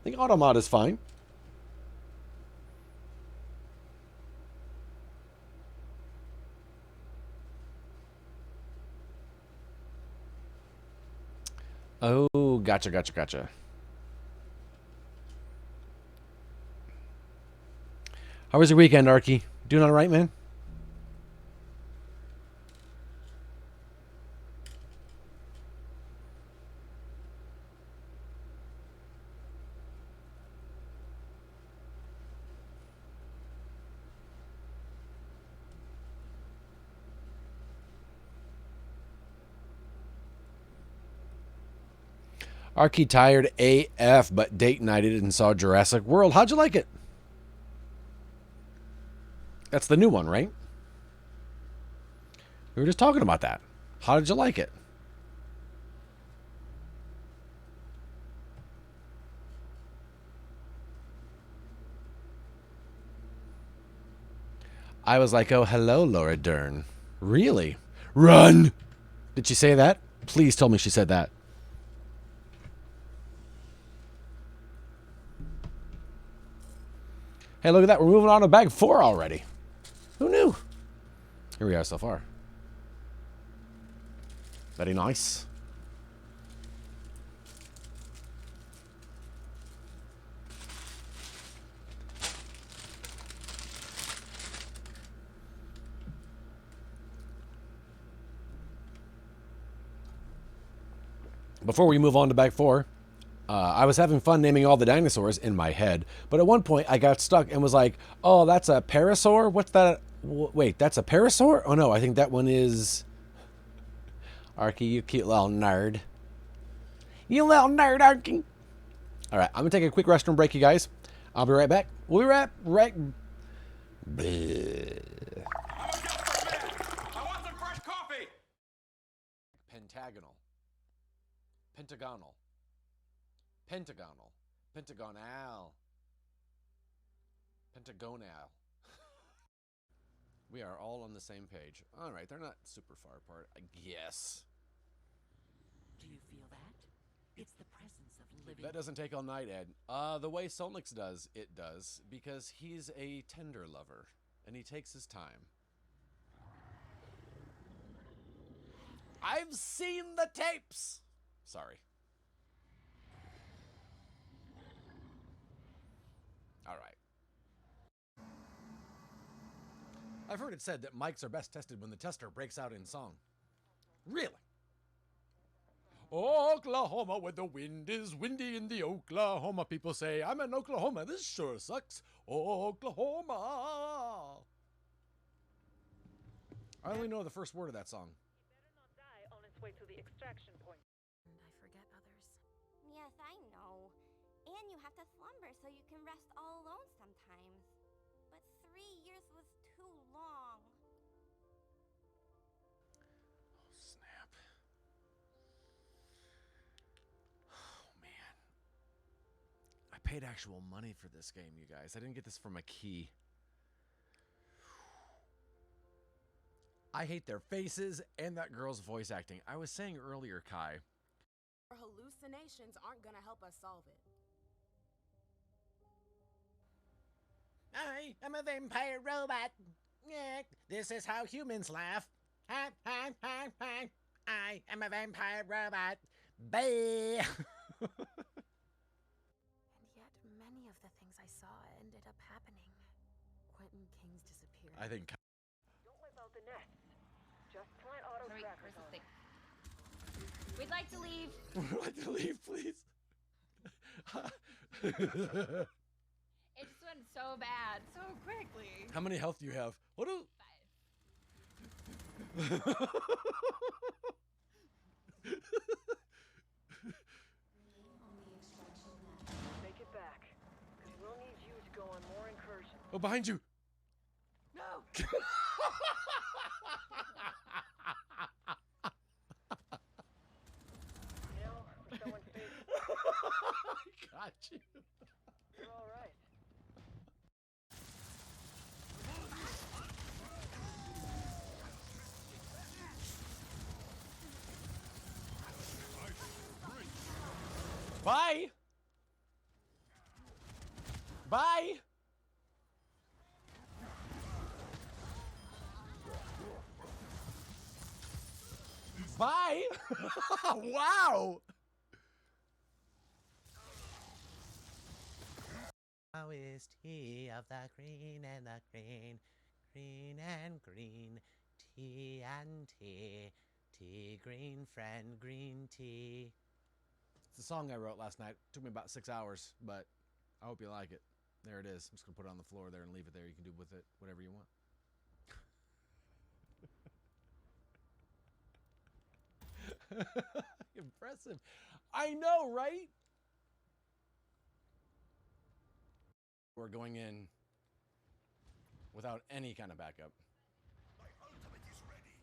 think Automod is fine. Oh, gotcha. How was your weekend, Arky? Doing all right, man? Arky tired AF, but date nighted and saw Jurassic World. How'd you like it? That's the new one, right? We were just talking about that. How did you like it? I was like, oh, hello, Laura Dern. Really? Run! Did she say that? Please tell me she said that. Hey, look at that. We're moving on to bag 4 already. Who knew? Here we are so far. Very nice. Before we move on to bag 4, I was having fun naming all the dinosaurs in my head, but at one point I got stuck and was like, oh, that's a parasaur? What's that? Wait, that's a parasaur? Oh no, I think that one is... Arky, you cute little nerd. You little nerd, Arky. Alright, I'm going to take a quick restroom break, you guys. I'll be right back. We'll be right... Bleh. I want some fresh coffee! Pentagonal. Pentagonal. Pentagonal. Pentagonal. Pentagonal. We are all on the same page. Alright, they're not super far apart, I guess. Do you feel that? It's the presence of living. That doesn't take all night, Ed. The way Solnix does, it does, because he's a tender lover, and he takes his time. I've seen the tapes! Sorry. Alright. I've heard it said that mics are best tested when the tester breaks out in song. Really? Oklahoma, where the wind is windy in the Oklahoma. People say, I'm in Oklahoma, this sure sucks. Oklahoma. I only know the first word of that song. He better not die on its way to the extraction point. And I forget others. Yes, I know. And you have to slumber so you can rest all alone sometimes. But 3 years was too long. Oh, snap. Oh, man. I paid actual money for this game, you guys. I didn't get this from a key. I hate their faces and that girl's voice acting. I was saying earlier, Kai. Our hallucinations aren't gonna help us solve it. I am a vampire robot. Yeah, this is how humans laugh. I am a vampire robot. Bye. And yet, many of the things I saw ended up happening. Quentin King's disappearance. I think. Don't wipe out the nest. Just plant auto Hurry, trackers where's the on thing? it. We'd like to leave. Would like to leave, please. It just went so bad so quickly. How many health do you have? What do? 5. Take it back. Because we'll need you to go on more incursions. Oh, behind you. No! You know, for someone's face, Got you. you're alright. Bye. Bye. Bye. Wow. How is tea of the green and the green, green and green, tea and tea, tea green friend, green tea. It's a song I wrote last night. Took me about 6 hours, but I hope you like it. There it is. I'm just gonna put it on the floor there and leave it there. You can do with it whatever you want. Impressive. I know, right? We're going in without any kind of backup. My ultimate is ready.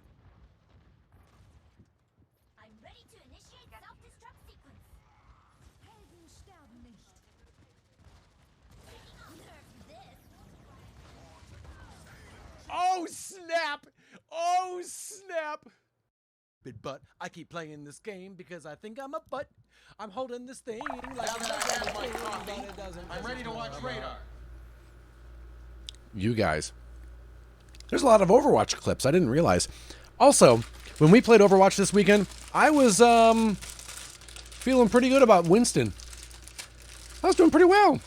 I'm ready to initiate self-destruct sequence. Helden sterben nicht. Nerf this. Oh, snap! Oh, snap! Big butt. I keep playing this game because I think I'm a butt. I'm holding this thing like Now that I have my coffee, I'm ready to watch radar. You guys. There's a lot of Overwatch clips. I didn't realize. Also, when we played Overwatch this weekend, I was feeling pretty good about Winston. I was doing pretty well.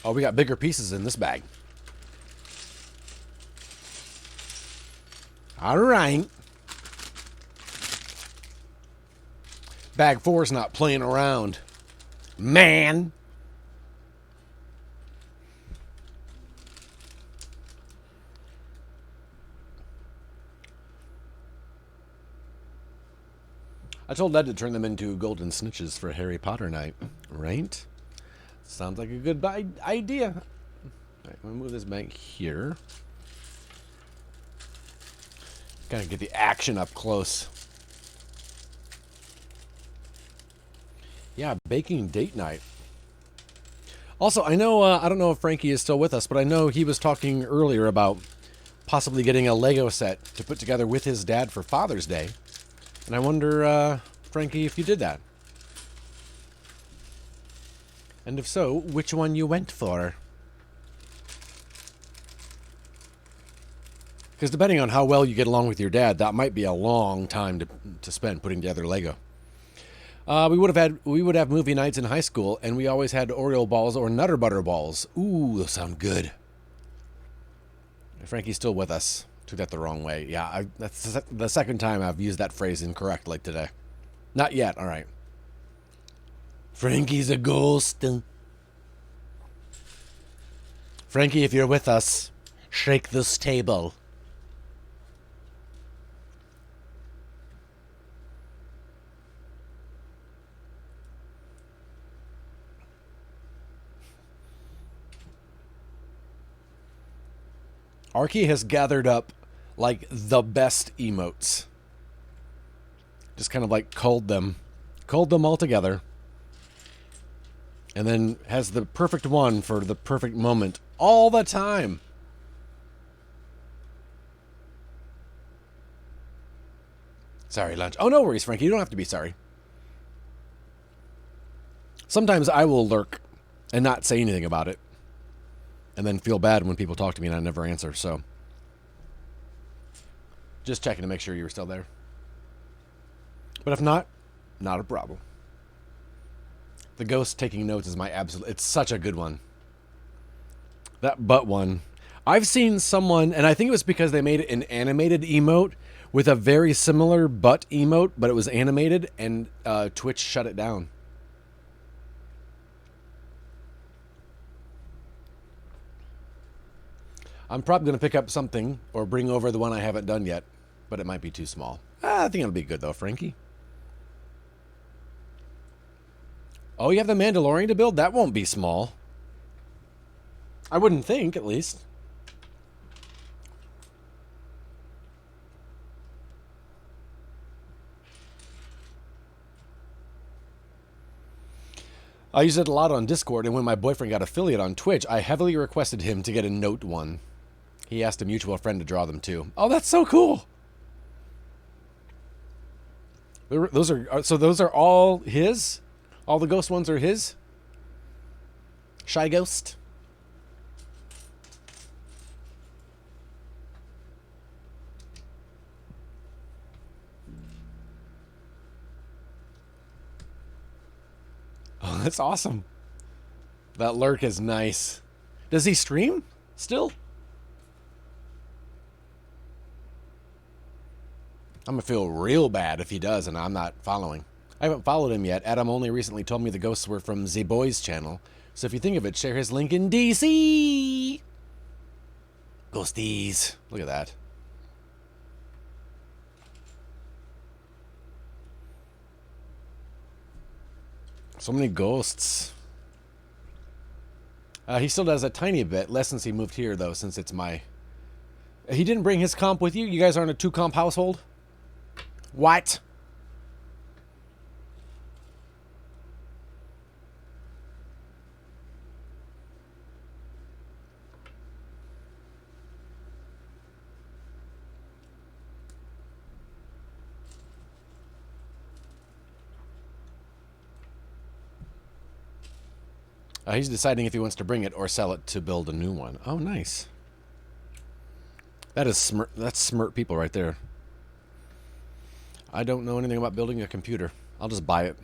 Oh, we got bigger pieces in this bag. All right. Bag 4's not playing around. Man. I told Ed to turn them into golden snitches for Harry Potter night, right? Sounds like a good idea. All right, I'm gonna move this back here. Gotta get the action up close. Yeah, baking date night. Also, I know, I don't know if Frankie is still with us, but I know he was talking earlier about possibly getting a Lego set to put together with his dad for Father's Day. And I wonder, Frankie, if you did that. And if so, which one you went for? Because depending on how well you get along with your dad, that might be a long time to spend putting together Lego. We would have movie nights in high school, and we always had Oreo balls or Nutter Butter balls. Ooh, those sound good. Frankie's still with us. Took that the wrong way. Yeah, that's the second time I've used that phrase incorrectly today. Not yet. All right. Frankie's a ghost. Frankie, if you're with us, shake this table. Arky has gathered up, like, the best emotes. Just kind of, like, culled them all together. And then has the perfect one for the perfect moment all the time. Sorry, lunch. Oh, no worries, Frankie. You don't have to be sorry. Sometimes I will lurk and not say anything about it. And then feel bad when people talk to me and I never answer, so. Just checking to make sure you were still there. But if not, not a problem. The ghost taking notes is my absolute... It's such a good one. That butt one. I've seen someone, and I think it was because they made an animated emote with a very similar butt emote, but it was animated, and Twitch shut it down. I'm probably going to pick up something or bring over the one I haven't done yet, but it might be too small. I think it'll be good, though, Frankie. Oh, you have the Mandalorian to build? That won't be small. I wouldn't think, at least. I use it a lot on Discord, and when my boyfriend got affiliate on Twitch, I heavily requested him to get a Note 1. He asked a mutual friend to draw them too. Oh, that's so cool! Those are all his? All the ghost ones are his? Shy Ghost? Oh, that's awesome. That lurk is nice. Does he stream still? I'm going to feel real bad if he does and I'm not following. I haven't followed him yet. Adam only recently told me the ghosts were from Z Boy's channel. So if you think of it, share his link in DC. Ghosties. Look at that. So many ghosts. He still does a tiny bit. Less since he moved here, though, since it's my... He didn't bring his comp with you? You guys aren't a 2-comp household? What? He's deciding if he wants to bring it or sell it to build a new one. Oh, nice. That is that's smart people right there. I don't know anything about building a computer. I'll just buy it.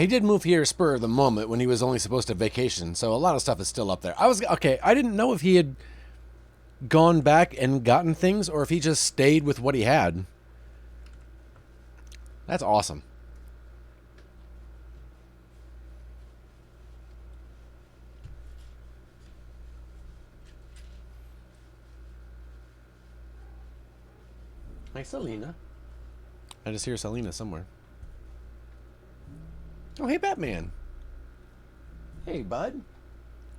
He did move here spur of the moment when he was only supposed to vacation, so a lot of stuff is still up there. Okay, I didn't know if he had gone back and gotten things or if he just stayed with what he had. That's awesome. Hi, Selena. I just hear Selena somewhere. Oh, hey, Batman. Hey, bud.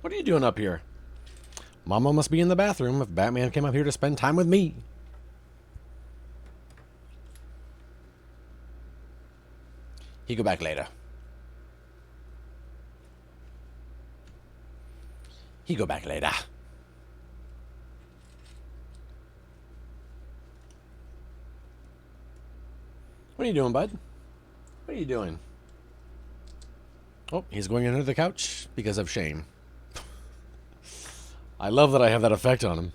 What are you doing up here? Mama must be in the bathroom if Batman came up here to spend time with me. He go back later. He go back later. What are you doing, bud? What are you doing? Oh, he's going under the couch because of shame. I love that I have that effect on him.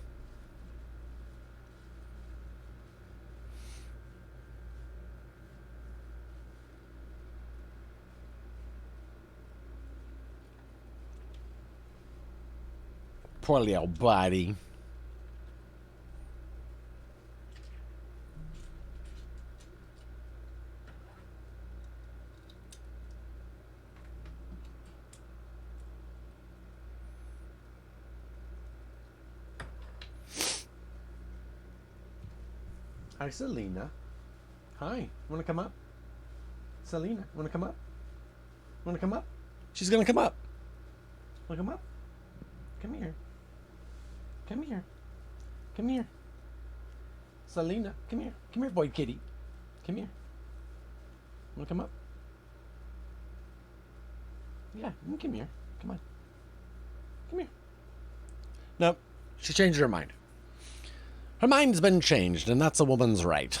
Poor little buddy. Hi, Selena. Hi. Want to come up? Selena, want to come up? Want to come up? She's going to come up. Want to come up? Come here. Come here. Come here. Selena, come here. Come here, boy kitty. Come here. Want to come up? Yeah, you can come here. Come on. Come here. Nope. She changed her mind. Her mind's been changed, and that's a woman's right.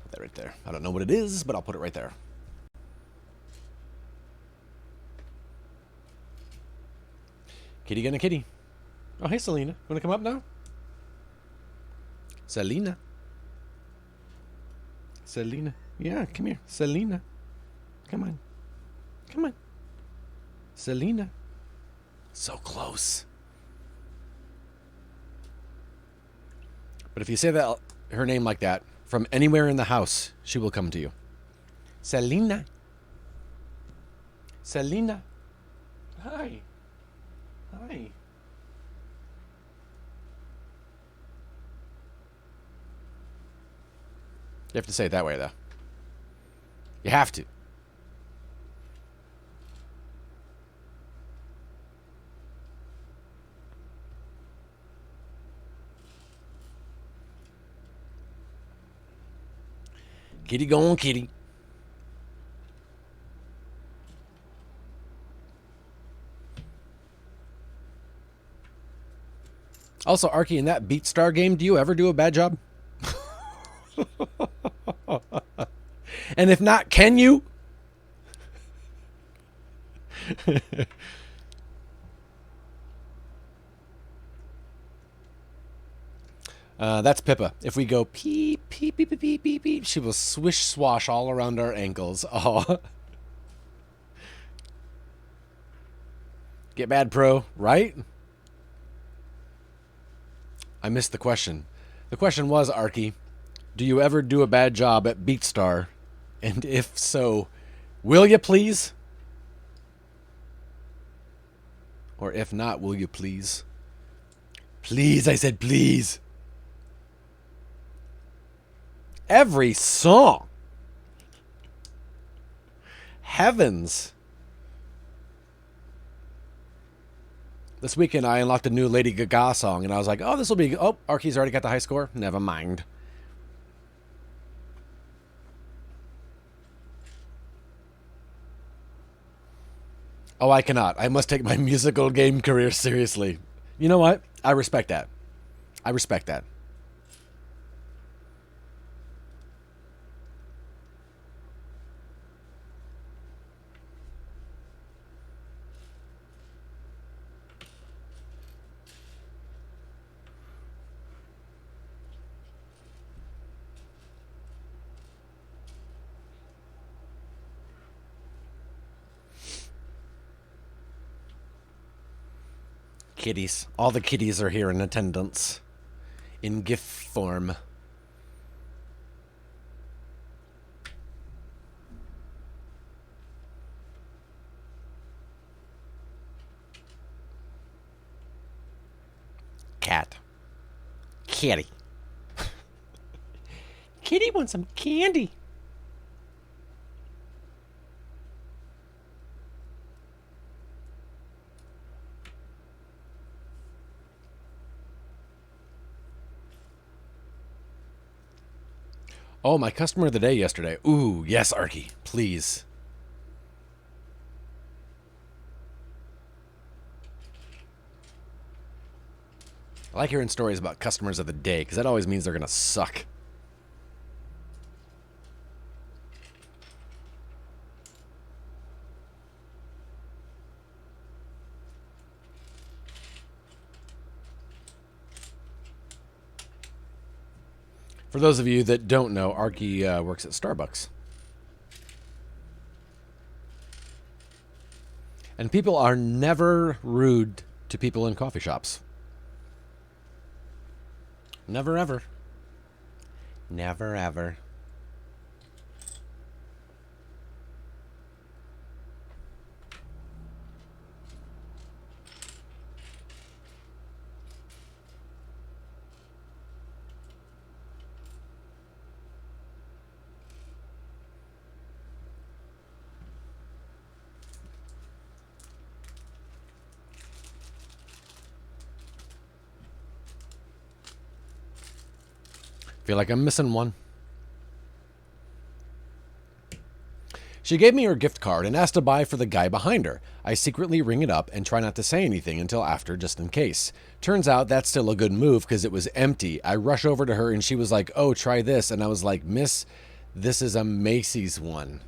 Put that right there. I don't know what it is, but I'll put it right there. Kitty gonna kitty. Oh, hey, Selena. Wanna come up now? Selena. Selena. Yeah, come here. Selena. Come on. Come on. Selena. So close. But if you say that her name like that, from anywhere in the house, she will come to you. Selena. Selena. Hi. Hi. You have to say it that way, though. You have to. Kitty go on, kitty. Also, Arky, in that BeatStar game, do you ever do a bad job? And if not, can you? That's Pippa. If we go peep, peep, peep, peep, peep, peep, peep, she will swish swash all around our ankles. Oh. Get mad, pro, right? I missed the question. The question was, Arky, do you ever do a bad job at BeatStar? And if so, will you please? Or if not, will you please? Please, I said please. Every song. Heavens. This weekend I unlocked a new Lady Gaga song, and I was like, oh, this will be... Oh, Arky's already got the high score? Never mind. Oh, I cannot. I must take my musical game career seriously. You know what? I respect that. I respect that. Kitties. All the kitties are here in attendance. In GIF form. Cat. kitty. Kitty wants some candy. Oh, my customer of the day yesterday. Ooh, yes, Arky, please. I like hearing stories about customers of the day, because that always means they're going to suck. For those of you that don't know, Arky works at Starbucks. And people are never rude to people in coffee shops. Never, ever. Never, ever. Feel like I'm missing one. She gave me her gift card and asked to buy for the guy behind her. I secretly ring it up and try not to say anything until after, just in case. Turns out that's still a good move because it was empty. I rush over to her and she was like, oh, try this. And I was like, miss, this is a Macy's one.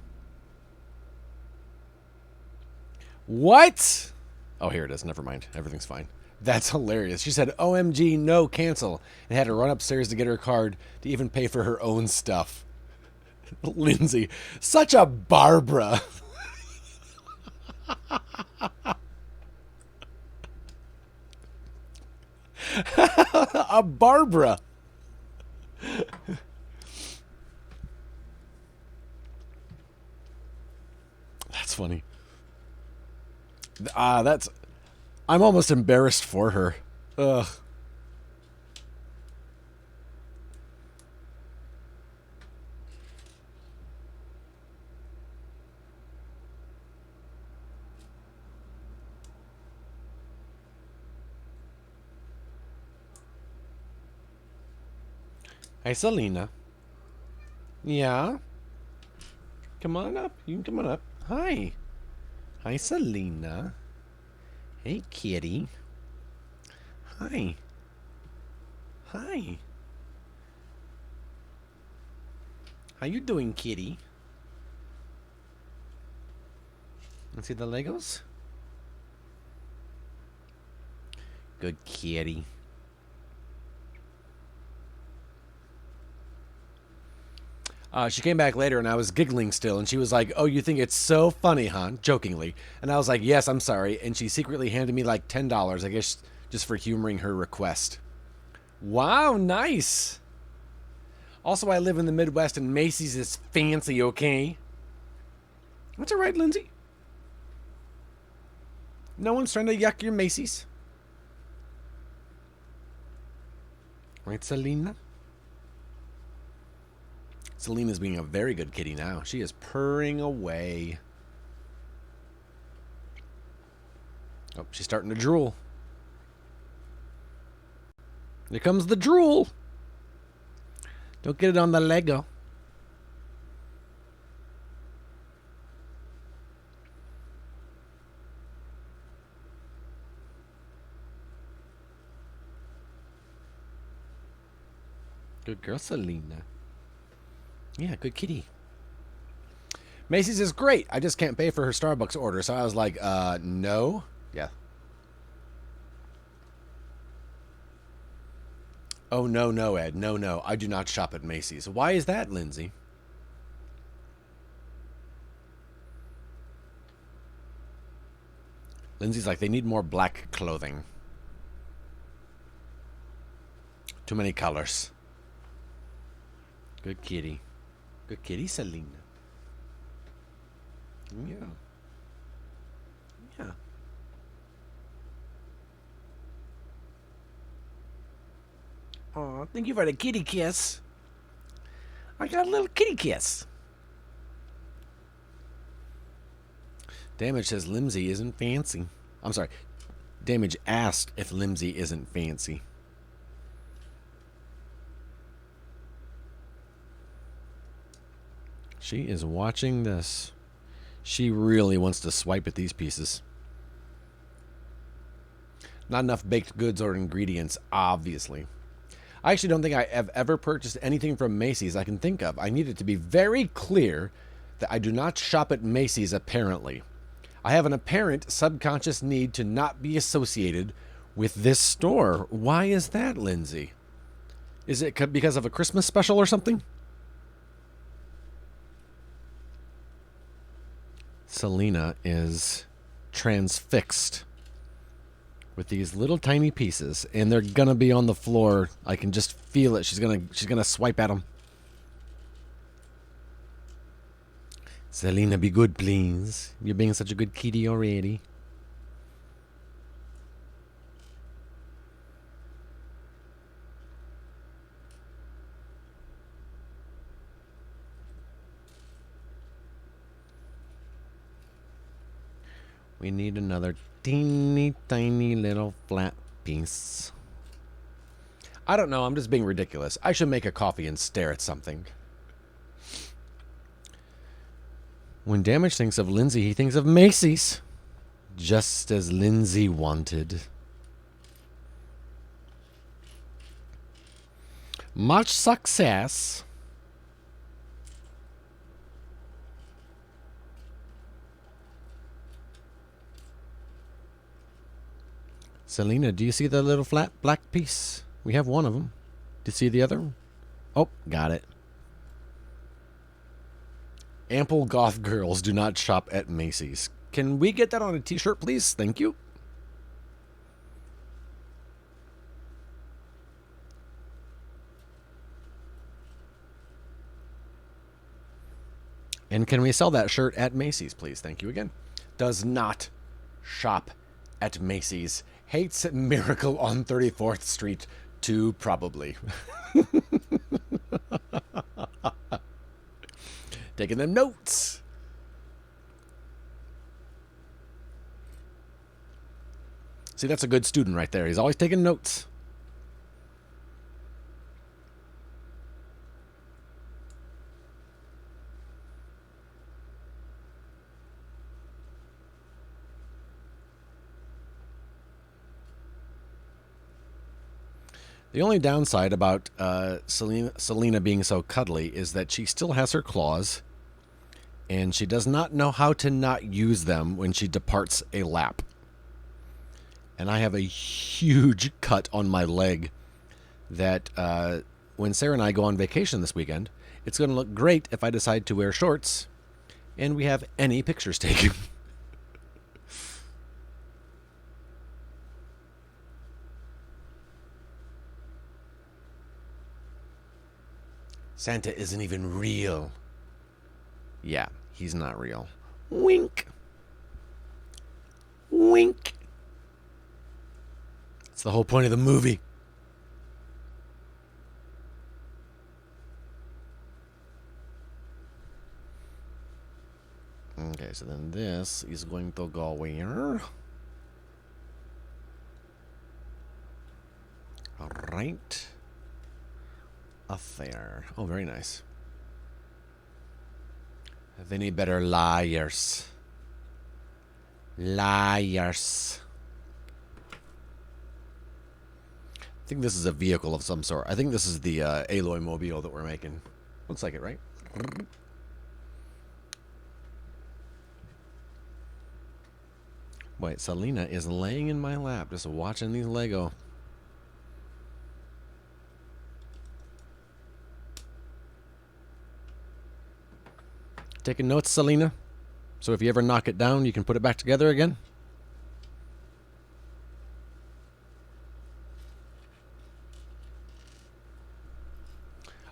What? Oh, here it is. Never mind. Everything's fine. That's hilarious. She said, OMG, no, cancel. And had to run upstairs to get her card to even pay for her own stuff. Lindsay, such a Barbara. A Barbara. That's funny. I'm almost embarrassed for her. Ugh. Hey, Selena. Yeah? Come on up. You can come on up. Hi. Hi, Selena. Hey, kitty. Hi. Hi. How you doing, kitty? Let's see the Legos. Good kitty. She came back later and I was giggling still and she was like, oh, you think it's so funny, huh? Jokingly. And I was like, yes, I'm sorry. And she secretly handed me like $10, I guess, just for humoring her request. Wow, nice. Also, I live in the Midwest and Macy's is fancy, okay? That's all right, Lindsay. No one's trying to yuck your Macy's. Right, Selena? Selena's being a very good kitty now. She is purring away. Oh, she's starting to drool. Here comes the drool. Don't get it on the Lego. Good girl, Selena. Yeah, good kitty. Macy's is great. I just can't pay for her Starbucks order. So I was like, no. Yeah. Oh, no, Ed. No. I do not shop at Macy's. Why is that, Lindsay? Lindsay's like, they need more black clothing. Too many colors. Good kitty. Good kitty, Selena. Yeah. Yeah. Aw, thank you for the kitty kiss. I got a little kitty kiss. Damage says Limsey isn't fancy. I'm sorry. Damage asked if Limsey isn't fancy. She is watching this. She really wants to swipe at these pieces. Not enough baked goods or ingredients, obviously. I actually don't think I have ever purchased anything from Macy's I can think of. I need it to be very clear that I do not shop at Macy's, apparently. I have an apparent subconscious need to not be associated with this store. Why is that, Lindsay? Is it because of a Christmas special or something? Selena is transfixed with these little tiny pieces, and they're gonna be on the floor. I can just feel it. She's gonna swipe at them. Selena, be good, please. You're being such a good kitty already. We need another teeny tiny little flat piece. I don't know. I'm just being ridiculous. I should make a coffee and stare at something. When Damage thinks of Lindsay, he thinks of Macy's. Just as Lindsay wanted. Much success. Selena, do you see the little flat black piece? We have one of them. Do you see the other one? Oh, got it. Ample goth girls do not shop at Macy's. Can we get that on a t-shirt, please? Thank you. And can we sell that shirt at Macy's, please? Thank you again. Does not shop at Macy's. Hates Miracle on 34th Street too, probably. Taking them notes. See, that's a good student right there. He's always taking notes. The only downside about Selena being so cuddly is that she still has her claws, and she does not know how to not use them when she departs a lap. And I have a huge cut on my leg that when Sarah and I go on vacation this weekend, it's going to look great if I decide to wear shorts and we have any pictures taken. Santa isn't even real. Yeah, he's not real. Wink. Wink. That's the whole point of the movie. Okay, so then this is going to go where? Right up there. Oh, very nice. They need better liars. Liars. I think this is a vehicle of some sort. I think this is the Aloy Mobile that we're making. Looks like it, right? Wait, Selena is laying in my lap just watching these Lego. Taking notes, Selena? So if you ever knock it down, you can put it back together again?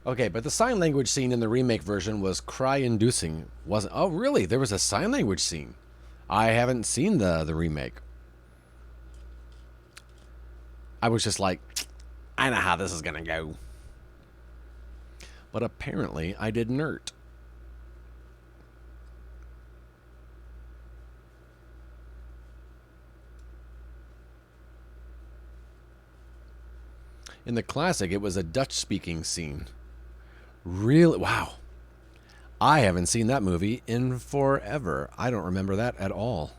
Okay, but the sign language scene in the remake version was cry-inducing, wasn't? Oh, really? There was a sign language scene. I haven't seen the remake. I was just like, I know how this is gonna go. But apparently I did nerd. In the classic, it was a Dutch-speaking scene. Really? Wow. I haven't seen that movie in forever. I don't remember that at all.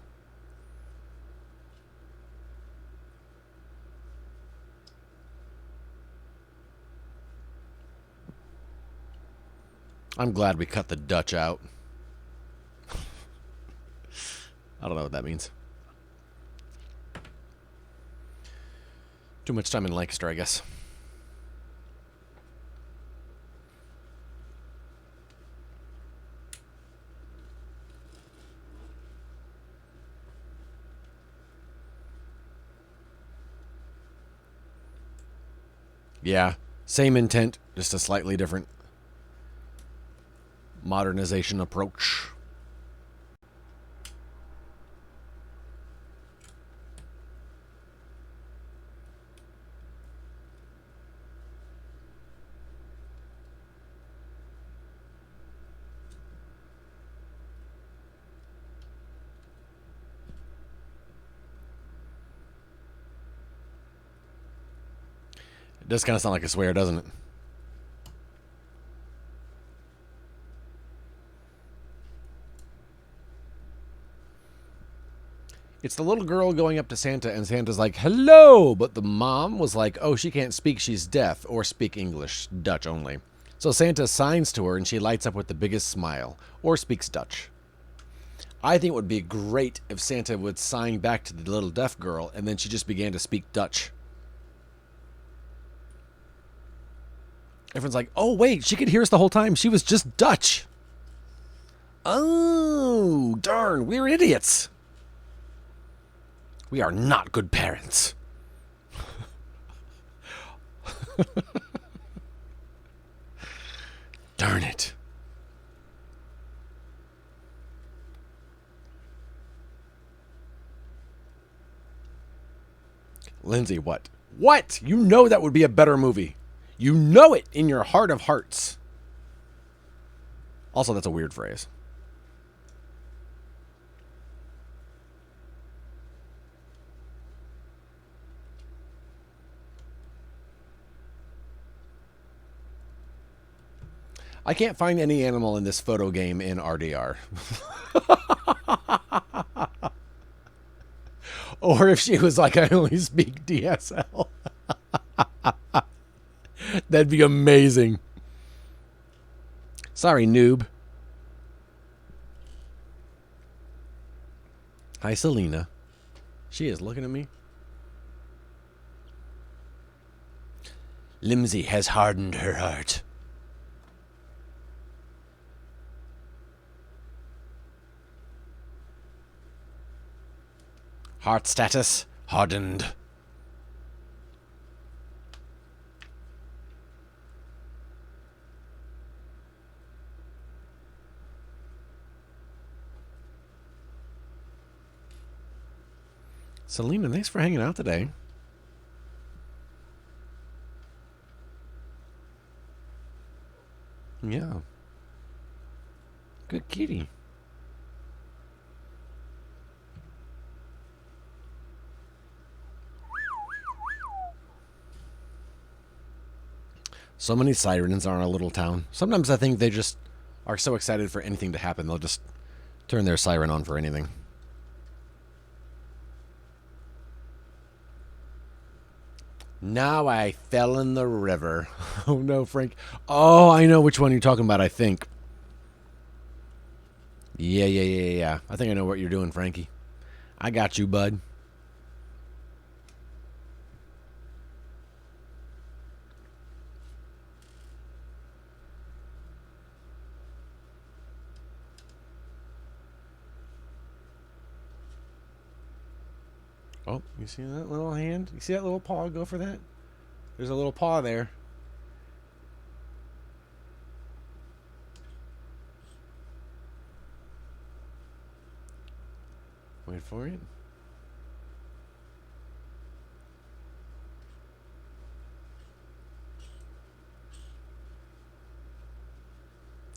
I'm glad we cut the Dutch out. I don't know what that means. Too much time in Lancaster, I guess. Yeah, same intent, just a slightly different modernization approach. It does kind of sound like a swear, doesn't it? It's the little girl going up to Santa, and Santa's like, hello! But the mom was like, oh, she can't speak, she's deaf, or speak English, Dutch only. So Santa signs to her, and she lights up with the biggest smile, or speaks Dutch. I think it would be great if Santa would sign back to the little deaf girl, and then she just began to speak Dutch. Everyone's like, oh, wait, she could hear us the whole time. She was just Dutch. Oh, darn, we're idiots. We are not good parents. Darn it. Lindsay, what? What? You know that would be a better movie. You know it in your heart of hearts. Also, that's a weird phrase. I can't find any animal in this photo game in RDR. Or if she was like, I only speak DSL. That'd be amazing. Sorry, noob. Hi, Selena. She is looking at me. Lindsay has hardened her heart. Heart status hardened. Selena, thanks for hanging out today. Yeah. Good kitty. So many sirens are in our little town. Sometimes I think they just are so excited for anything to happen, they'll just turn their siren on for anything. Now I fell in the river. Oh no, Frank. Oh, I know which one you're talking about, I think. Yeah. I think I know what you're doing, Frankie. I got you, bud. Oh, you see that little hand? You see that little paw go for that? There's a little paw there. Wait for it.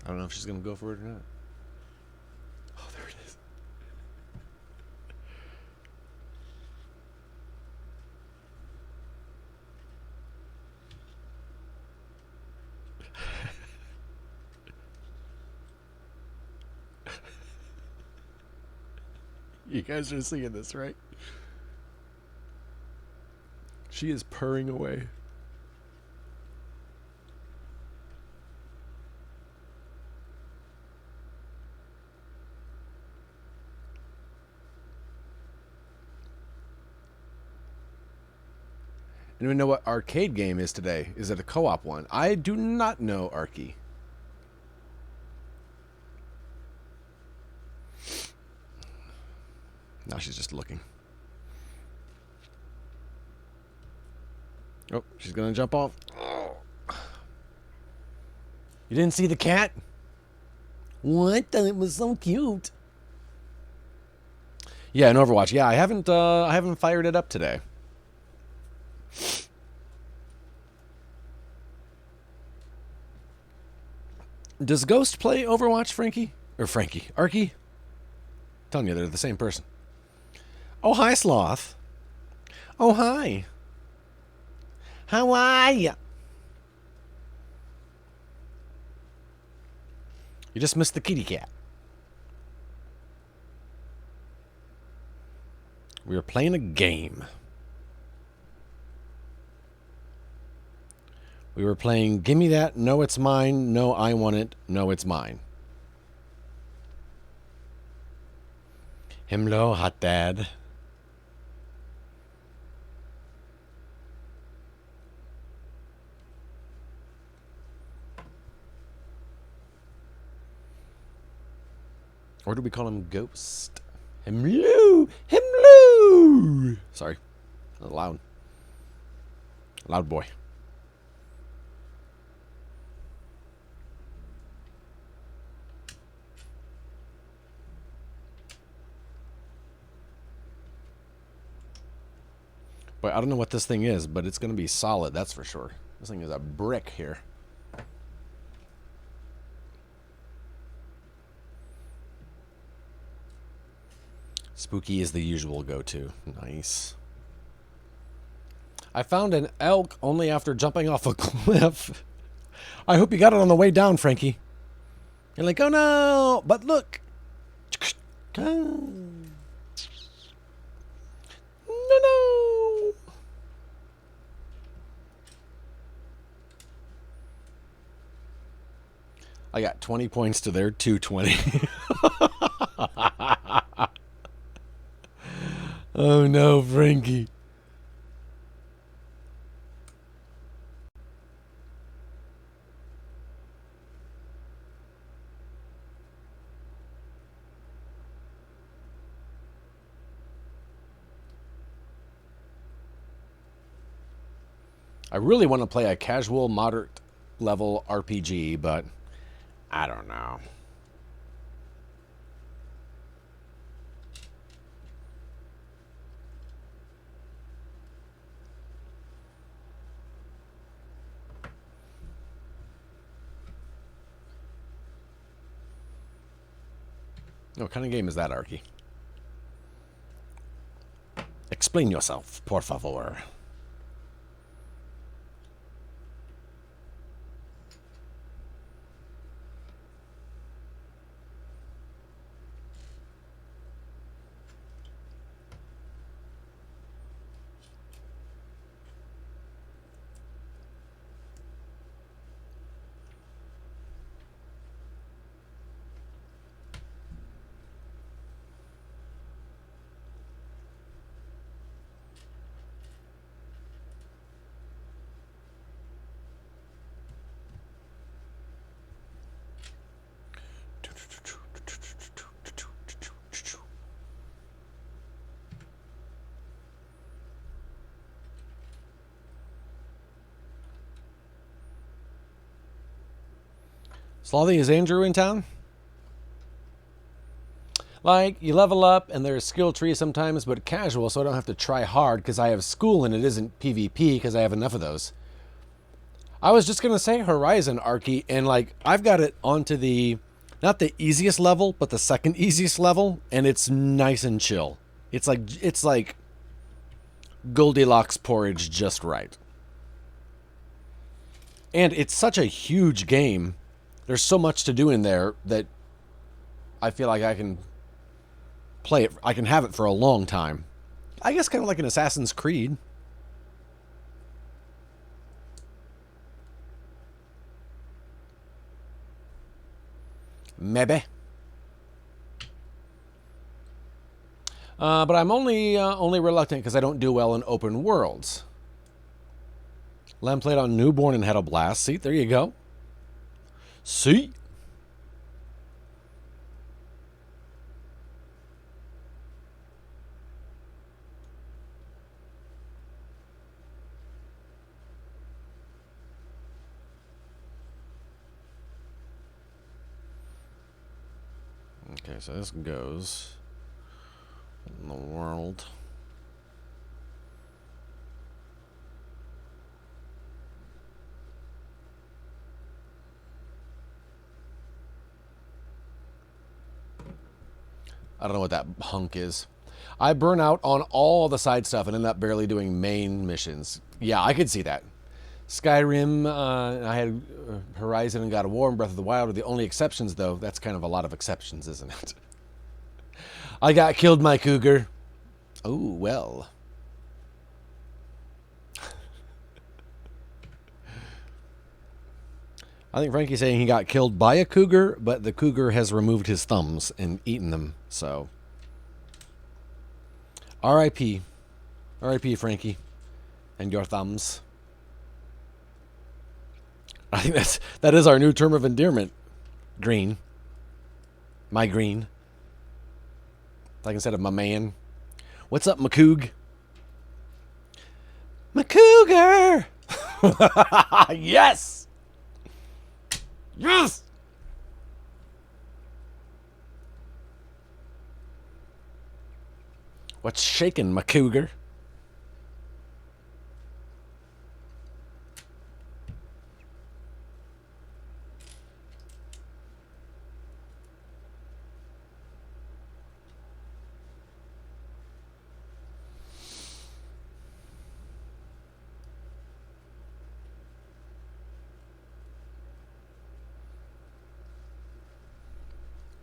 I don't know if she's going to go for it or not. Oh, there it is. You guys are seeing this, right? She is purring away. Anyone know what arcade game is today? Is it a co-op one? I do not know, Arky. Now she's just looking. Oh, she's gonna jump off. Oh. You didn't see the cat? What? It was so cute. Yeah, in Overwatch. Yeah, I haven't fired it up today. Does Ghost play Overwatch, Frankie? Or Frankie? Arky? Telling you, they're the same person. Oh, hi, Sloth. Oh, hi. How are ya? You just missed the kitty cat. We are playing a game. We were playing Gimme That, No It's Mine, No I Want It, No It's Mine. Hello, hot dad. Or do we call him Ghost? Hello! Hello! Sorry. A little loud. Loud boy. But I don't know what this thing is, but it's going to be solid, that's for sure. This thing is a brick here. Spooky is the usual go-to. Nice. I found an elk only after jumping off a cliff. I hope you got it on the way down, Frankie. You're like, oh no! But look! No, no! I got 20 points to their 220. Oh no, Frankie. I really want to play a casual, moderate level RPG, but I don't know. What kind of game is that, Arky? Explain yourself, por favor. Slothy, is Andrew in town? Like, you level up and there's skill tree sometimes, but casual, so I don't have to try hard because I have school and it isn't PvP because I have enough of those. I was just gonna say Horizon Arky, and like I've got it onto the not the easiest level, but the second easiest level, and it's nice and chill. It's like Goldilocks porridge just right. And it's such a huge game. There's so much to do in there that I feel like I can play it. I can have it for a long time. I guess kind of like an Assassin's Creed. Maybe. But I'm only reluctant because I don't do well in open worlds. Lem played on Newborn and had a blast. See, there you go. See? Okay, so this goes in the world. I don't know what that hunk is. I burn out on all the side stuff and end up barely doing main missions. Yeah, I could see that. Skyrim, I had Horizon and God of War and Breath of the Wild are the only exceptions, though. That's kind of a lot of exceptions, isn't it? I got killed, my cougar. Oh, well. I think Frankie's saying he got killed by a cougar, but the cougar has removed his thumbs and eaten them, so. R.I.P. R.I.P. Frankie. And your thumbs. I think that is our new term of endearment. Green. My green. Like instead of my man. What's up, McCoog? McCougar! Yes! Yes! What's shaking, McCougar?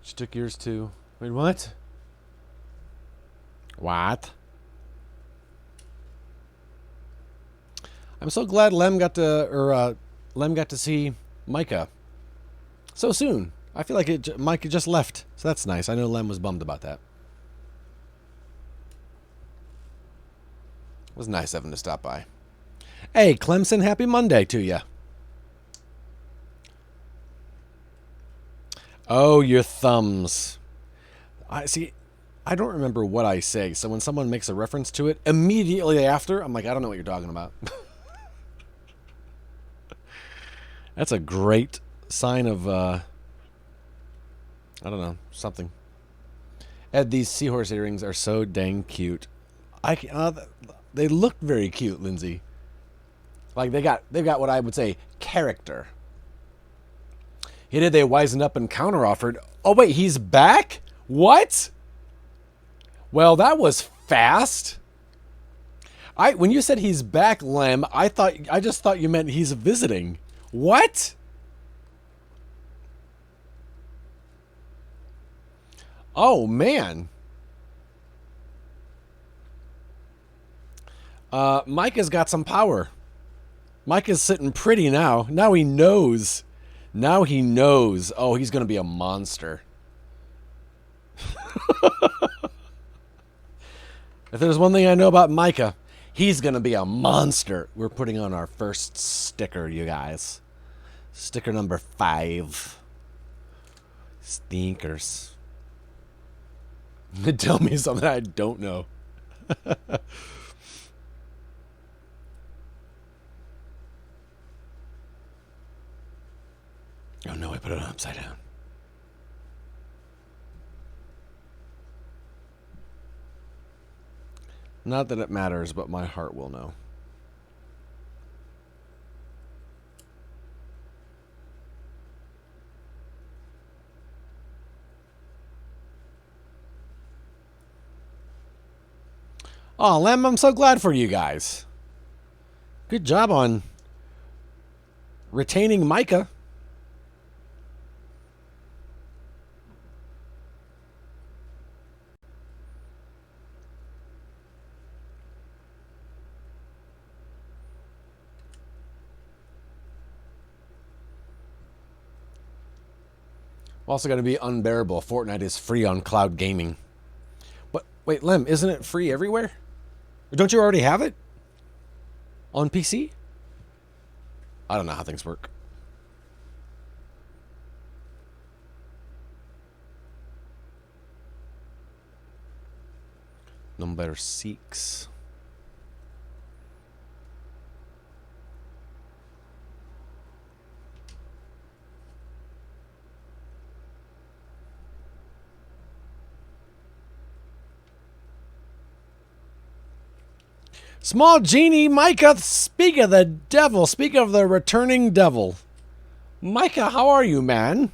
She took yours too. Wait, what? What? I'm so glad Lem got to see Micah so soon. I feel like Micah just left, so that's nice. I know Lem was bummed about that. It was nice of him to stop by. Hey, Clemson, happy Monday to you. Oh, your thumbs. I see. I don't remember what I say, so when someone makes a reference to it, immediately after, I'm like, I don't know what you're talking about. That's a great sign of, I don't know, something. Ed, these seahorse earrings are so dang cute. They look very cute, Lindsay. Like they've got what I would say character. He did. They wisened up and counteroffered. Oh wait, he's back? What? Well, that was fast. When you said he's back, Lem, I just thought you meant he's visiting. What? Oh man. Mike has got some power. Mike is sitting pretty now. Now he knows. Now he knows. Oh, he's going to be a monster. If there's one thing I know about Micah, he's going to be a monster. We're putting on our first sticker, you guys. Sticker number 5. Stinkers. Tell me something I don't know. Oh no, I put it upside down. Not that it matters, but my heart will know. Oh, Lem, I'm so glad for you guys. Good job on retaining Micah. Also going to be unbearable. Fortnite is free on cloud gaming. But wait, Lem, isn't it free everywhere? Don't you already have it? On PC? I don't know how things work. Number 6. Small genie, Micah, speak of the devil, speak of the returning devil. Micah, how are you, man?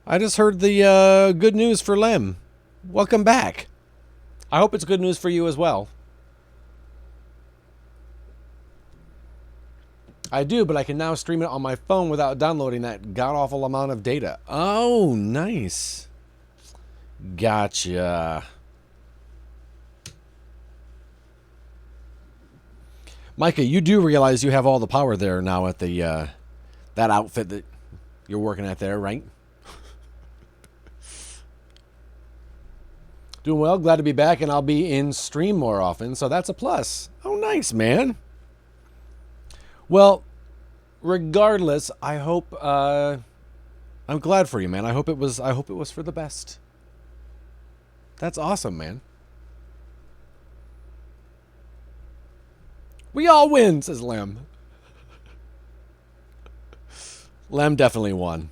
I just heard the good news for Lem. Welcome back. I hope it's good news for you as well. I do, but I can now stream it on my phone without downloading that god-awful amount of data. Oh, nice. Gotcha. Micah, you do realize you have all the power there now at the that outfit that you're working at there, right? Doing well, glad to be back, and I'll be in stream more often, so that's a plus. Oh, nice, man. Well, regardless, I hope I'm glad for you, man. I hope it was for the best. That's awesome, man. We all win, says Lem. Lem definitely won.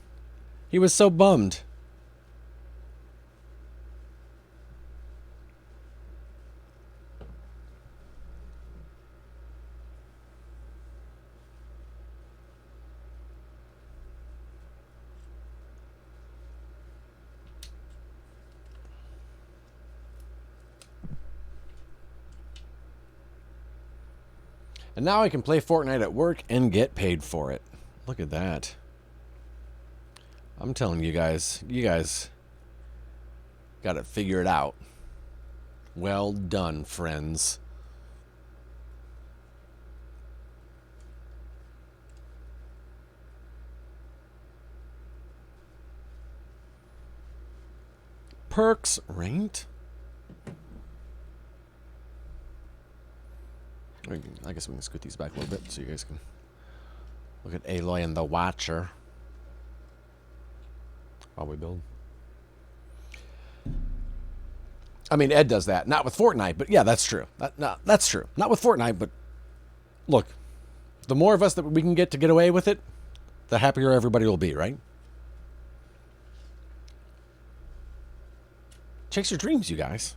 He was so bummed. And now I can play Fortnite at work and get paid for it. Look at that. I'm telling you guys got to figure it out. Well done, friends. Perks ranked? I guess we can scoot these back a little bit so you guys can look at Aloy and the Watcher while we build. I mean, Ed does that. Not with Fortnite, but yeah, that's true. That's true. Not with Fortnite, but look, the more of us that we can get away with it, the happier everybody will be, right? Chase your dreams, you guys.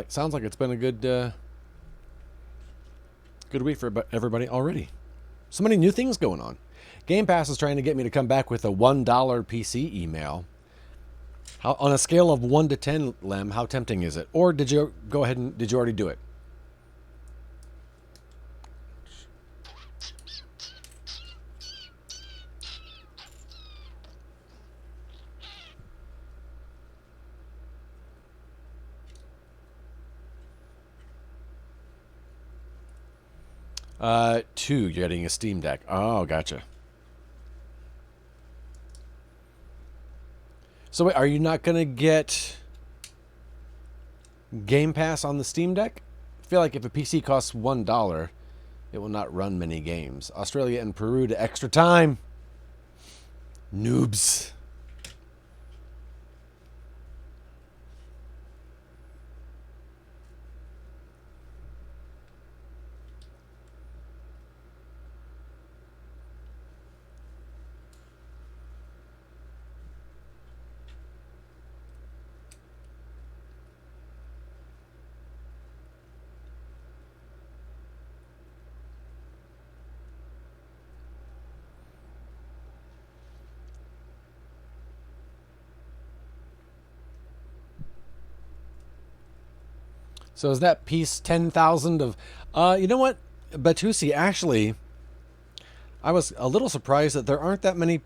Sounds like it's been a good week for everybody already. So many new things going on. Game Pass is trying to get me to come back with a $1 PC email. How, on a scale of 1 to 10, Lem, how tempting is it? Or did you go ahead and did you already do it? Two, you're getting a Steam Deck. Oh, gotcha. So wait, are you not going to get Game Pass on the Steam Deck I feel like if a PC costs $1, it will not run many games. Australia and Peru to extra time. Noobs. So is that piece 10,000 of... you know what, Batusi, actually, I was a little surprised that there aren't that many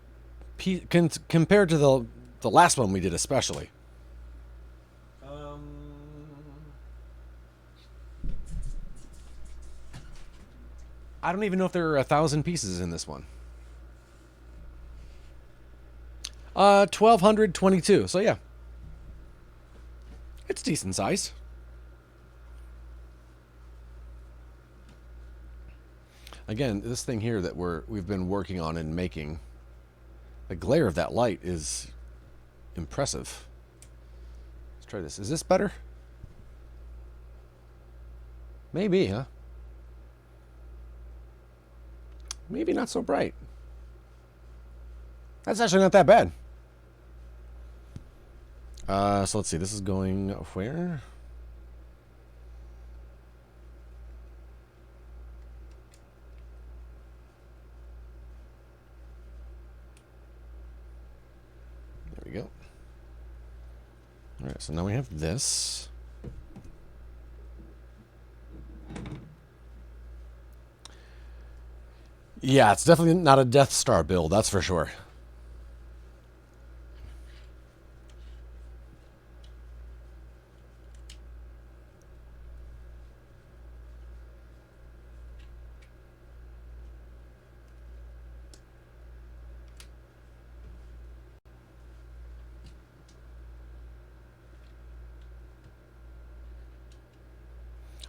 compared to the last one we did especially. I don't even know if there are 1,000 pieces in this one. 1,222. So yeah, it's decent size. Again, this thing here that we've been working on and making, the glare of that light is impressive. Let's try this. Is this better? Maybe, huh? Maybe not so bright. That's actually not that bad. So let's see. This is going where? There we go. All right. So now we have this. Yeah, it's definitely not a Death Star build, that's for sure.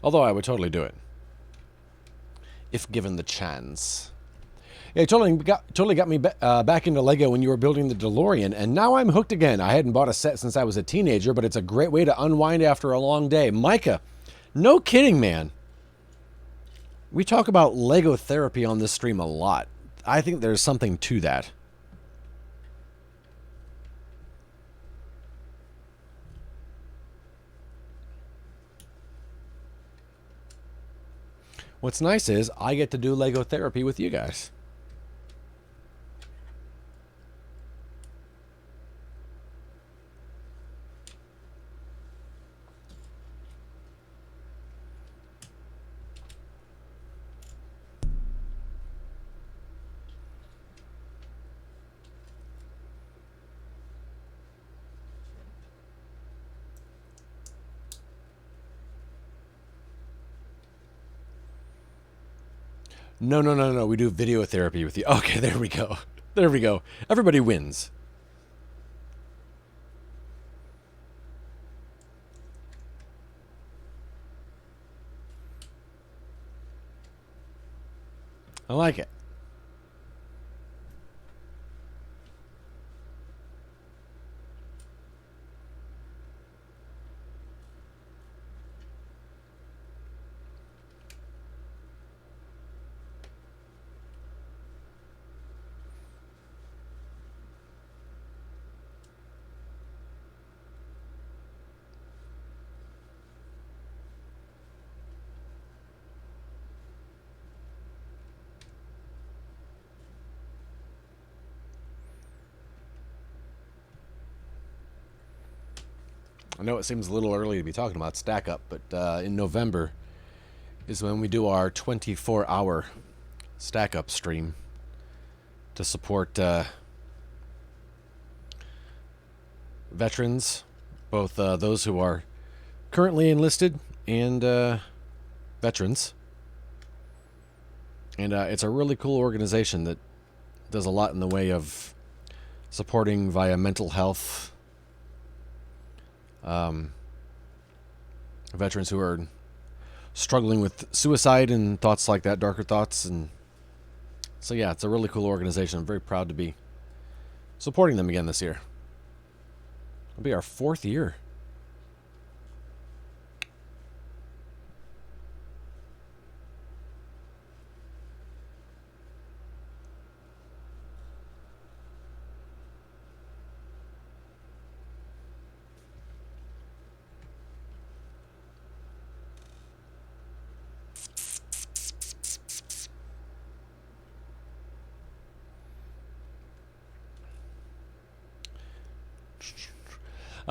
Although I would totally do it. If given the chance. Yeah, totally got me back into Lego when you were building the DeLorean, and now I'm hooked again. I hadn't bought a set since I was a teenager, but it's a great way to unwind after a long day. Micah, no kidding, man. We talk about Lego therapy on this stream a lot. I think there's something to that. What's nice is I get to do Lego therapy with you guys. No. We do video therapy with you. Okay, there we go. There we go. Everybody wins. I like it. I know it seems a little early to be talking about Stack Up, but in November is when we do our 24-hour Stack Up stream to support veterans, both those who are currently enlisted and veterans. And it's a really cool organization that does a lot in the way of supporting via mental health veterans who are struggling with suicide and thoughts like that, darker thoughts. And so, yeah, it's a really cool organization. I'm very proud to be supporting them again this year. It'll be our 4th year.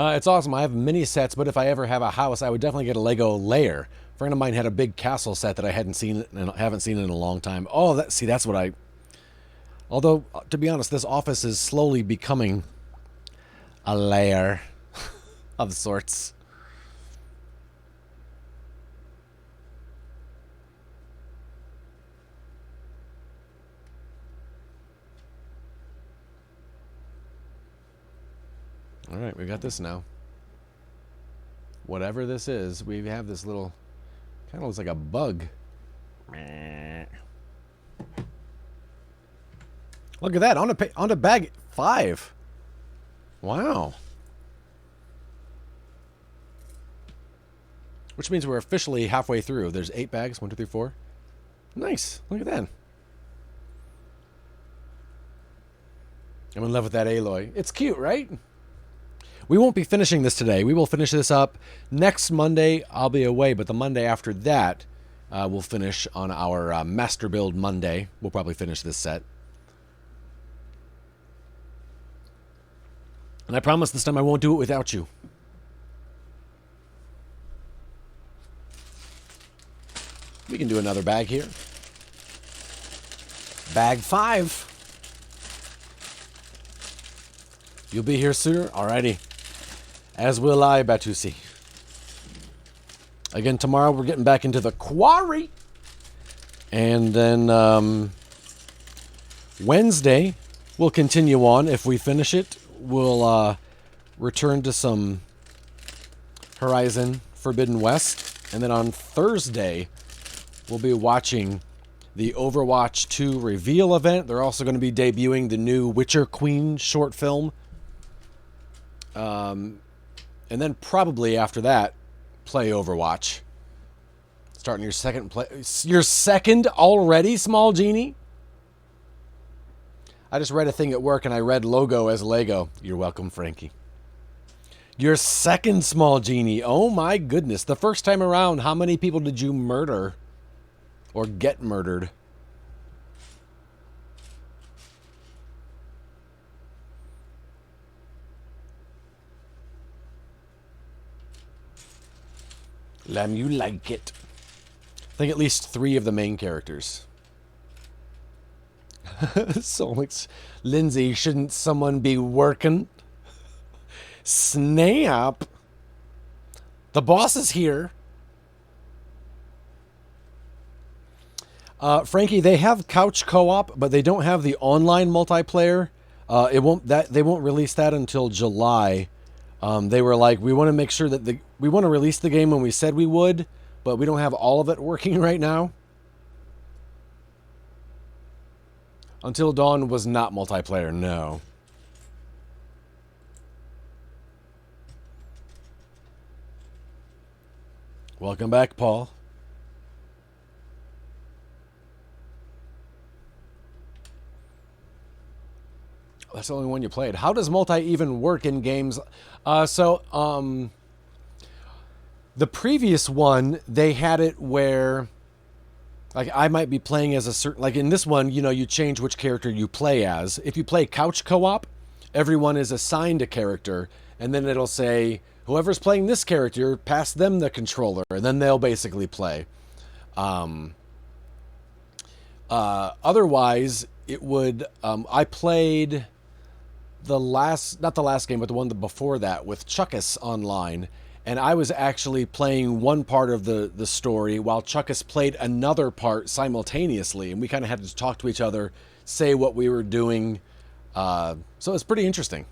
It's awesome. I have mini sets, but if I ever have a house, I would definitely get a Lego layer. A friend of mine had a big castle set that I haven't seen in a long time. Oh, that's what I. Although, to be honest, this office is slowly becoming a lair of sorts. All right, we got this now. Whatever this is, we have this little, kind of looks like a bug. Look at that, on to bag 5. Wow. Which means we're officially halfway through. There's 8 bags, 1, 2, 3, 4. Nice, look at that. I'm in love with that Aloy. It's cute, right? We won't be finishing this today. We will finish this up next Monday. I'll be away, but the Monday after that, we'll finish on our Masterbuild Monday. We'll probably finish this set. And I promise this time I won't do it without you. We can do another bag here. Bag 5. You'll be here sooner? Alrighty. As will I, Batusi. Again, tomorrow we're getting back into the quarry. And then Wednesday, we'll continue on. If we finish it, we'll return to some Horizon Forbidden West. And then on Thursday, we'll be watching the Overwatch 2 reveal event. They're also going to be debuting the new Witcher Queen short film. And then probably after that, play Overwatch. Starting your second play. Your second already, Small Genie? I just read a thing at work and I read logo as Lego. You're welcome, Frankie. Your second Small Genie. Oh my goodness. The first time around, how many people did you murder? Or get murdered? Lamb, you like it. I think at least 3 of the main characters. So, like, Lindsay, shouldn't someone be working? Snap. The boss is here. Frankie, they have couch co-op, but they don't have the online multiplayer. They won't release that until July. They were like, we want to make sure that we want to release the game when we said we would, but we don't have all of it working right now. Until Dawn was not multiplayer, no. Welcome back, Paul. That's the only one you played. How does multi even work in games? The previous one, they had it where, like, I might be playing as a certain, like in this one, you know, you change which character you play as. If you play couch co-op, everyone is assigned a character, and then it'll say, whoever's playing this character, pass them the controller, and then they'll basically play. Otherwise, it would, I played not the last game, but the one before that with Chuckus online. And I was actually playing one part of the story while Chuckus played another part simultaneously. And we kind of had to talk to each other, say what we were doing. So it's pretty interesting.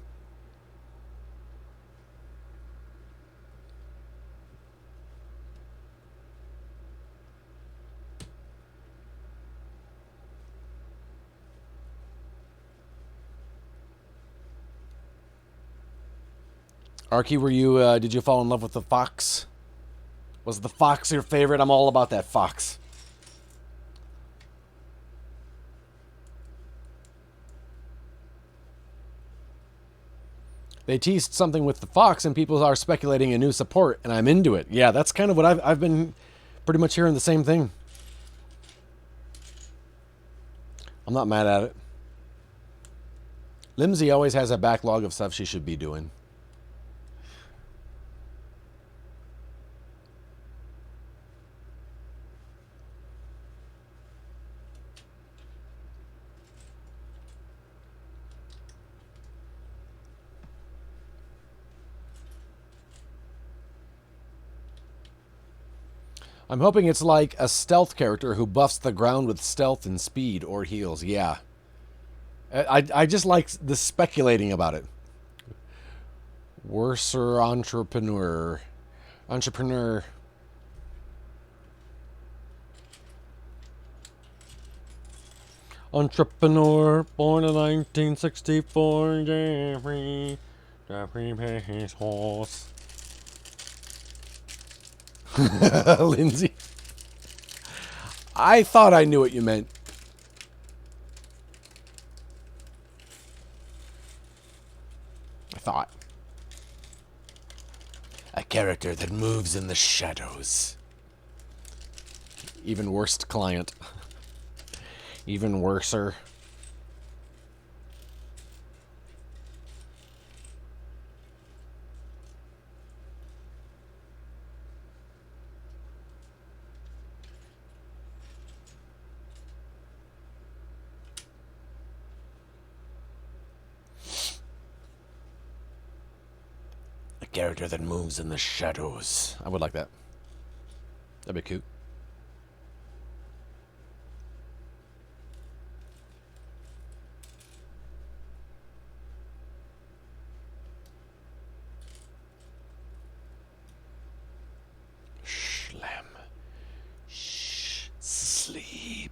Arky, were you, did you fall in love with the fox? Was the fox your favorite? I'm all about that fox. They teased something with the fox, and people are speculating a new support, and I'm into it. Yeah, that's kind of what I've been pretty much hearing the same thing. I'm not mad at it. Limsey always has a backlog of stuff she should be doing. I'm hoping it's like a stealth character who buffs the ground with stealth and speed or heals. Yeah. I just like the speculating about it. Worser entrepreneur. Entrepreneur. Entrepreneur, born in 1964, Jeffrey paid his horse. Lindsay. I thought I knew what you meant. I thought. A character that moves in the shadows. Even worst client. Even worser. A character that moves in the shadows. I would like that. That'd be cute. Sleep.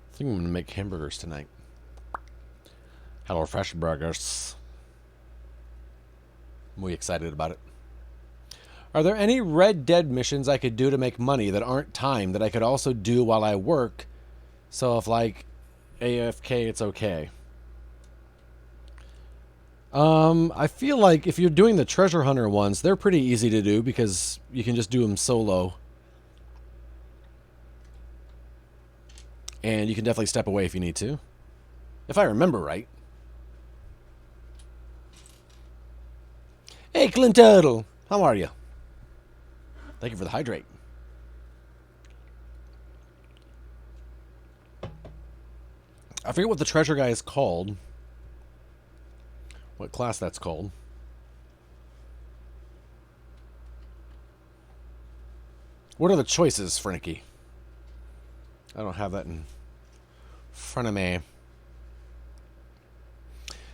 I think I'm going to make hamburgers tonight. Hello Fresh Burgers. I'm really excited about it. Are there any Red Dead missions I could do to make money that aren't timed that I could also do while I work? So if like AFK, it's okay. I feel like if you're doing the treasure hunter ones, they're pretty easy to do because you can just do them solo. And you can definitely step away if you need to. If I remember right. Hey, Clint Turtle. How are you? Thank you for the hydrate. I forget what the treasure guy is called. What class that's called. What are the choices, Frankie? I don't have that in front of me.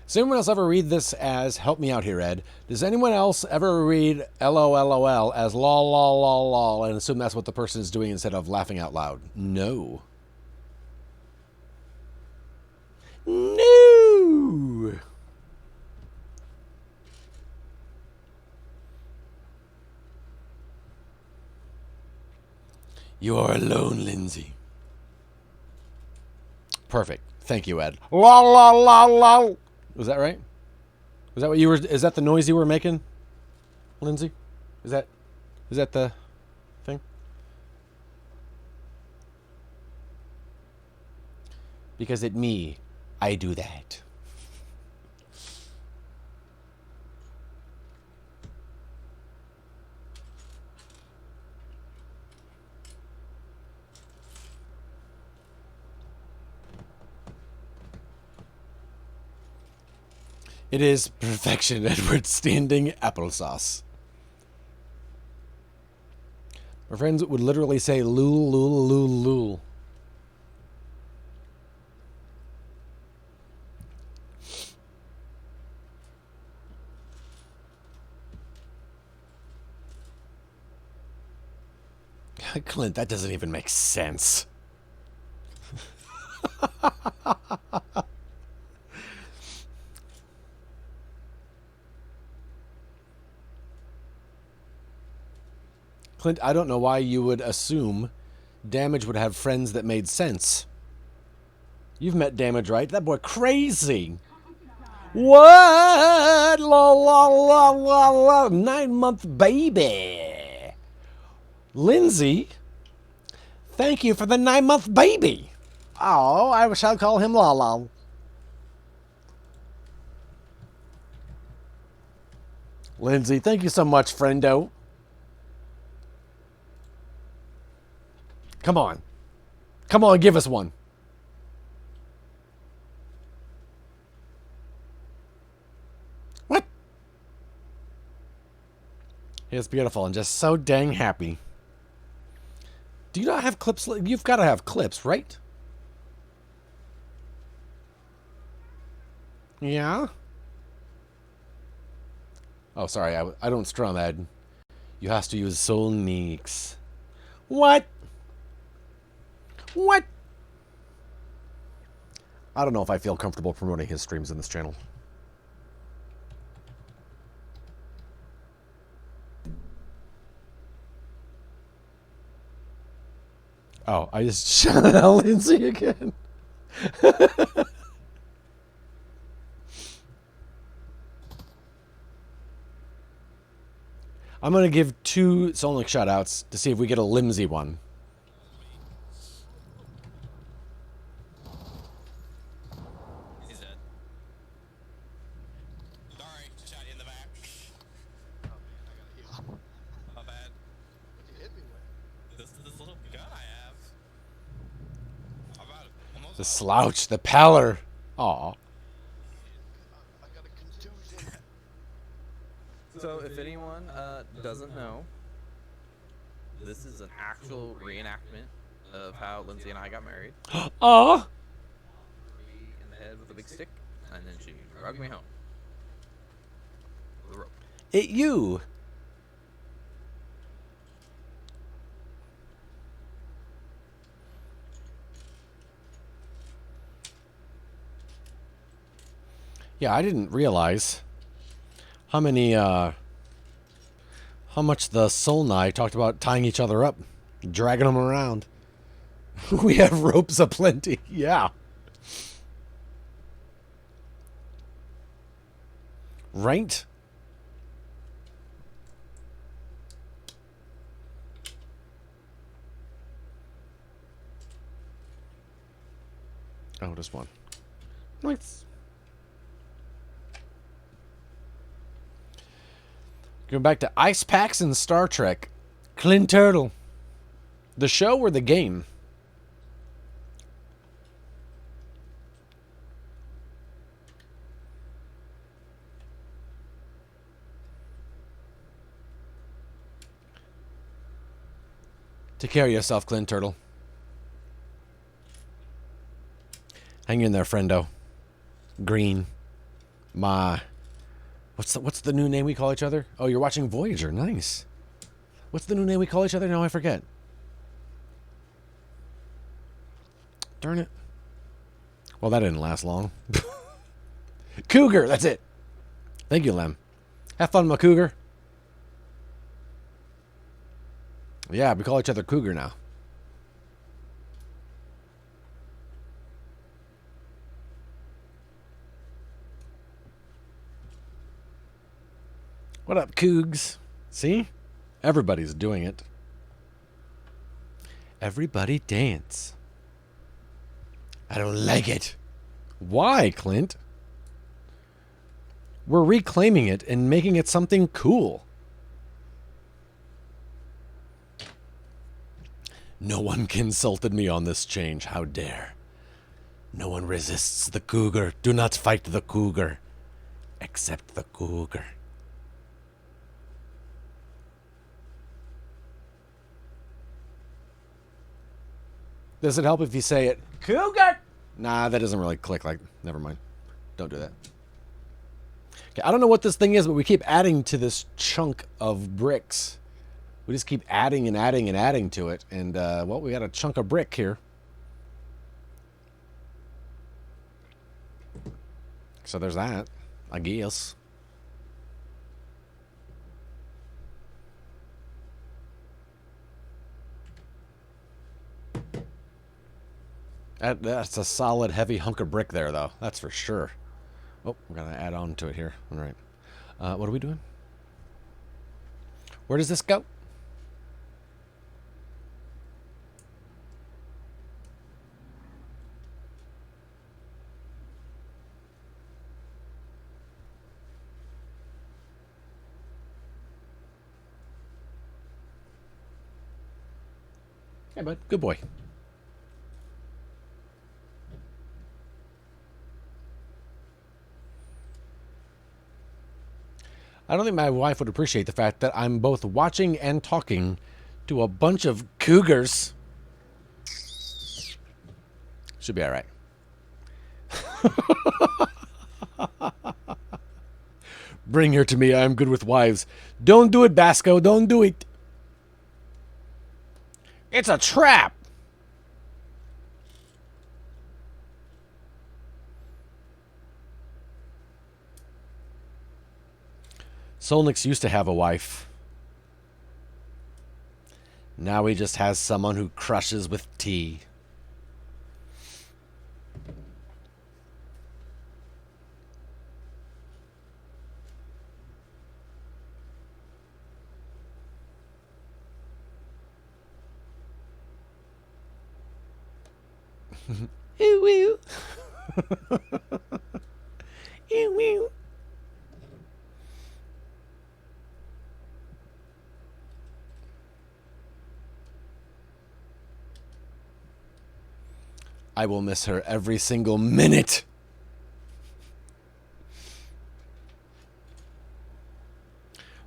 Does anyone else ever read this as, help me out here, Ed. Does anyone else ever read LOLOL as lol lol lol lol and assume that's what the person is doing instead of laughing out loud? No. No. You are alone, Lindsay. Perfect. Thank you, Ed. Lol, lol, lol, lol. Was that right? Was that what you were? Is that the noise you were making, Lindsay? Is that the thing? Because at me, I do that. It is perfection, Edward. Standing applesauce. My friends would literally say lul, lul, lul, lul. Clint, that doesn't even make sense. Clint, I don't know why you would assume Damage would have friends that made sense. You've met Damage, right? That boy crazy. What? La la la la la. 9-month baby. Lindsay, thank you for the 9-month baby. Oh, I shall call him Lala. Lindsay, thank you so much, friendo. Come on. Come on, give us one. What? It's beautiful and just so dang happy. Do you not have clips? You've got to have clips, right? Yeah? Oh, sorry. I don't strum, Ed. You have to use soul neeks. What? What? I don't know if I feel comfortable promoting his streams in this channel. Oh, I just shouted out Lindsay again. I'm going to give 2 Solnick shoutouts to see if we get a Limsy one. He's dead. Sorry, shot you in the back. Oh man, I gotta heal. My bad. What you hit me with? This little gun I have. Almost The slouch, the pallor. Aw. I got a contusion. So, if anyone doesn't know, this is an actual reenactment of how Lindsay and I got married. Aw. Me in the head with a big stick, and then she dragged me home with a rope. It you. Yeah, I didn't realize how much the Solnai talked about tying each other up, dragging them around. We have ropes aplenty. Yeah. Right? Oh, just one. Nice. Going back to Ice Packs and Star Trek. Clint Turtle. The show or the game? Take care of yourself, Clint Turtle. Hang in there, friendo. Green. Ma. What's the new name we call each other? Oh, you're watching Voyager. Nice. What's the new name we call each other? Now I forget. Darn it. Well, that didn't last long. Cougar, that's it. Thank you, Lem. Have fun, my cougar. Yeah, we call each other Cougar now. What up, Cougs? See? Everybody's doing it. Everybody dance. I don't like it. Why, Clint? We're reclaiming it and making it something cool. No one consulted me on this change. How dare. No one resists the cougar. Do not fight the cougar. Accept the cougar. Does it help if you say it? Cougar! Nah, that doesn't really click. Like, never mind. Don't do that. Okay, I don't know what this thing is, but we keep adding to this chunk of bricks. We just keep adding and adding and adding to it. And, well, we got a chunk of brick here. So there's that, I guess. That's a solid, heavy hunk of brick there, though. That's for sure. Oh, we're going to add on to it here. All right. What are we doing? Where does this go? Hey, bud. Good boy. I don't think my wife would appreciate the fact that I'm both watching and talking to a bunch of cougars. Should be all right. Bring her to me. I'm good with wives. Don't do it, Basco. Don't do it. It's a trap. Solnix used to have a wife. Now he just has someone who crushes with tea. Ew, ew. Ew, ew. I will miss her every single minute.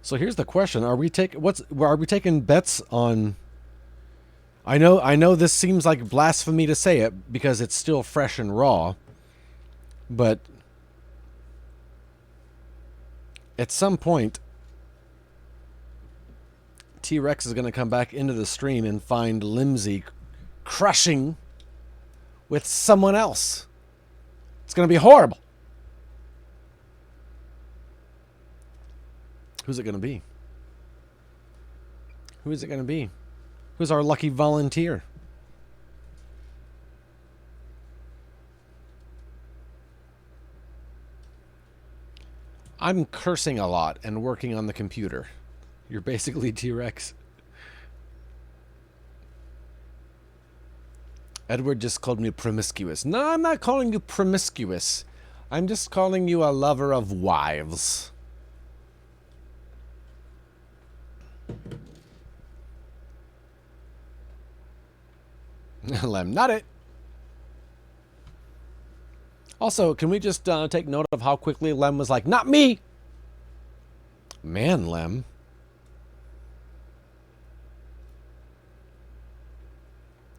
So here's the question: Are we taking bets on? I know this seems like blasphemy to say it because it's still fresh and raw, but at some point, T-Rex is going to come back into the stream and find Limsey crushing with someone else. It's going to be horrible. Who's it going to be? Who is it going to be? Who's our lucky volunteer? I'm cursing a lot and working on the computer. You're basically T-Rex. Edward just called me promiscuous. No, I'm not calling you promiscuous. I'm just calling you a lover of wives. Lem, not it. Also, can we just take note of how quickly Lem was like, not me? Man, Lem.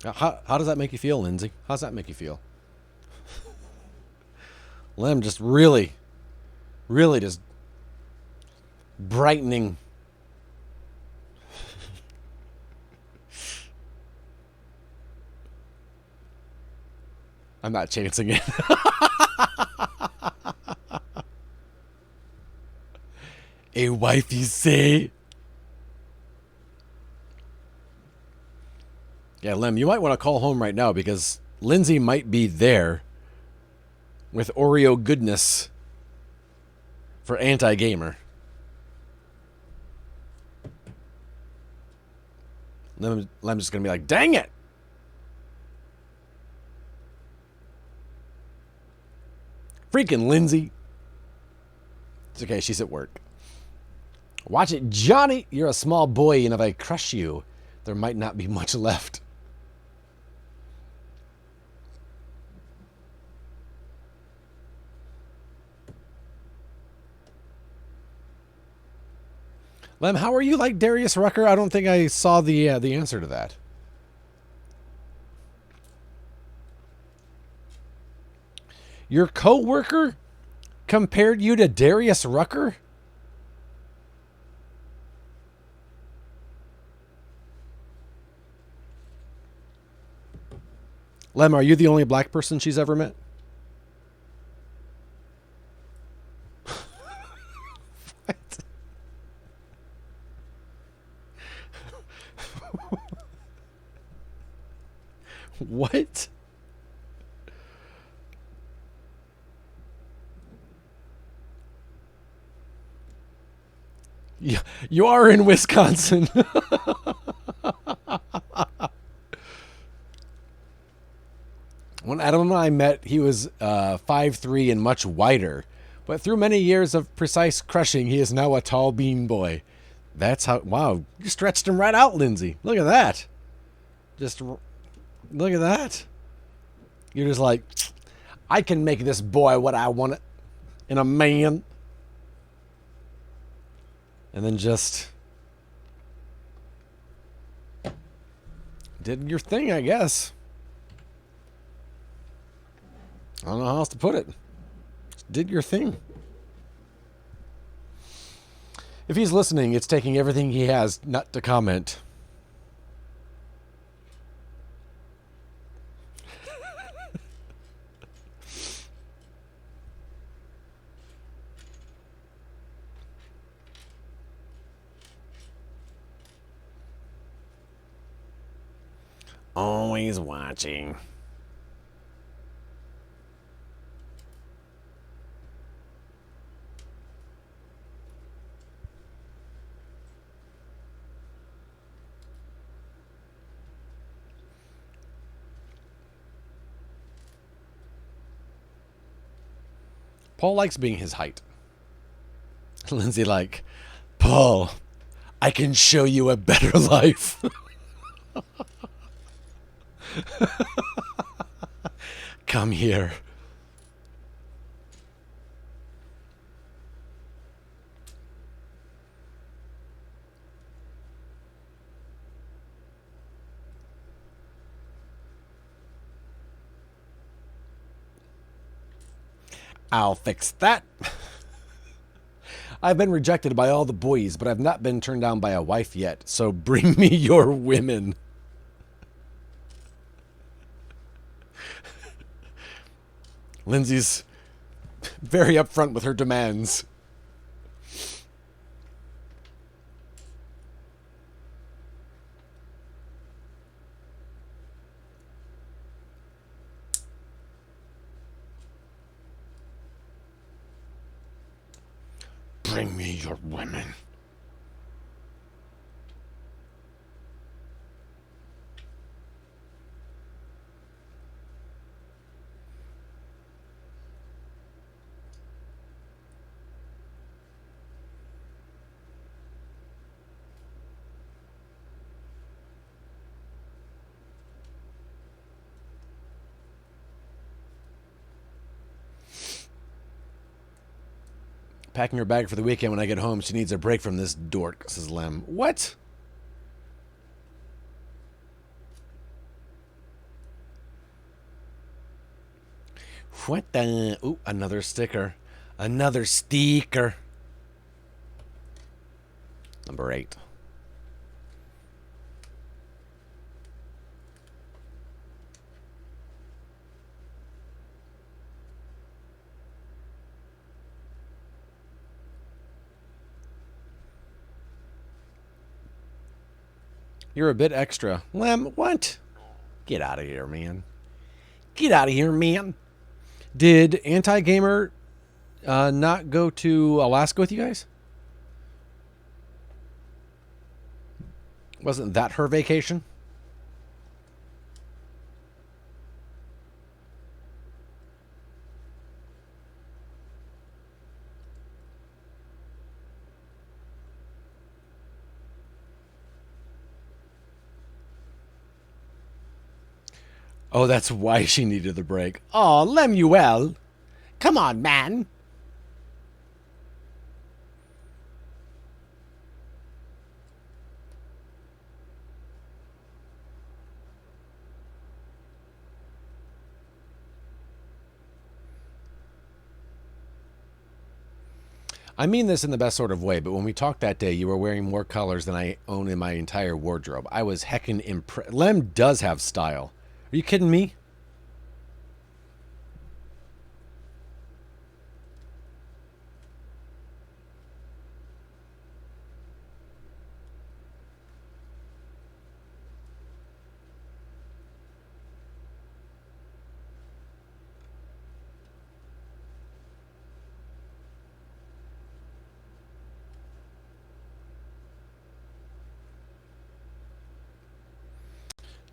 How does that make you feel, Lindsay? How does that make you feel? Lem just really just brightening. I'm not chancing it. A wife, you say? Yeah, Lem, you might want to call home right now because Lindsay might be there with Oreo goodness for anti-gamer. Lem's just going to be like, dang it! Freaking Lindsay. It's okay, she's at work. Watch it, Johnny! You're a small boy, and if I crush you, there might not be much left. Lem, how are you like Darius Rucker? I don't think I saw the answer to that. Your co-worker compared you to Darius Rucker? Lem, are you the only black person she's ever met? What? What? You are in Wisconsin. When Adam and I met, he was 5'3" and much wider. But through many years of precise crushing, he is now a tall bean boy. That's how... Wow, you stretched him right out, Lindsay. Look at that. Look at that. You're just like, I can make this boy what I want it in a man. And then just did your thing, I guess. I don't know how else to put it. Just did your thing. If he's listening, it's taking everything he has not to comment. Always watching. Paul likes being his height. Lindsay like, Paul, I can show you a better life. Come here. I'll fix that. I've been rejected by all the boys, but I've not been turned down by a wife yet. So bring me your women. Lindsay's very upfront with her demands. Bring me your women. Packing her bag for the weekend when I get home. She needs a break from this dork, says Lem. What? What the? Ooh, another sticker. Another sticker. Number 8. You're a bit extra. Lem, what? Get out of here, man. Get out of here, man. Did Anti-Gamer not go to Alaska with you guys? Wasn't that her vacation? Oh, that's why she needed the break. Oh, Lemuel. Come on, man. I mean this in the best sort of way, but when we talked that day, you were wearing more colors than I own in my entire wardrobe. I was heckin' impressed. Lem does have style. Are you kidding me?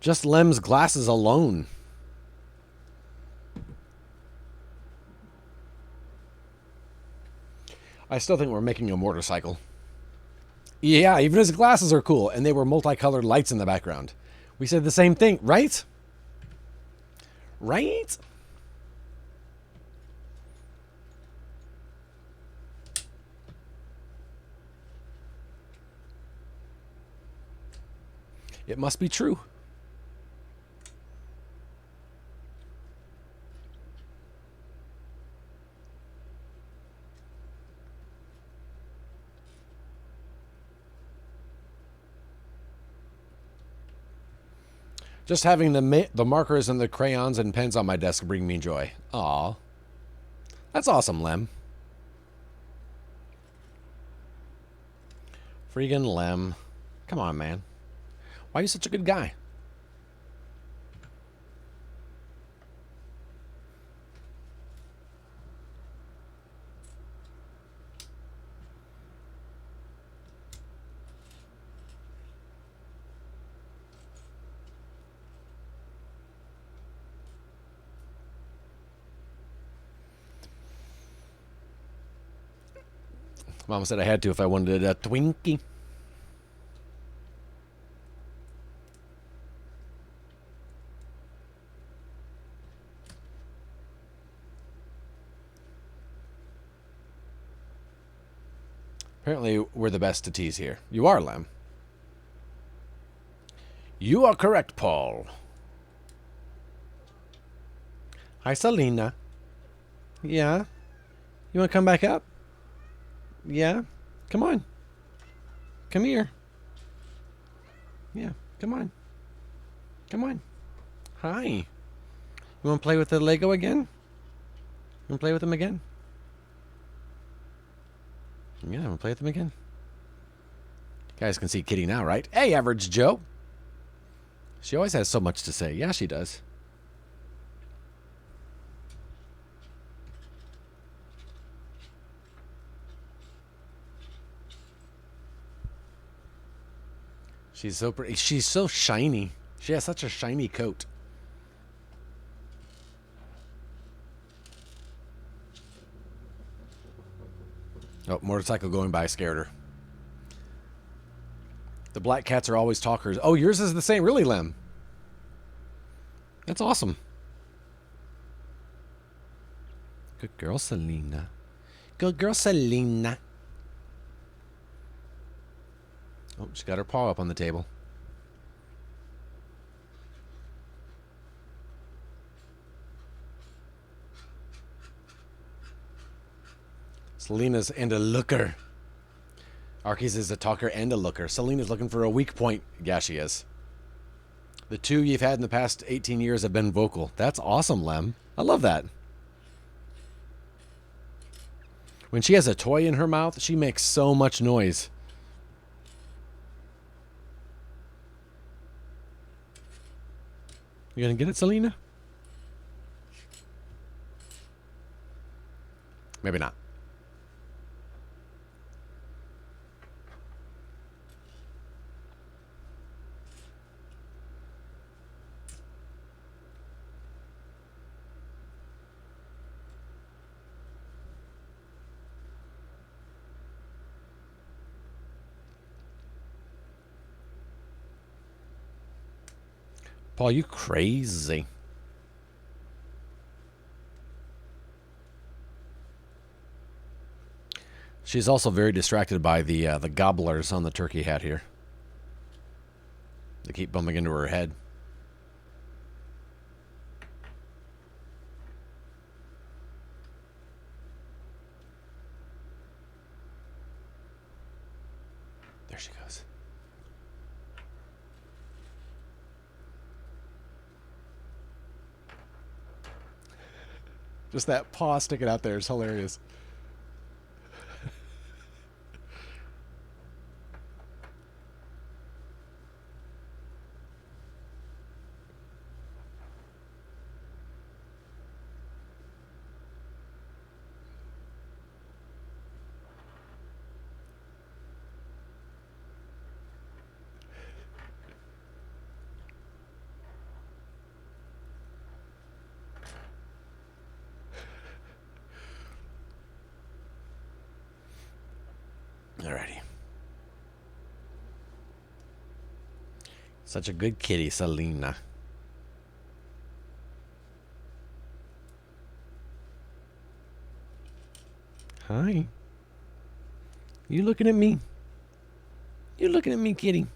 Just Lem's glasses alone. I still think we're making a motorcycle. Yeah, even his glasses are cool, and they were multicolored lights in the background. We said the same thing, right? Right? It must be true. Just having the markers and the crayons and pens on my desk bring me joy. Aw. That's awesome, Lem. Freaking Lem. Come on, man. Why are you such a good guy? Mom said I had to if I wanted a Twinkie. Apparently, we're the best to tease here. You are, Lem. You are correct, Paul. Hi, Selena. Yeah? You want to come back up? Yeah? Come on. Come here. Yeah, come on. Come on. Hi. You want to play with the Lego again? You want to play with them again? Yeah, I'm going to play with them again. You guys can see Kitty now, right? Hey, Average Joe. She always has so much to say. Yeah, she does. She's so pretty. She's so shiny. She has such a shiny coat. Oh, motorcycle going by scared her. The black cats are always talkers. Oh, yours is the same. Really, Lem? That's awesome. Good girl, Selena. Good girl, Selena. Oh, she got her paw up on the table. Selena's and a looker. Arkies is a talker and a looker. Selena's looking for a weak point. Yeah, she is. The two you've had in the past 18 years have been vocal. That's awesome, Lem. I love that. When she has a toy in her mouth, she makes so much noise. You gonna get it, Selena? Maybe not. Paul, you crazy. She's also very distracted by the gobblers on the turkey hat here. They keep bumping into her head. There she goes. Just that paw sticking out there is hilarious. Alrighty. Such a good kitty, Selena. Hi. You looking at me? You looking at me, kitty?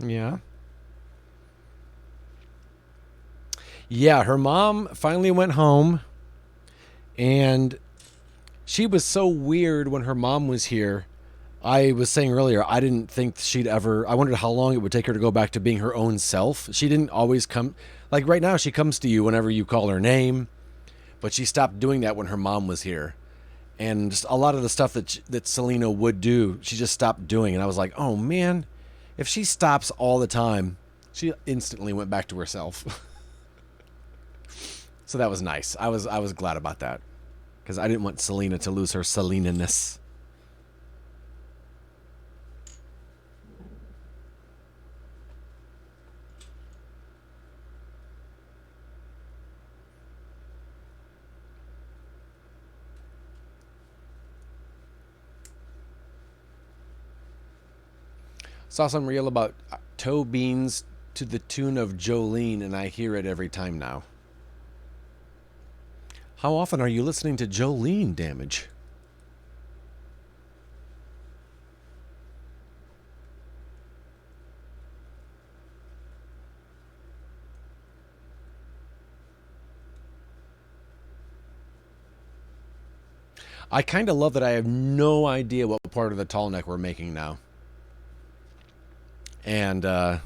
Yeah. Yeah, her mom finally went home, and she was so weird when her mom was here. I was saying earlier, I didn't think she'd ever, I wondered how long it would take her to go back to being her own self. She didn't always come, like right now, she comes to you whenever you call her name, but she stopped doing that when her mom was here. And just a lot of the stuff that Selena would do, she just stopped doing. And I was like, oh man, if she stops all the time, she instantly went back to herself. So that was nice. I was glad about that, because I didn't want Selena to lose her Selena-ness. Saw some reel about toe beans to the tune of Jolene, and I hear it every time now. How often are you listening to Jolene, Damage? I kind of love that I have no idea what part of the Tallneck we're making now. And I'm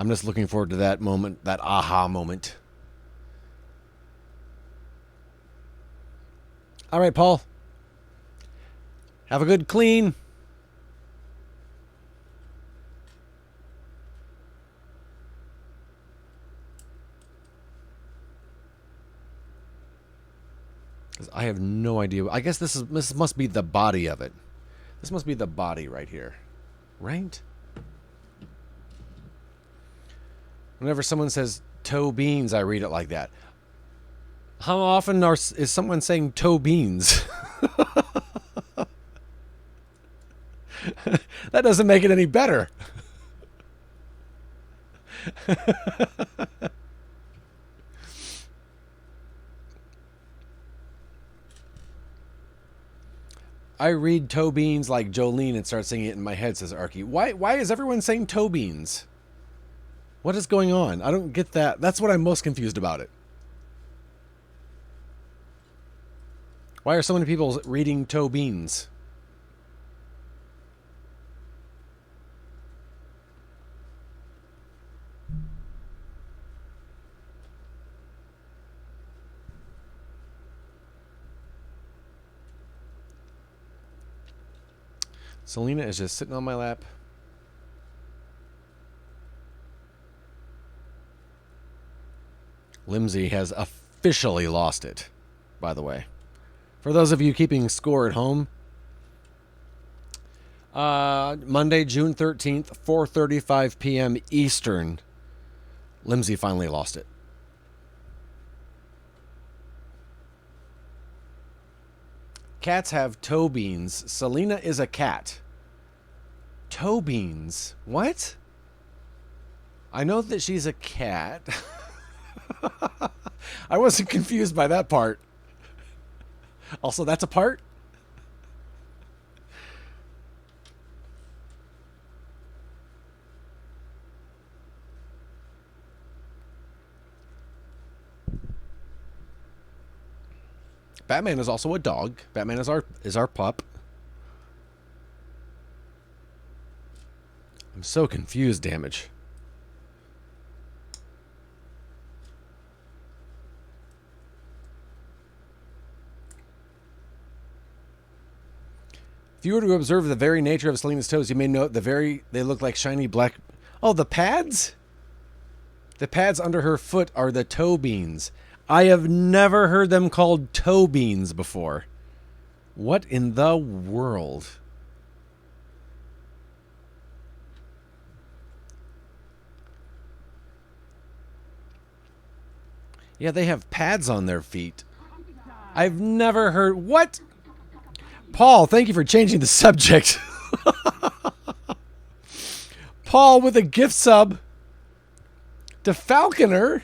just looking forward to that moment, that aha moment. All right, Paul. Have a good clean. Because I have no idea. I guess this must be the body of it. This must be the body right here. Right? Whenever someone says toe beans, I read it like that. How often is someone saying toe beans? That doesn't make it any better. I read toe beans like Jolene and start singing it in my head, says Arky. Why is everyone saying toe beans? What is going on? I don't get that. That's what I'm most confused about it. Why are so many people reading toe beans? Selena is just sitting on my lap. Limsey has officially lost it, by the way. For those of you keeping score at home, Monday, June 13th, 4:35 p.m. Eastern, Limsey finally lost it. Cats have toe beans. Selena is a cat. Toe beans? What? I know that she's a cat. I wasn't confused by that part. Also, that's a part? Batman is also a dog. Batman is our pup. I'm so confused, Damage. If you were to observe the very nature of Selena's toes, you may note they look like shiny black... Oh, the pads? The pads under her foot are the toe beans. I have never heard them called toe beans before. What in the world? Yeah, they have pads on their feet. I've never heard... What? Paul, thank you for changing the subject. Paul with a gift sub to Falconer.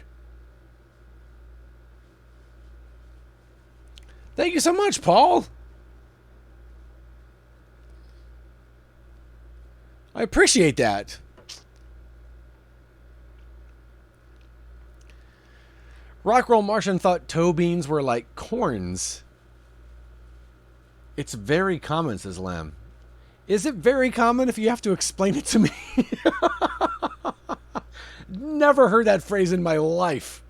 Thank you so much, Paul. I appreciate that. Rockroll Martian thought toe beans were like corns. It's very common, says Lamb. Is it very common if you have to explain it to me? Never heard that phrase in my life.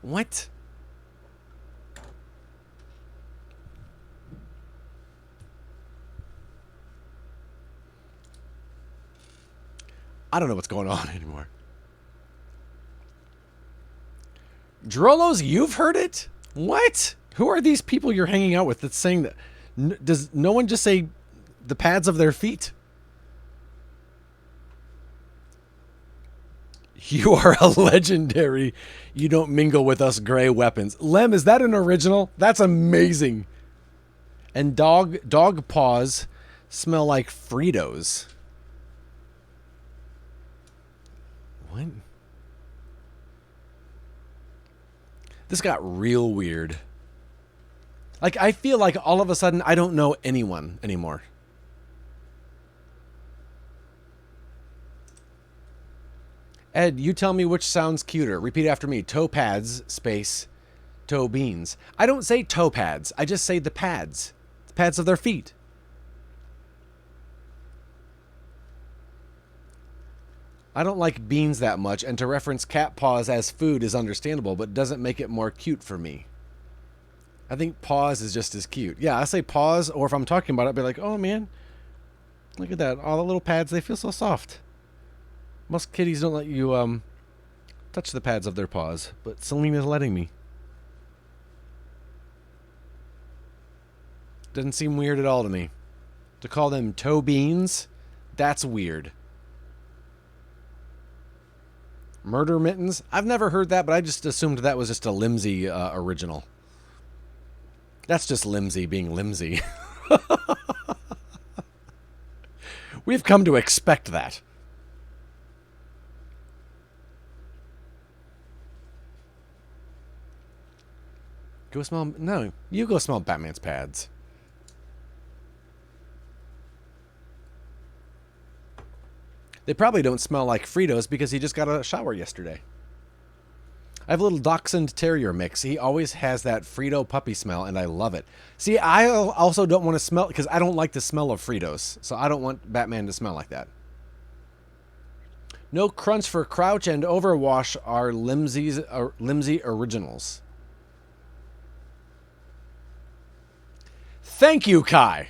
What? I don't know what's going on anymore. Drolos, you've heard it? What? Who are these people you're hanging out with that's saying that? Does no one just say the pads of their feet? You are a legendary. You don't mingle with us gray weapons. Lem, is that an original? That's amazing. And dog paws smell like Fritos. What? This got real weird. Like, I feel like all of a sudden I don't know anyone anymore. Ed, you tell me which sounds cuter. Repeat after me. Toe pads, space, toe beans. I don't say toe pads. I just say the pads. The pads of their feet. I don't like beans that much, and to reference cat paws as food is understandable, but doesn't make it more cute for me. I think paws is just as cute. Yeah, I say paws, or if I'm talking about it, I'd be like, oh man, look at that. All the little pads, they feel so soft. Most kitties don't let you touch the pads of their paws, but Selena's letting me. Doesn't seem weird at all to me. To call them toe beans, that's weird. Murder mittens? I've never heard that, but I just assumed that was just a Limsey original. That's just Limsey being Limsey. We've come to expect that. Go smell... No, you go smell Batman's pads. They probably don't smell like Fritos because he just got a shower yesterday. I have a little Dachshund Terrier mix. He always has that Frito puppy smell, and I love it. See, I also don't want to smell... because I don't like the smell of Fritos. So I don't want Batman to smell like that. No crunch for Crouch and Overwash are Limsey originals. Thank you, Kai.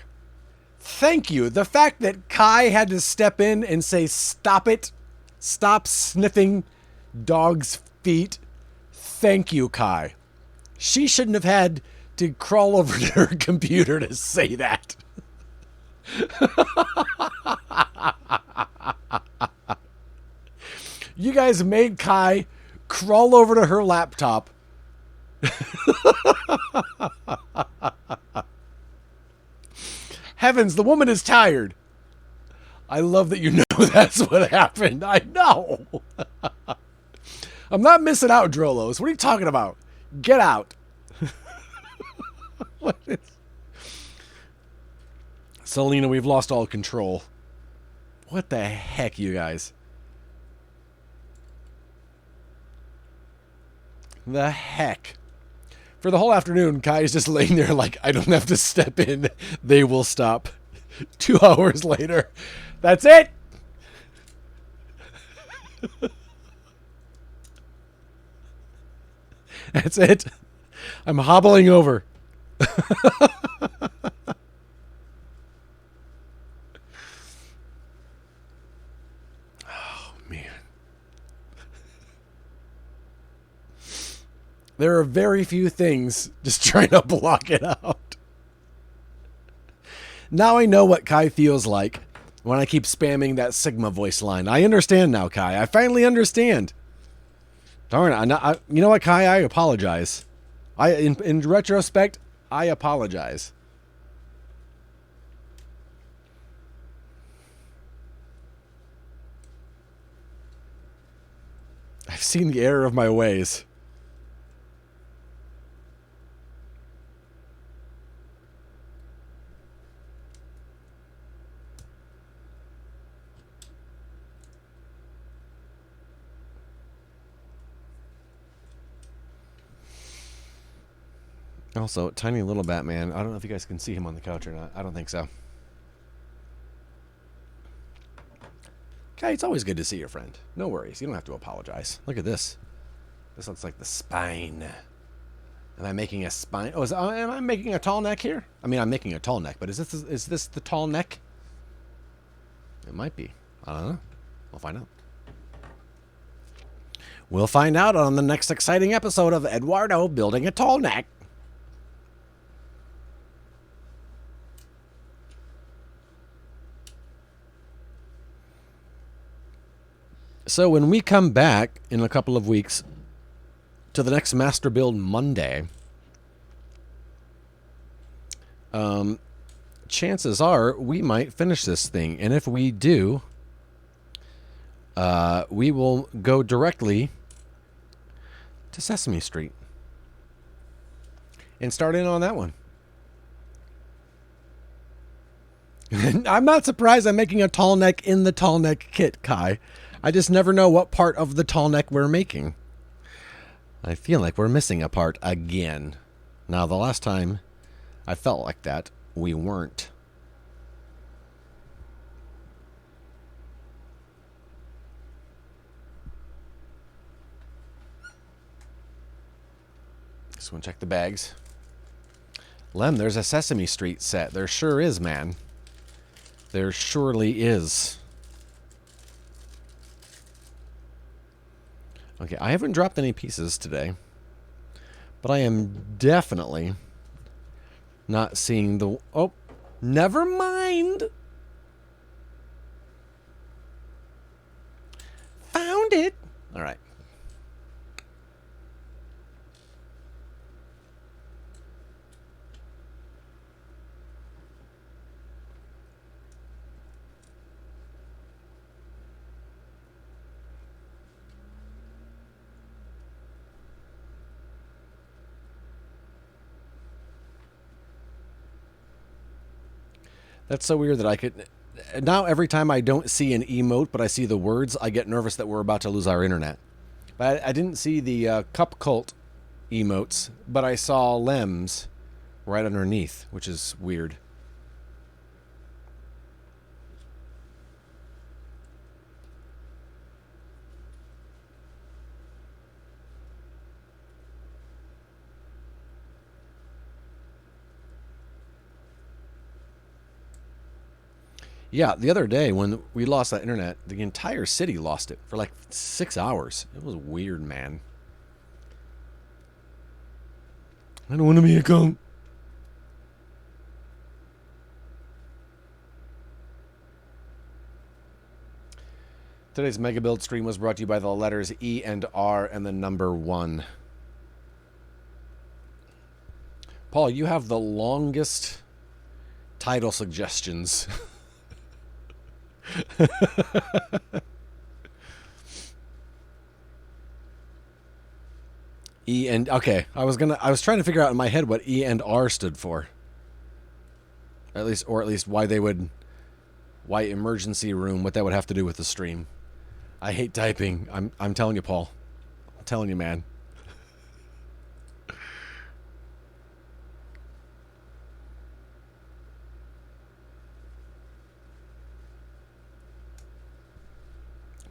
Thank you. The fact that Kai had to step in and say, stop it. Stop sniffing dogs' feet. Thank you, Kai. She shouldn't have had to crawl over to her computer to say that. You guys made Kai crawl over to her laptop. Heavens, the woman is tired. I love that you know that's what happened. I know. I'm not missing out, Drolos. What are you talking about? Get out. What is... Selena, we've lost all control. What the heck, you guys? the heck? For the whole afternoon, Kai is just laying there like, I don't have to step in. They will stop. 2 hours later. That's it. That's it. I'm hobbling over. Oh, man. There are very few things just trying to block it out. Now I know what Kai feels like when I keep spamming that Sigma voice line. I understand now, Kai. I finally understand. Darn it. You know what, Kai? I apologize. In retrospect, I apologize. I've seen the error of my ways. Also, tiny little Batman. I don't know if you guys can see him on the couch or not. I don't think so. Okay, it's always good to see your friend. No worries. You don't have to apologize. Look at this. This looks like the spine. Am I making a spine? Oh, am I making a tall neck here? I mean, I'm making a tall neck, but is this the tall neck? It might be. I don't know. We'll find out. We'll find out on the next exciting episode of Eduardo Building a Tall Neck. So when we come back in a couple of weeks to the next Masterbuild Monday, chances are we might finish this thing. And if we do, we will go directly to Sesame Street and start in on that one. I'm not surprised I'm making a tall neck in the tall neck kit, Kai. I just never know what part of the tall neck we're making. I feel like we're missing a part again. Now, the last time I felt like that, we weren't. Just want to check the bags. Lem, there's a Sesame Street set. There sure is, man. There surely is. Okay, I haven't dropped any pieces today, but I am definitely not seeing the... Oh, never mind. Found it. All right. That's so weird that I could... Now every time I don't see an emote, but I see the words, I get nervous that we're about to lose our internet. But I didn't see the Cup Cult emotes, but I saw Lem's right underneath, which is weird. Yeah, the other day when we lost that internet, the entire city lost it for like 6 hours. It was weird, man. I don't want to be a cunt. Today's Mega Build stream was brought to you by the letters E and R and the number 1. Paul, you have the longest title suggestions. E and okay, I was trying to figure out in my head what E and R stood for. At least why emergency room, what that would have to do with the stream. I hate typing. I'm telling you, Paul. I'm telling you, man.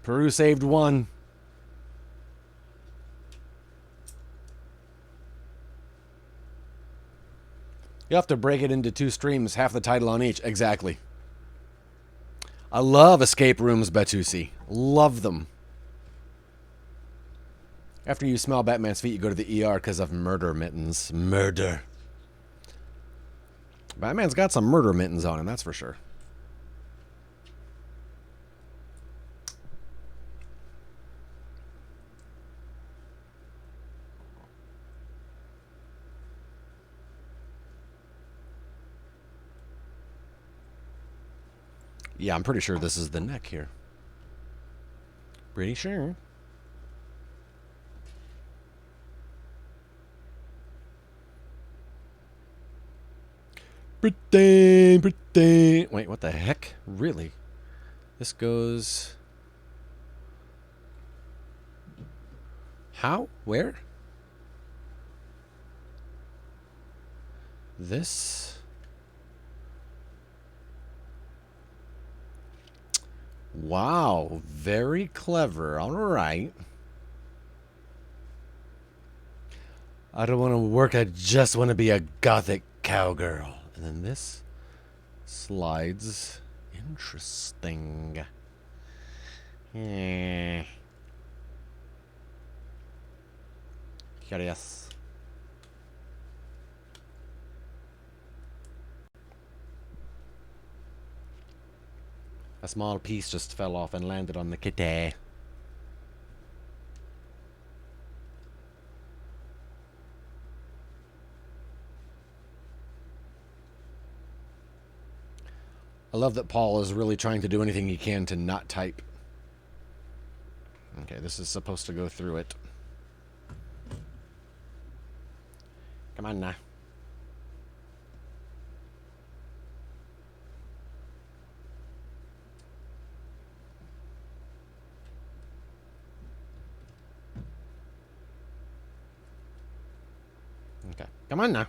Peru saved one. You have to break it into 2 streams, half the title on each. Exactly. I love escape rooms, Batusi. Love them. After you smell Batman's feet, you go to the ER because of murder mittens. Murder. Batman's got some murder mittens on him, that's for sure. Yeah, I'm pretty sure this is the neck here. Pretty sure. Pretty. Wait, what the heck? Really? This goes... How? Where? This... Wow, very clever. All right. I don't want to work, I just want to be a gothic cowgirl. And then this slides. Interesting. Curious. A small piece just fell off and landed on the kitty. I love that Paul is really trying to do anything he can to not type. Okay, this is supposed to go through it. Come on now. Okay, come on now.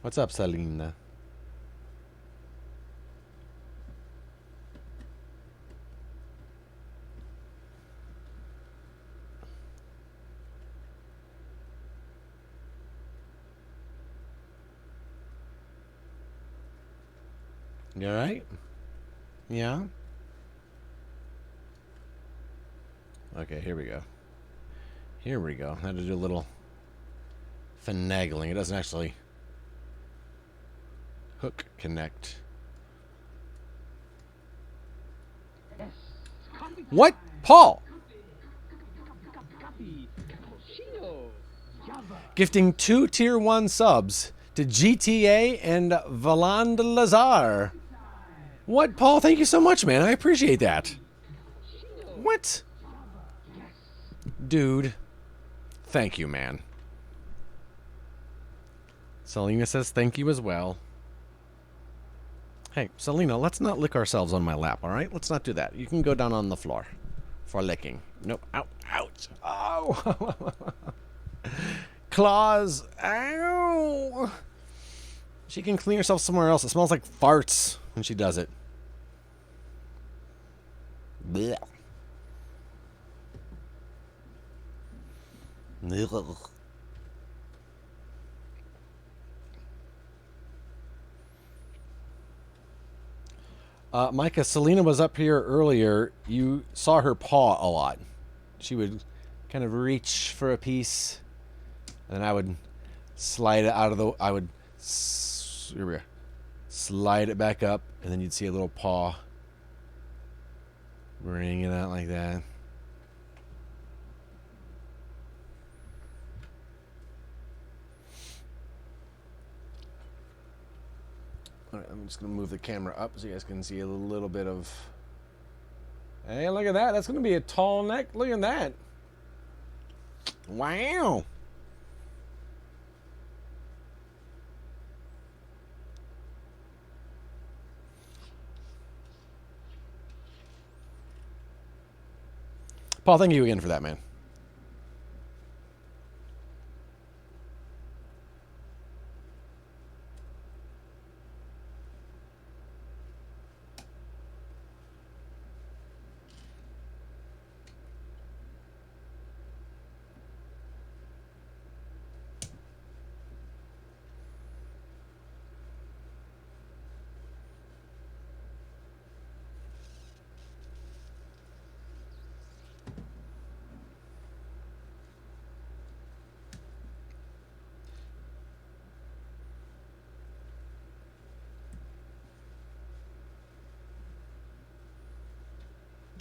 What's up, Selena? You alright? Yeah? Okay, here we go. Here we go. I had to do a little finagling. It doesn't actually hook connect. What? Paul! Gifting 2 tier 1 subs to GTA and Valand Lazar. What, Paul? Thank you so much, man. I appreciate that. What? Dude. Thank you, man. Selena says thank you as well. Hey, Selena, let's not lick ourselves on my lap, alright? Let's not do that. You can go down on the floor for licking. Nope. Ow. Ouch. Oh. Claws. Ow. She can clean herself somewhere else. It smells like farts when she does it. Blech. Micah, Selena was up here earlier. You saw her paw a lot. She would kind of reach for a piece, and then I would slide it out of the... I would... Here we go. Slide it back up, and then you'd see a little paw. Bring it out like that. Alright, I'm just going to move the camera up so you guys can see a little bit of... Hey, look at that. That's going to be a tall neck. Look at that. Wow. Paul, thank you again for that, man.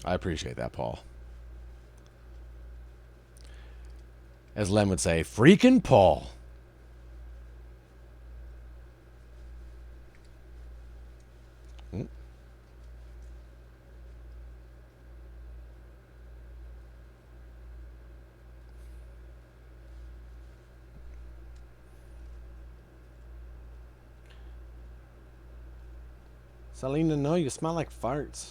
I appreciate that, Paul. As Len would say, freaking Paul. Selena, no, you smell like farts.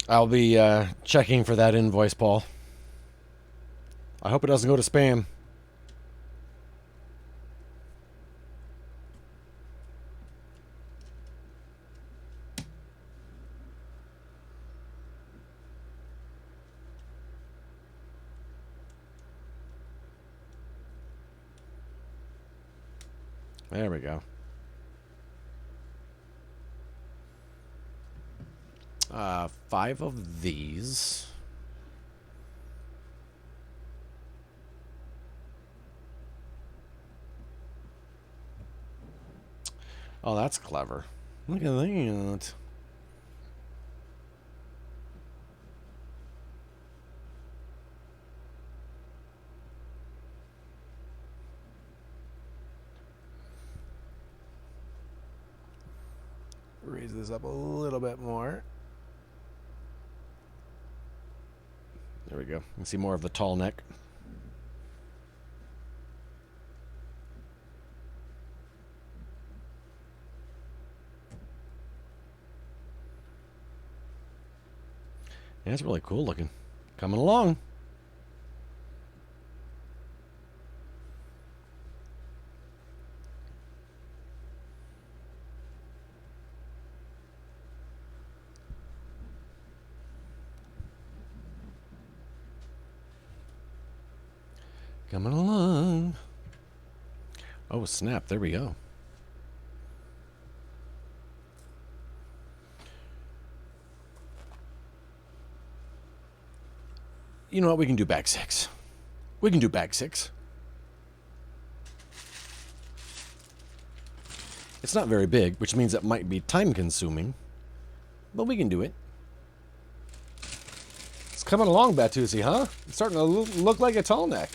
I'll be checking for that invoice, Paul. I hope it doesn't go to spam. There we go. 5 of these. Oh, that's clever. Look at that. Raise this up a little bit more. There we go. You can see more of the Tallneck. Yeah, it's really cool looking. Coming along. Coming along. Oh, snap. There we go. You know what? We can do bag 6. We can do bag 6. It's not very big, which means it might be time consuming, but we can do it. It's coming along, Batusi, huh? It's starting to look like a Tallneck.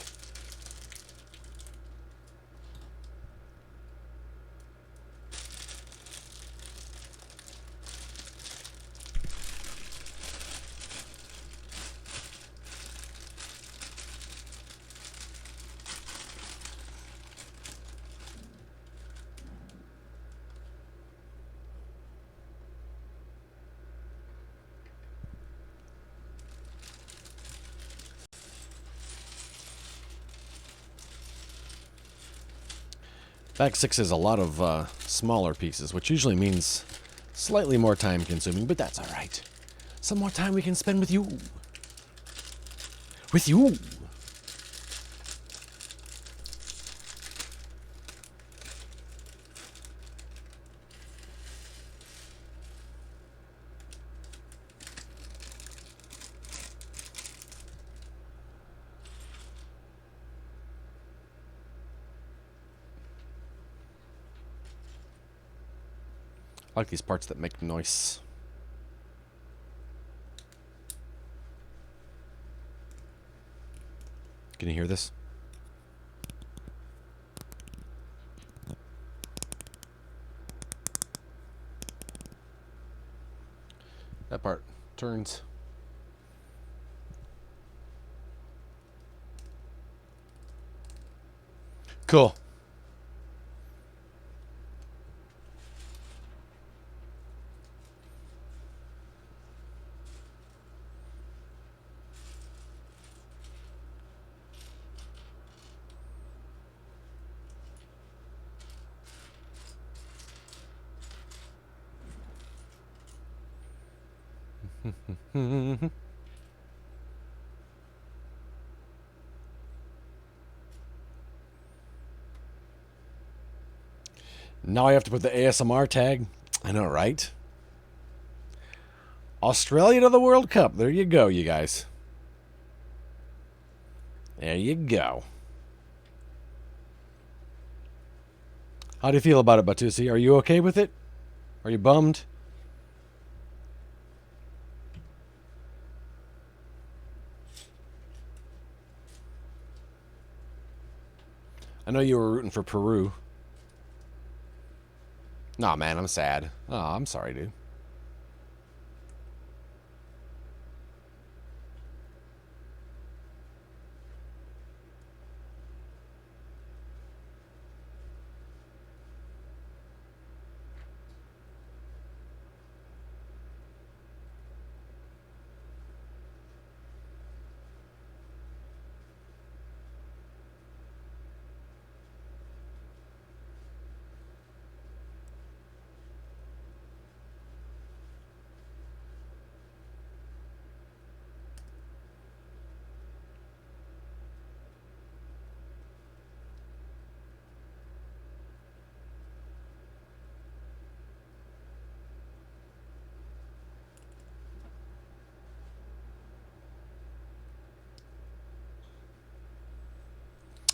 Bag 6 is a lot of smaller pieces, which usually means slightly more time consuming, but that's alright. Some more time we can spend with you. With you! I like these parts that make noise. Can you hear this? That part turns. Cool. Now I have to put the ASMR tag. I know, right? Australia to the World Cup. There you go, you guys. There you go. How do you feel about it, Batusi? Are you okay with it? Are you bummed? I know you were rooting for Peru. Nah, man, I'm sad. Oh, I'm sorry, dude.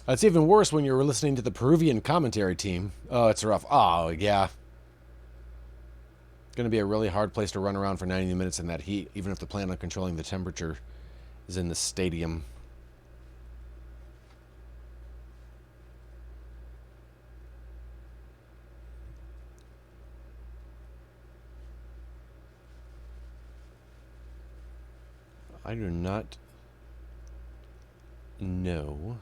It's even worse when you're listening to the Peruvian commentary team. Oh, it's rough. Oh, yeah. Going to be a really hard place to run around for 90 minutes in that heat, even if the plan on controlling the temperature is in the stadium. I do not know.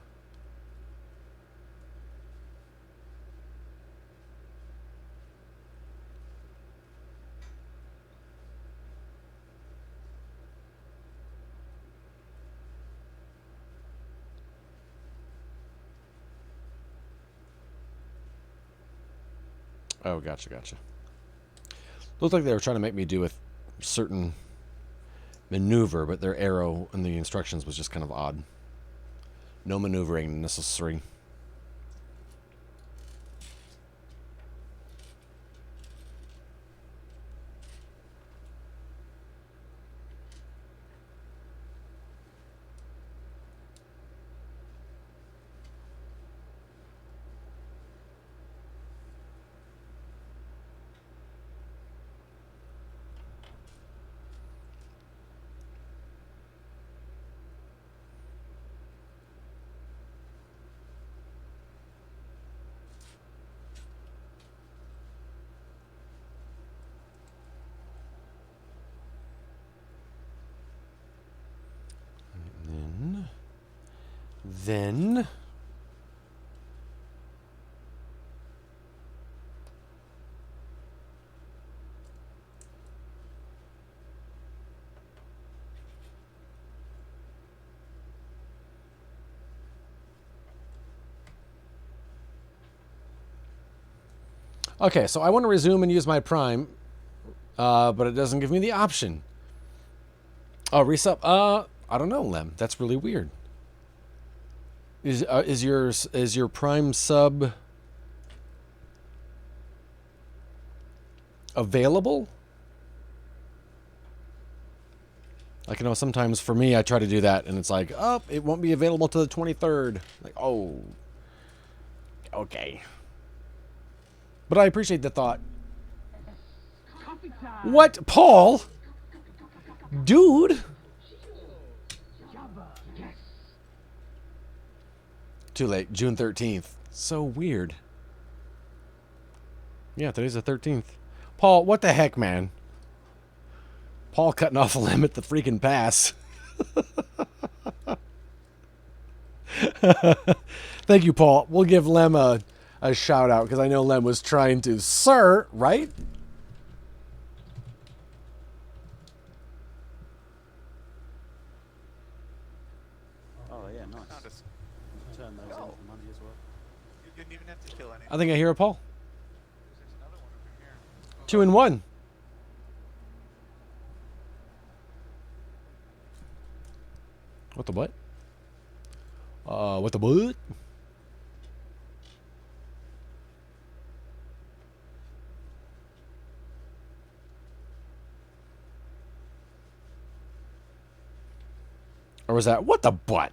Oh, gotcha. Looked like they were trying to make me do a certain maneuver, but their arrow in the instructions was just kind of odd. No maneuvering necessary. Then okay, so I want to resume and use my Prime, but it doesn't give me the option. Oh, resub. I don't know, Lem. That's really weird. Is your Prime sub available? Like, you know, sometimes for me, I try to do that, and it's like, oh, it won't be available till the 23rd. Like, oh, okay. But I appreciate the thought. What, Paul? Dude? Too late. June 13th. So weird. Yeah, today's the 13th. Paul, what the heck, man? Paul cutting off a limb at the freaking pass. Thank you, Paul. We'll give Lem a shout out because I know Lem was trying to, sir, right? Oh yeah, nice. Turn those into money as well. You didn't even have to kill anyone. I think I hear a Paul. There's another one over here. 2 and 1. What the what? What the what? Or was that what the butt?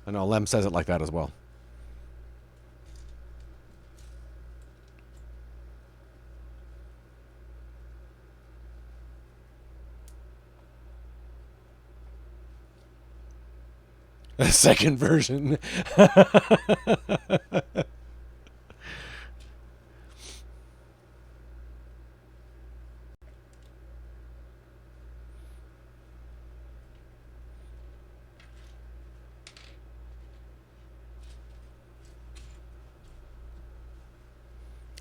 I know Lem says it like that as well. The second version.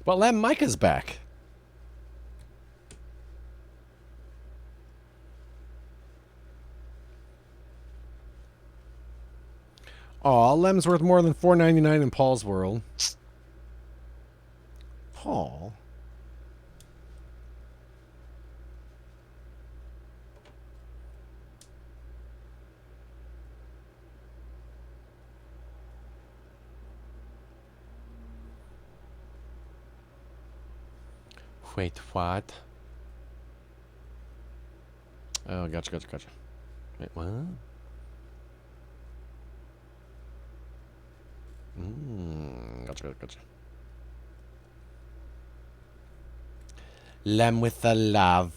But Lem Micah's back. Aw, Lem's worth more than $4.99 in Paul's world. Paul. Wait, what? Oh, gotcha. Wait, what? Gotcha. Lem with the love.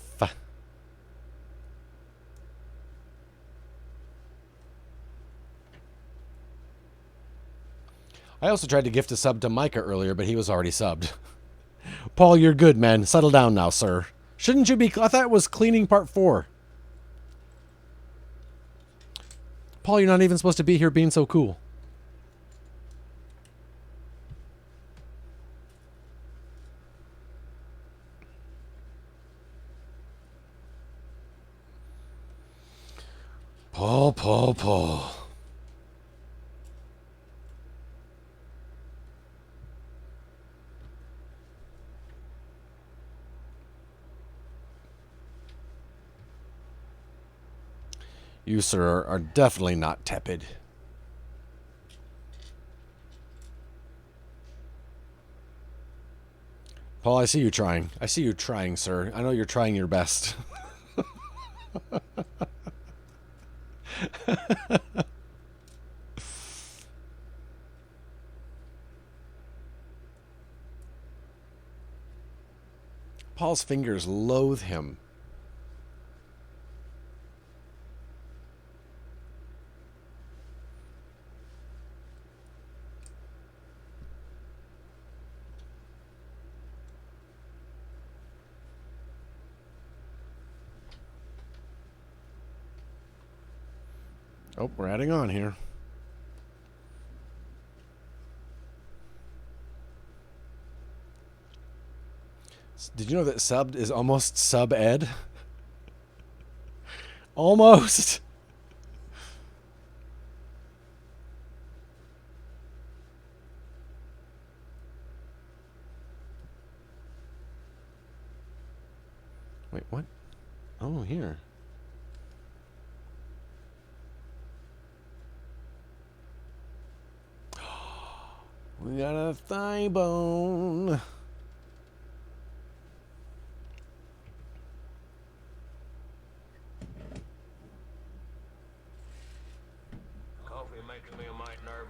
I also tried to gift a sub to Micah earlier, but he was already subbed. Paul, you're good, man. Settle down now, sir. Shouldn't you be... I thought it was cleaning part 4. Paul, you're not even supposed to be here being so cool. Paul. You, sir, are definitely not tepid. Paul, I see you trying. I see you trying, sir. I know you're trying your best. Paul's fingers loathe him. Oh, we're adding on here. Did you know that subbed is almost sub-ed? Almost. Wait, what? Oh, here. We got a thigh bone.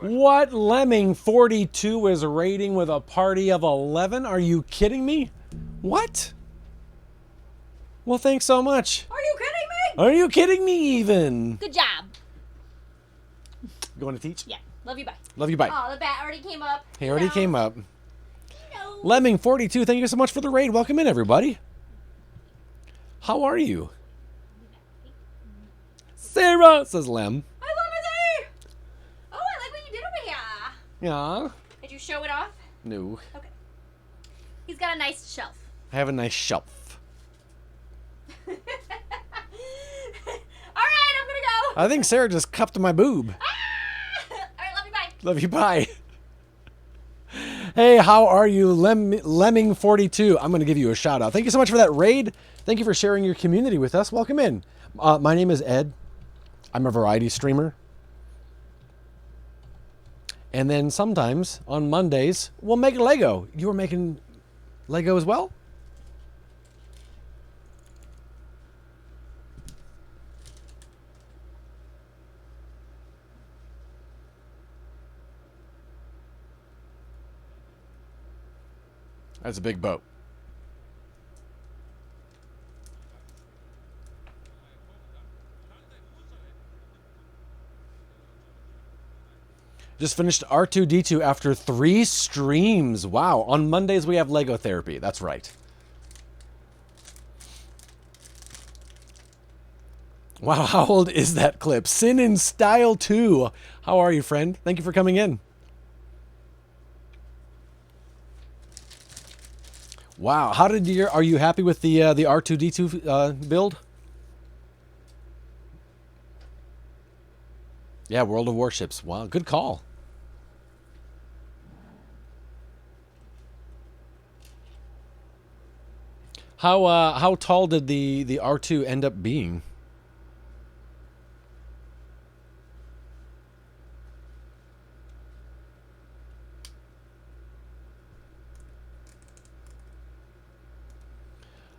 What Lemming 42 is rating with a party of 11? Are you kidding me? What? Well, thanks so much. Are you kidding me? Are you kidding me even? Good job. You want to teach? Yeah. Love you, bye. Love you, bye. Oh, the bat already came up. He already came up. No. Lemming 42, thank you so much for the raid. Welcome in, everybody. How are you? Sarah, says Lem. I love it. Oh, I like what you did over here. Yeah. Did you show it off? No. Okay. He's got a nice shelf. I have a nice shelf. All right, I'm gonna go. I think Sarah just cupped my boob. All right, love you, bye. Love you, bye. Hey, how are you, Lemming 42? I'm going to give you a shout out. Thank you so much for that raid. Thank you for sharing your community with us. Welcome in. My name is Ed. I'm a variety streamer. And then sometimes on Mondays, we'll make Lego. You were making Lego as well? That's a big boat. Just finished R2-D2 after 3 streams. Wow. On Mondays, we have Lego therapy. That's right. Wow, how old is that clip? Sin in Style 2. How are you, friend? Thank you for coming in. Wow, how did you? Are you happy with the R2-D2 build? Yeah, World of Warships. Wow, good call. How tall did the R2 end up being?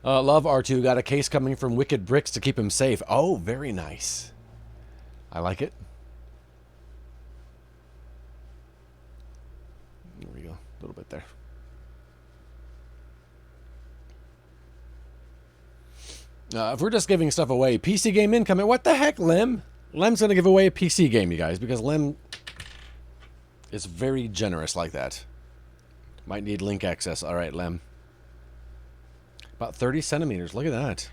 Love R2. Got a case coming from Wicked Bricks to keep him safe. Oh, very nice. I like it. There we go. A little bit there. If we're just giving stuff away, PC game incoming. What the heck, Lem? Lem's going to give away a PC game, you guys, because Lem is very generous like that. Might need link access. All right, Lem. About 30 centimeters. Look at that.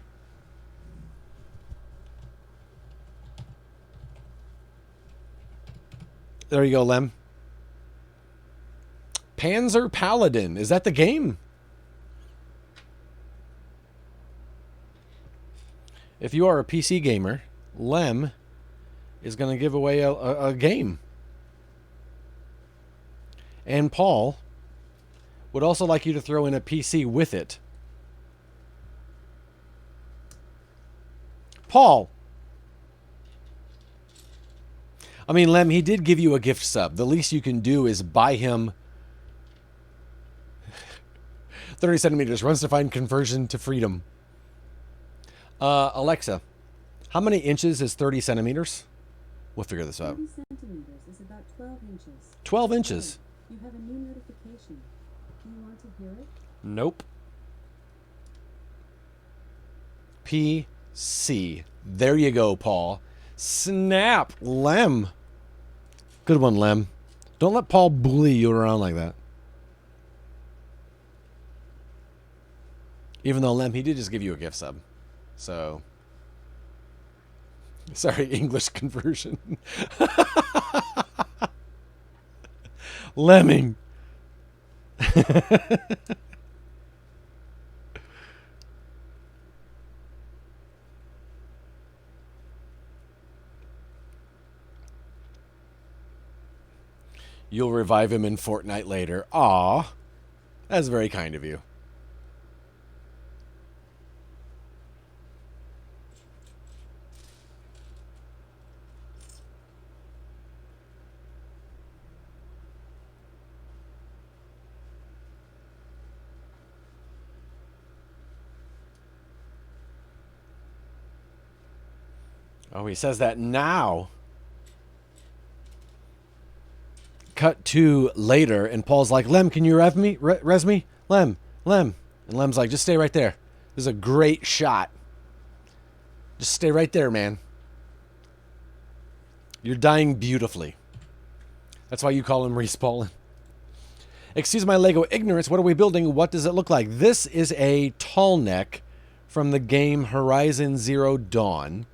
There you go, Lem. Panzer Paladin. Is that the game? If you are a PC gamer, Lem is going to give away a game. And Paul would also like you to throw in a PC with it. Paul. I mean, Lem, he did give you a gift sub. The least you can do is buy him 30 centimeters. Runs to find conversion to freedom. Alexa, how many inches is 30 centimeters? We'll figure this out. 30 centimeters is about 12 inches. 12 inches. You have a new notification. Do you want to hear it? Nope. PC. There you go, Paul. Snap. Lem. Good one, Lem. Don't let Paul bully you around like that. Even though, Lem, he did just give you a gift sub. So. Sorry, English conversion. Lemming. You'll revive him in Fortnite later. Aw. That's very kind of you. Oh, he says that now. Cut to later, and Paul's like, Lem, can you res me? Lem. And Lem's like, just stay right there. This is a great shot. Just stay right there, man. You're dying beautifully. That's why you call him Respawning. Excuse my Lego ignorance. What are we building? What does it look like? This is a Tallneck from the game Horizon Zero Dawn.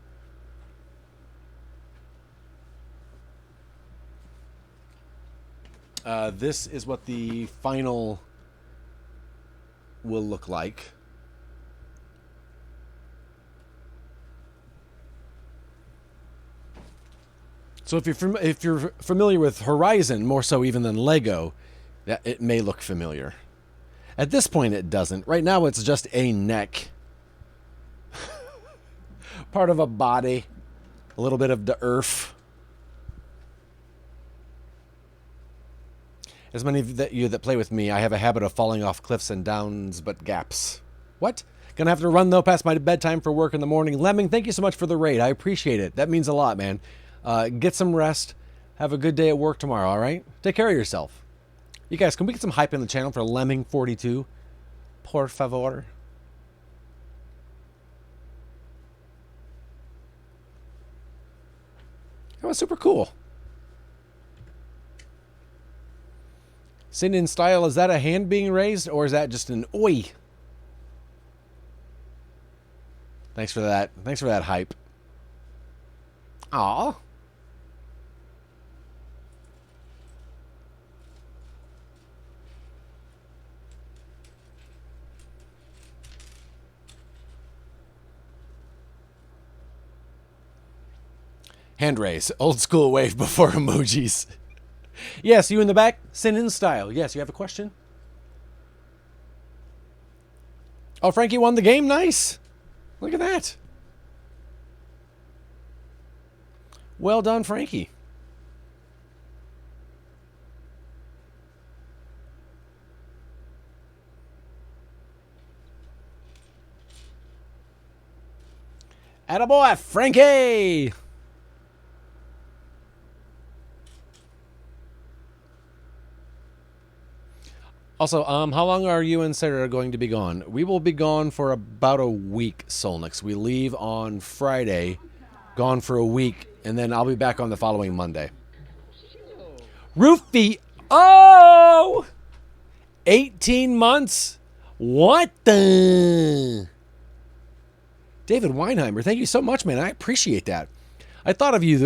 This is what the final will look like. So if you're familiar with Horizon, more so even than Lego, that it may look familiar. At this point, it doesn't. Right now, it's just a neck, part of a body, a little bit of the earth. As many of you that play with me, I have a habit of falling off cliffs and downs, but gaps. What? Gonna have to run, though, past my bedtime for work in the morning. Lemming, thank you so much for the raid. I appreciate it. That means a lot, man. Get some rest. Have a good day at work tomorrow, all right? Take care of yourself. You guys, can we get some hype in the channel for Lemming42? Por favor. That was super cool. Sin in style, is that a hand being raised or is that just an oi? Thanks for that. Thanks for that hype. Aw. Hand raise. Old school wave before emojis. Yes, you in the back? Sin in style. Yes, you have a question? Oh, Frankie won the game? Nice. Look at that. Well done, Frankie. Attaboy, Frankie! Also, how long are you and Sarah going to be gone? We will be gone for about a week, Solnix. We leave on Friday, gone for a week, and then I'll be back on the following Monday. Roofie! Oh! 18 months? What the? David Weinheimer, thank you so much, man. I appreciate that. I thought of you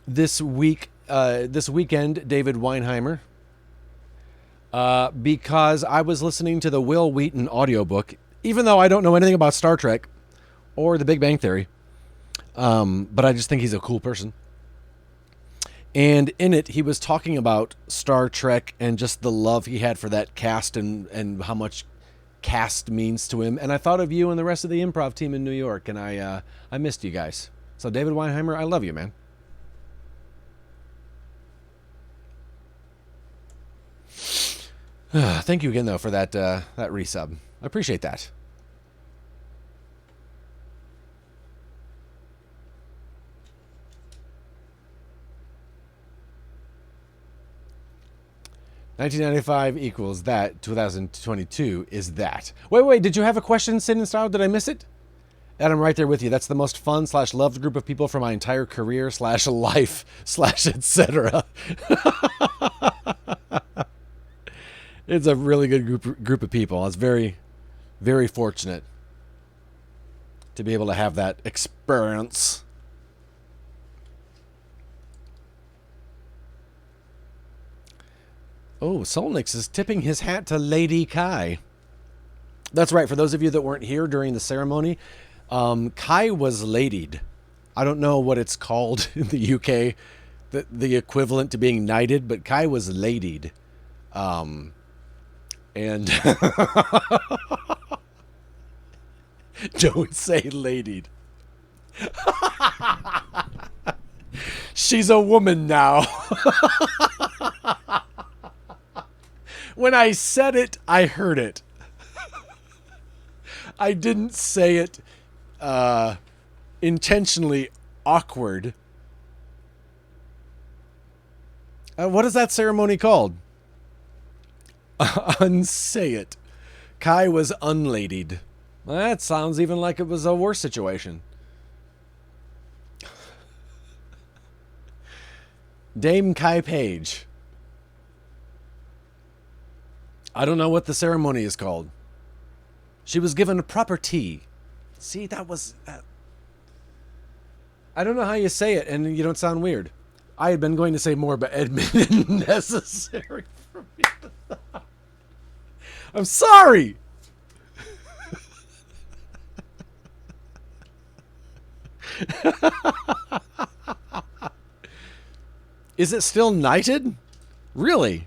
this weekend, David Weinheimer. Because I was listening to the Will Wheaton audiobook, even though I don't know anything about Star Trek or the Big Bang Theory. But I just think he's a cool person. And in it, he was talking about Star Trek and just the love he had for that cast and how much cast means to him. And I thought of you and the rest of the improv team in New York, and I missed you guys. So David Weinheimer, I love you, man. Thank you again, though, for that resub. I appreciate that. $19.95 equals that. 2022 is that. Wait. Did you have a question, Sin and Style? Did I miss it? And I'm right there with you. That's the most fun / loved group of people for my entire career / life / etc. It's a really good group of people. I was very, very fortunate to be able to have that experience. Oh, Solnix is tipping his hat to Lady Kai. That's right. For those of you that weren't here during the ceremony, Kai was ladied. I don't know what it's called in the UK, the equivalent to being knighted, but Kai was ladied. And don't say ladied. She's a woman now. When I said it, I heard it. I didn't say it intentionally awkward. What is that ceremony called? Unsay it. Kai was unladied. That sounds even like it was a worse situation. Dame Kai Page. I don't know what the ceremony is called. She was given a proper tea. See, that was... I don't know how you say it, and you don't sound weird. I had been going to say more, but admitted necessary for me to stop. I'm sorry! Is it still knighted? Really?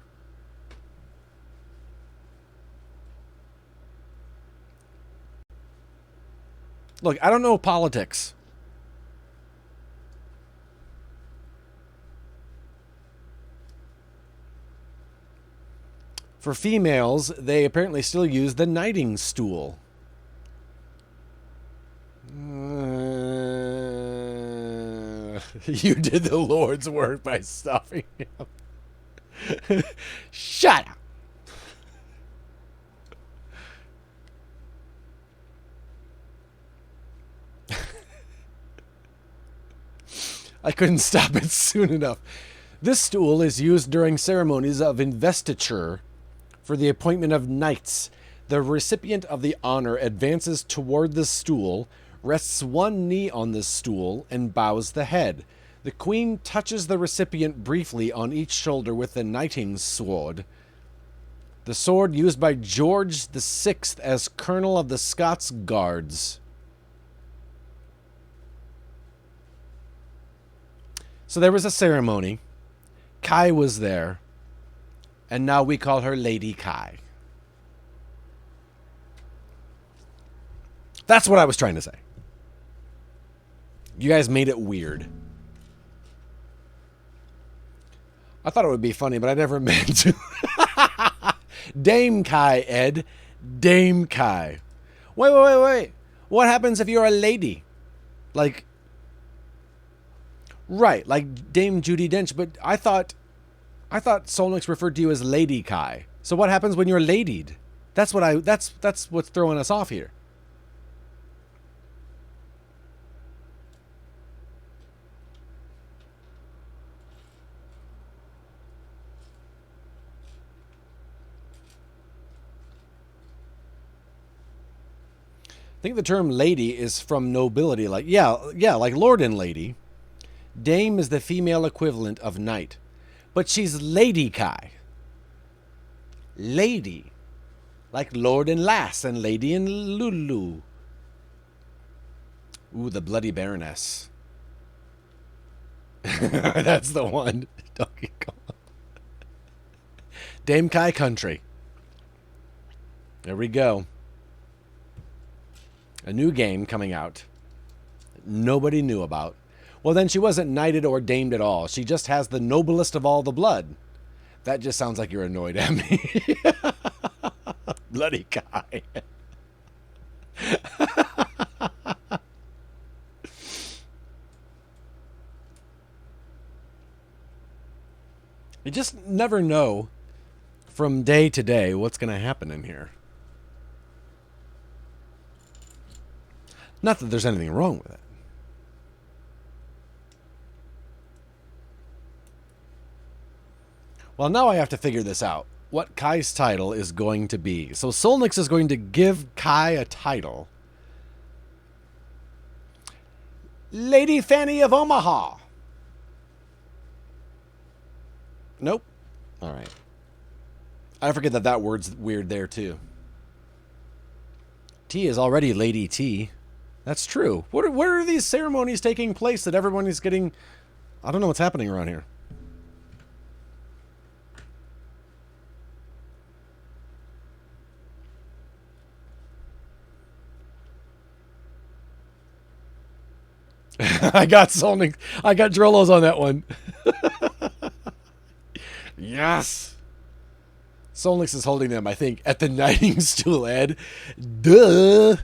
Look, I don't know politics. For females, they apparently still use the knighting stool. You did the Lord's work by stopping him. Shut up. I couldn't stop it soon enough. This stool is used during ceremonies of investiture for the appointment of knights. The recipient of the honor advances toward the stool, rests one knee on the stool, and bows the head. The queen touches the recipient briefly on each shoulder with the knighting's sword. The sword used by George VI as colonel of the Scots Guards. So there was a ceremony. Kai was there. And now we call her Lady Kai. That's what I was trying to say. You guys made it weird. I thought it would be funny, but I never meant to. Dame Kai, Ed. Dame Kai. Wait. What happens if you're a lady? Like, right, like Dame Judi Dench, but I thought Solnix referred to you as Lady Kai. So what happens when you're ladied? That's what's throwing us off here. I think the term lady is from nobility, like like lord and lady. Dame is the female equivalent of knight. But she's Lady Kai. Lady. Like Lord and Lass and Lady and Lulu. Ooh, the Bloody Baroness. That's the one. Donkey Kong. Dame Kai Country. There we go. A new game coming out. Nobody knew about. Well, then she wasn't knighted or damed at all. She just has the noblest of all the blood. That just sounds like you're annoyed at me. Bloody Kai. You just never know from day to day what's going to happen in here. Not that there's anything wrong with it. Well, now I have to figure this out. What Kai's title is going to be. So Solnix is going to give Kai a title. Lady Fanny of Omaha. Nope. All right. I forget that word's weird there, too. T is already Lady T. That's true. Where are these ceremonies taking place that everyone is getting... I don't know what's happening around here. I got Solnix. I got Drollos on that one. Yes. Solnix is holding them, I think, at the knighting stool, Ed. Duh.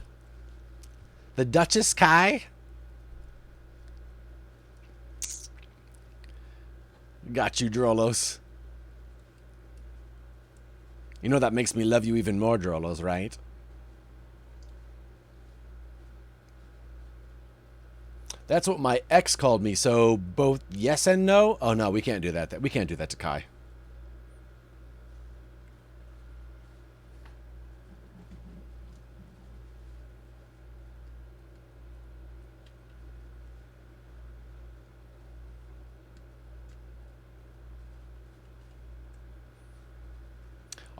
The Duchess Kai? Got you, Drollos. You know that makes me love you even more, Drollos, right? That's what my ex called me, so both yes and no? Oh, no, we can't do that. We can't do that to Kai.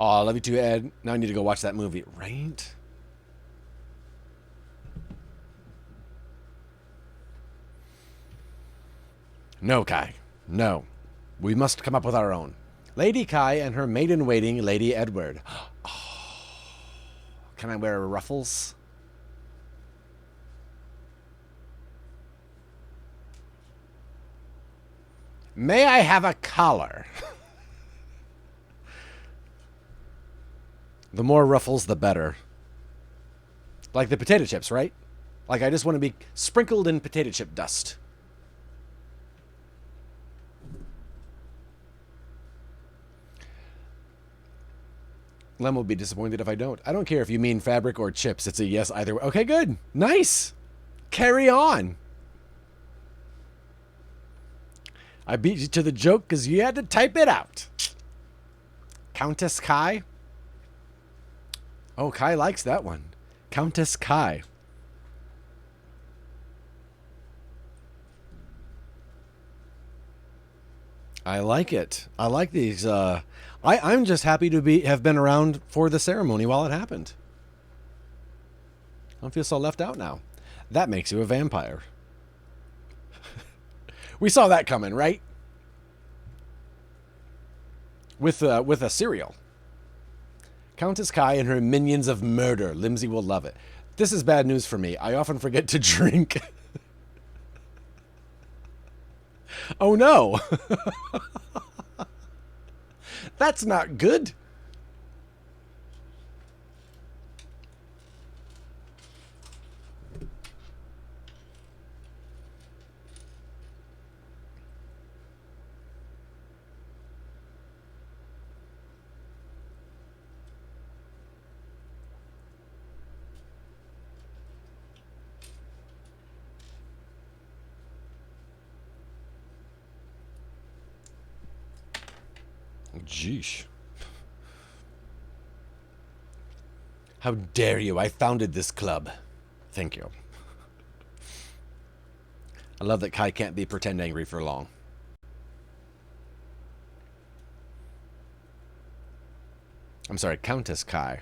Oh, I love you too, Ed. Now I need to go watch that movie, right? No, Kai. No. We must come up with our own. Lady Kai and her maid-in-waiting, Lady Edward. Oh, can I wear ruffles? May I have a collar? The more ruffles, the better. Like the potato chips, right? Like I just want to be sprinkled in potato chip dust. Lem will be disappointed if I don't. I don't care if you mean fabric or chips. It's a yes either way. Okay, good. Nice. Carry on. I beat you to the joke because you had to type it out. Countess Kai? Oh, Kai likes that one. Countess Kai. I like it. I like these. I'm just happy to have been around for the ceremony while it happened. I don't feel so left out now. That makes you a vampire. We saw that coming, right? With a cereal. Countess Kai and her minions of murder. Limsey will love it. This is bad news for me. I often forget to drink. Oh no. That's not good. Jeesh. How dare you? I founded this club. Thank you. I love that Kai can't be pretend angry for long. I'm sorry, Countess Kai.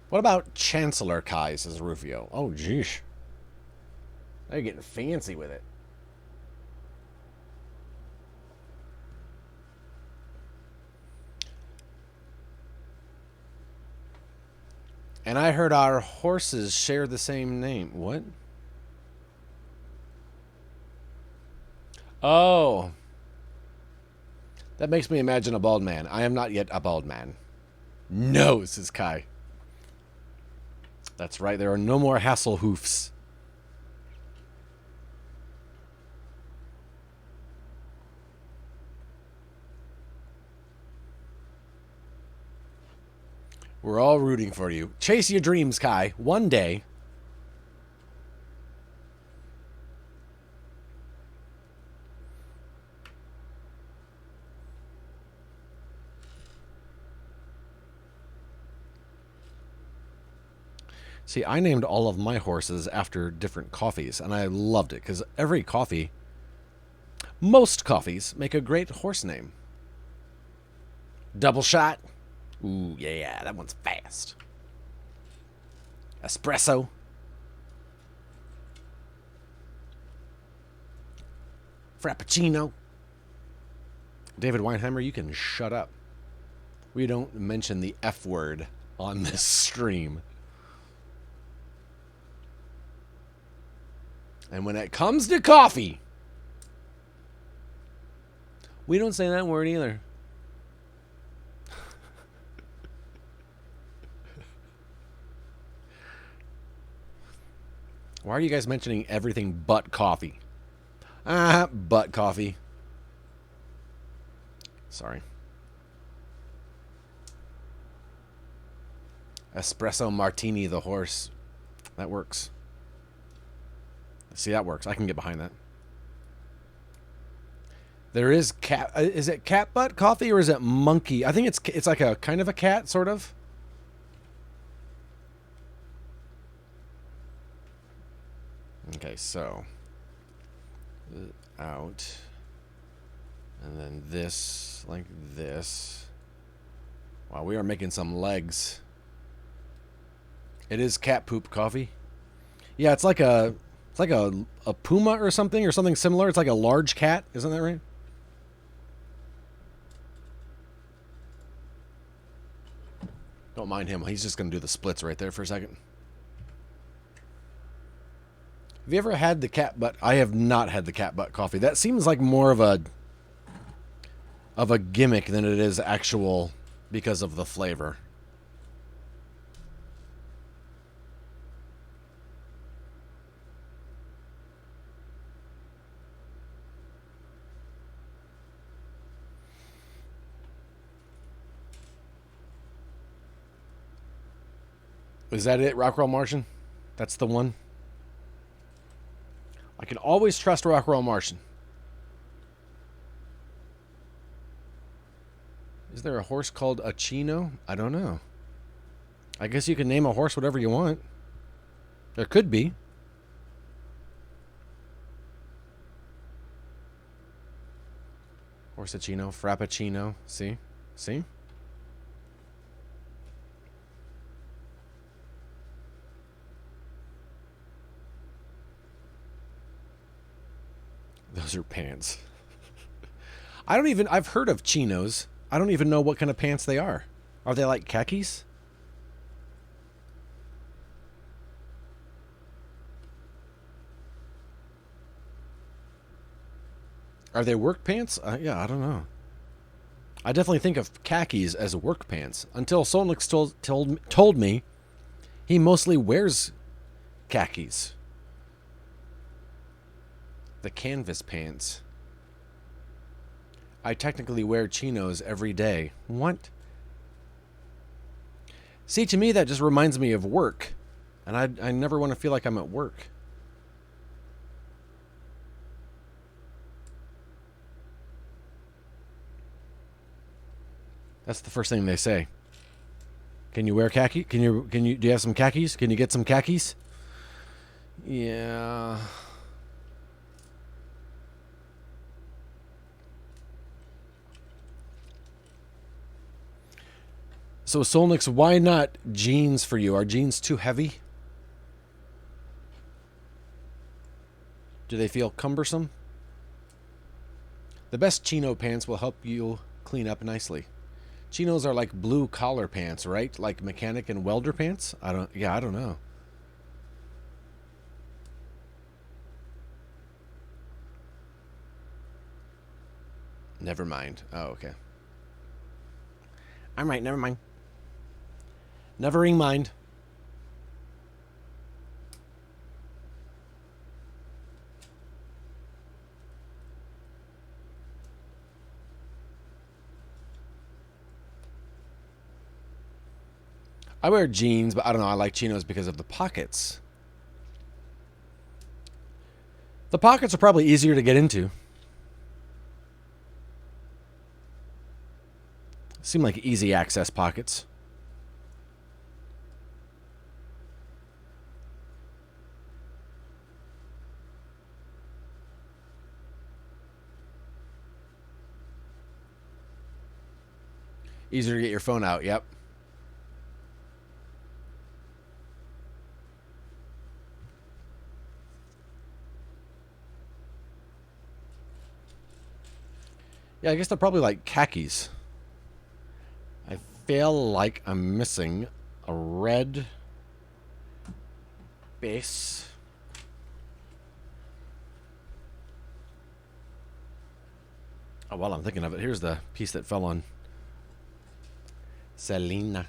What about Chancellor Kai, says Rufio? Oh, jeesh. They're getting fancy with it. And I heard our horses share the same name. What? Oh. That makes me imagine a bald man. I am not yet a bald man. No, says Kai. That's right, there are no more Hasselhoofs. We're all rooting for you. Chase your dreams, Kai. One day. See, I named all of my horses after different coffees, and I loved it, because every coffee, most coffees, make a great horse name. Double shot. Ooh, yeah, that one's fast. Espresso. Frappuccino. David Weinheimer, you can shut up. We don't mention the F word on this stream. And when it comes to coffee, we don't say that word either. Why are you guys mentioning everything but coffee? But coffee. Sorry. Espresso martini the horse. That works. See, that works. I can get behind that. There is cat. Is it cat butt coffee or is it monkey? I think it's like a kind of a cat, sort of. Okay, so out, and then this like this. Wow, we are making some legs. It is cat poop coffee. Yeah, it's like a puma or something similar. It's like a large cat, isn't that right? Don't mind him. He's just gonna do the splits right there for a second. Have you ever had the cat butt? I have not had the cat butt coffee. That seems like more of a gimmick than it is actual because of the flavor. Is that it, Rockwell Martian? That's the one? I can always trust Rockwell Martian. Is there a horse called a Chino? I don't know. I guess you can name a horse whatever you want. There could be. Horsachino, Frappuccino. See? See? Those are pants. I've heard of chinos. I don't even know what kind of pants they are. Are they like khakis? Are they work pants? Yeah, I don't know. I definitely think of khakis as work pants. Until Solnix told me he mostly wears khakis. The canvas pants. I technically wear chinos every day. What? See, to me that just reminds me of work. And I never want to feel like I'm at work. That's the first thing they say. Can you wear khaki? Do you have some khakis? Can you get some khakis? Yeah. So Solnix, why not jeans for you? Are jeans too heavy? Do they feel cumbersome? The best chino pants will help you clean up nicely. Chinos are like blue collar pants, right? Like mechanic and welder pants? I don't know. Never mind. Oh, okay. I'm right, never mind. Nevering mind. I wear jeans, but I don't know. I like chinos because of the pockets. The pockets are probably easier to get into. Seem like easy access pockets. Easier to get your phone out, yep. Yeah, I guess they're probably like khakis. I feel like I'm missing a red base. Oh, while I'm thinking of it, here's the piece that fell on Selena.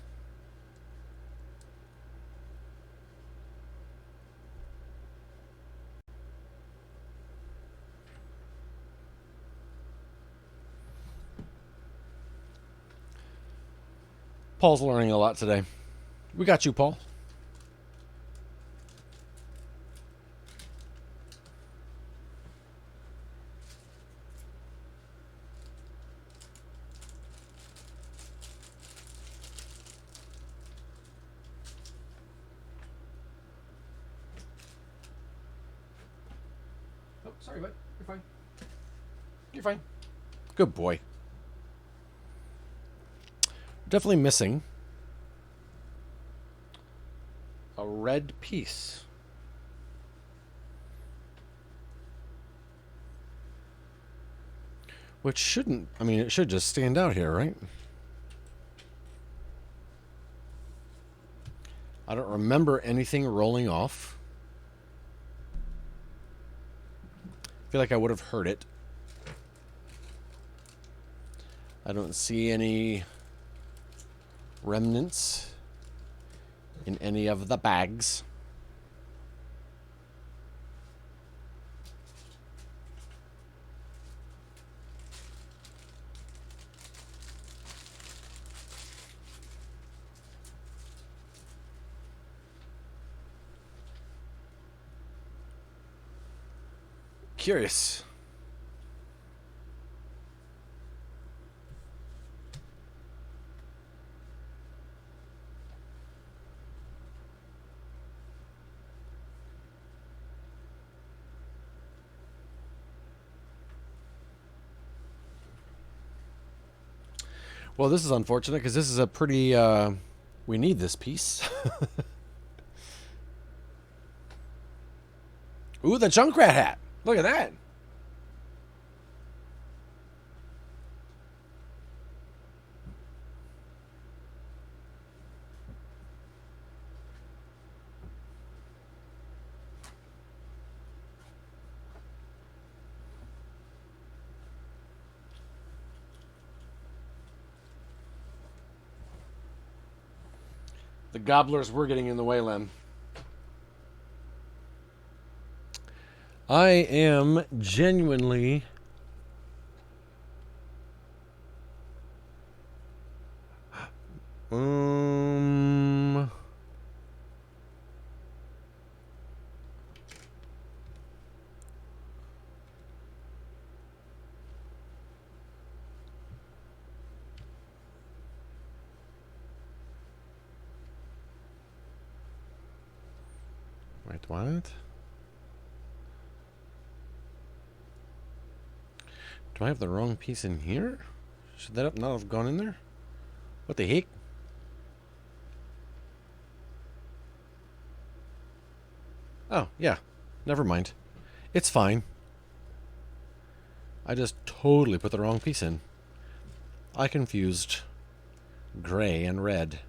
Paul's learning a lot today. We got you, Paul. Oh, sorry, bud. You're fine. You're fine. Good boy. Definitely missing a red piece. Which shouldn't, I mean, it should just stand out here, right? I don't remember anything rolling off. I feel like I would have heard it. I don't see any remnants in any of the bags. Curious. Well, this is unfortunate because this is a pretty, we need this piece. Ooh, the Junkrat hat. Look at that. The gobblers were getting in the way, Lem. I am genuinely wait, what? Do I have the wrong piece in here? Should that not have gone in there? What the heck? Oh, yeah. Never mind. It's fine. I just totally put the wrong piece in. I confused gray and red.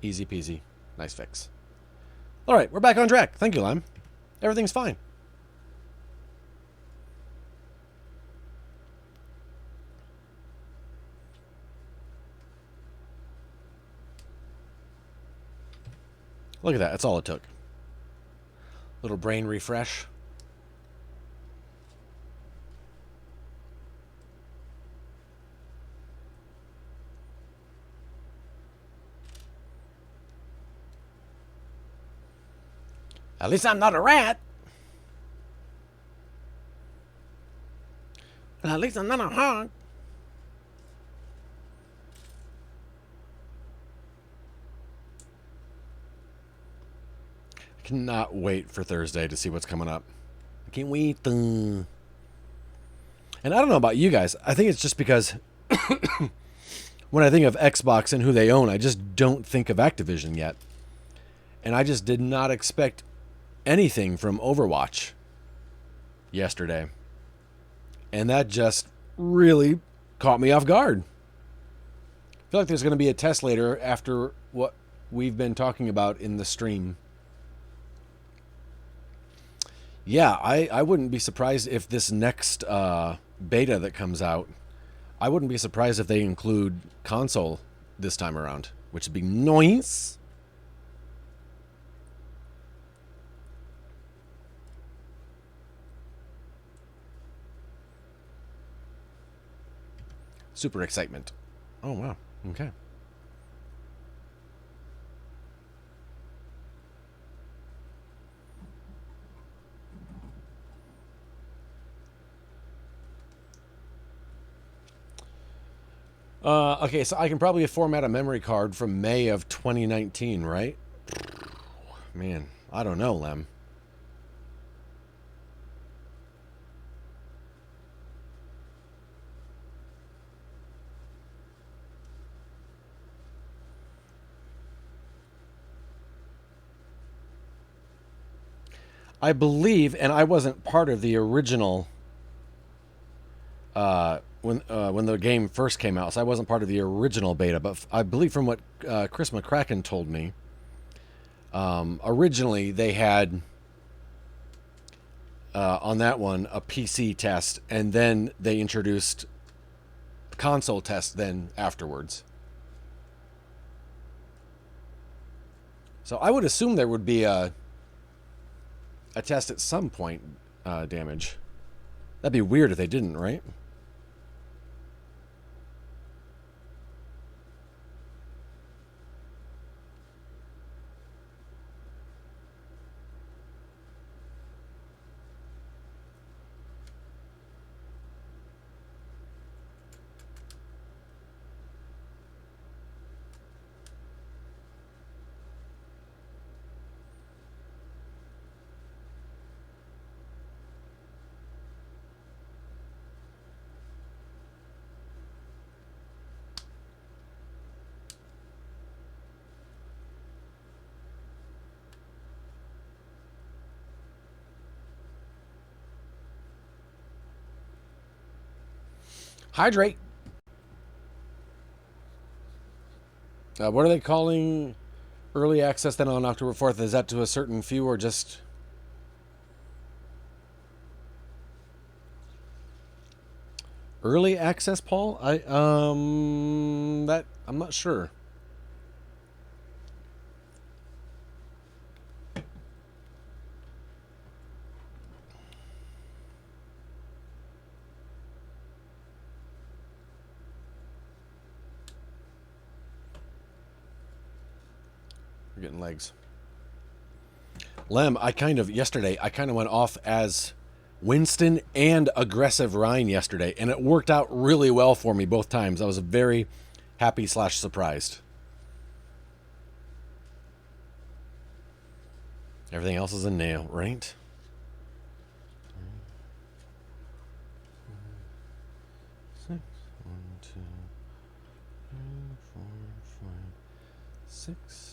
Easy peasy. Nice fix. All right, we're back on track. Thank you, Lime. Everything's fine. Look at that. That's all it took. Little brain refresh. At least I'm not a rat. And at least I'm not a hog. I cannot wait for Thursday to see what's coming up. I can't wait. And I don't know about you guys. I think it's just because when I think of Xbox and who they own, I just don't think of Activision yet. And I just did not expect anything from Overwatch yesterday. And that just really caught me off guard. I feel like there's going to be a test later after what we've been talking about in the stream. Yeah, I wouldn't be surprised if this next beta that comes out, I wouldn't be surprised if they include console this time around, which would be nice. Super excitement. Oh, wow. Okay. Okay, so I can probably format a memory card from May of 2019, right? Man, I don't know, Lem. I believe, and I wasn't part of the original when the game first came out, so I wasn't part of the original beta, but I believe from what Chris McCracken told me, originally they had on that one a PC test, and then they introduced console test then afterwards. So I would assume there would be a test at some point, damage. That'd be weird if they didn't, right? Hydrate. What are they calling early access then on October 4th? Is that to a certain few or just... Early access, Paul? I'm not sure. We're getting legs. Lem, yesterday, I kind of went off as Winston and aggressive Ryan yesterday, and it worked out really well for me both times. I was very happy / surprised. Everything else is a nail, right? Six, 1, 2, 3, 4, 5, 6.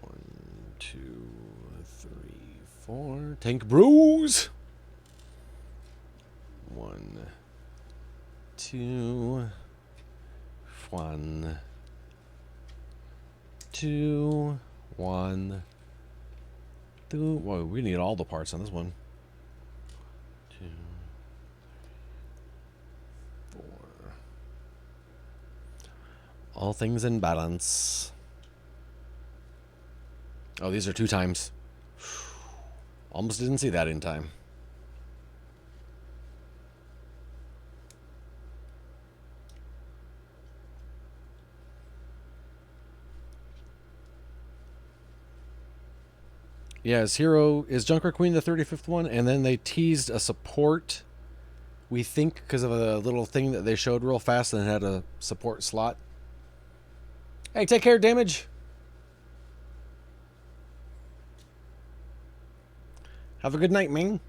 One, 2, 3, 4. Tank Bros. 1, 2, 1, 2, 1, 2. Whoa, we need all the parts on this one. 2, 4. All things in balance. Oh, these are 2 times. Almost didn't see that in time. Yeah, is Junker Queen the 35th one? And then they teased a support, we think, because of a little thing that they showed real fast and it had a support slot. Hey, take care, Damage. Have a good night, Ming.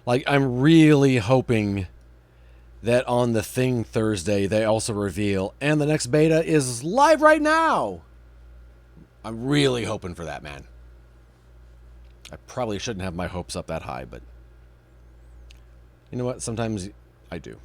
Like, I'm really hoping that on the thing Thursday, they also reveal, and the next beta is live right now. I'm really hoping for that, man. I probably shouldn't have my hopes up that high, but you know what? Sometimes I do.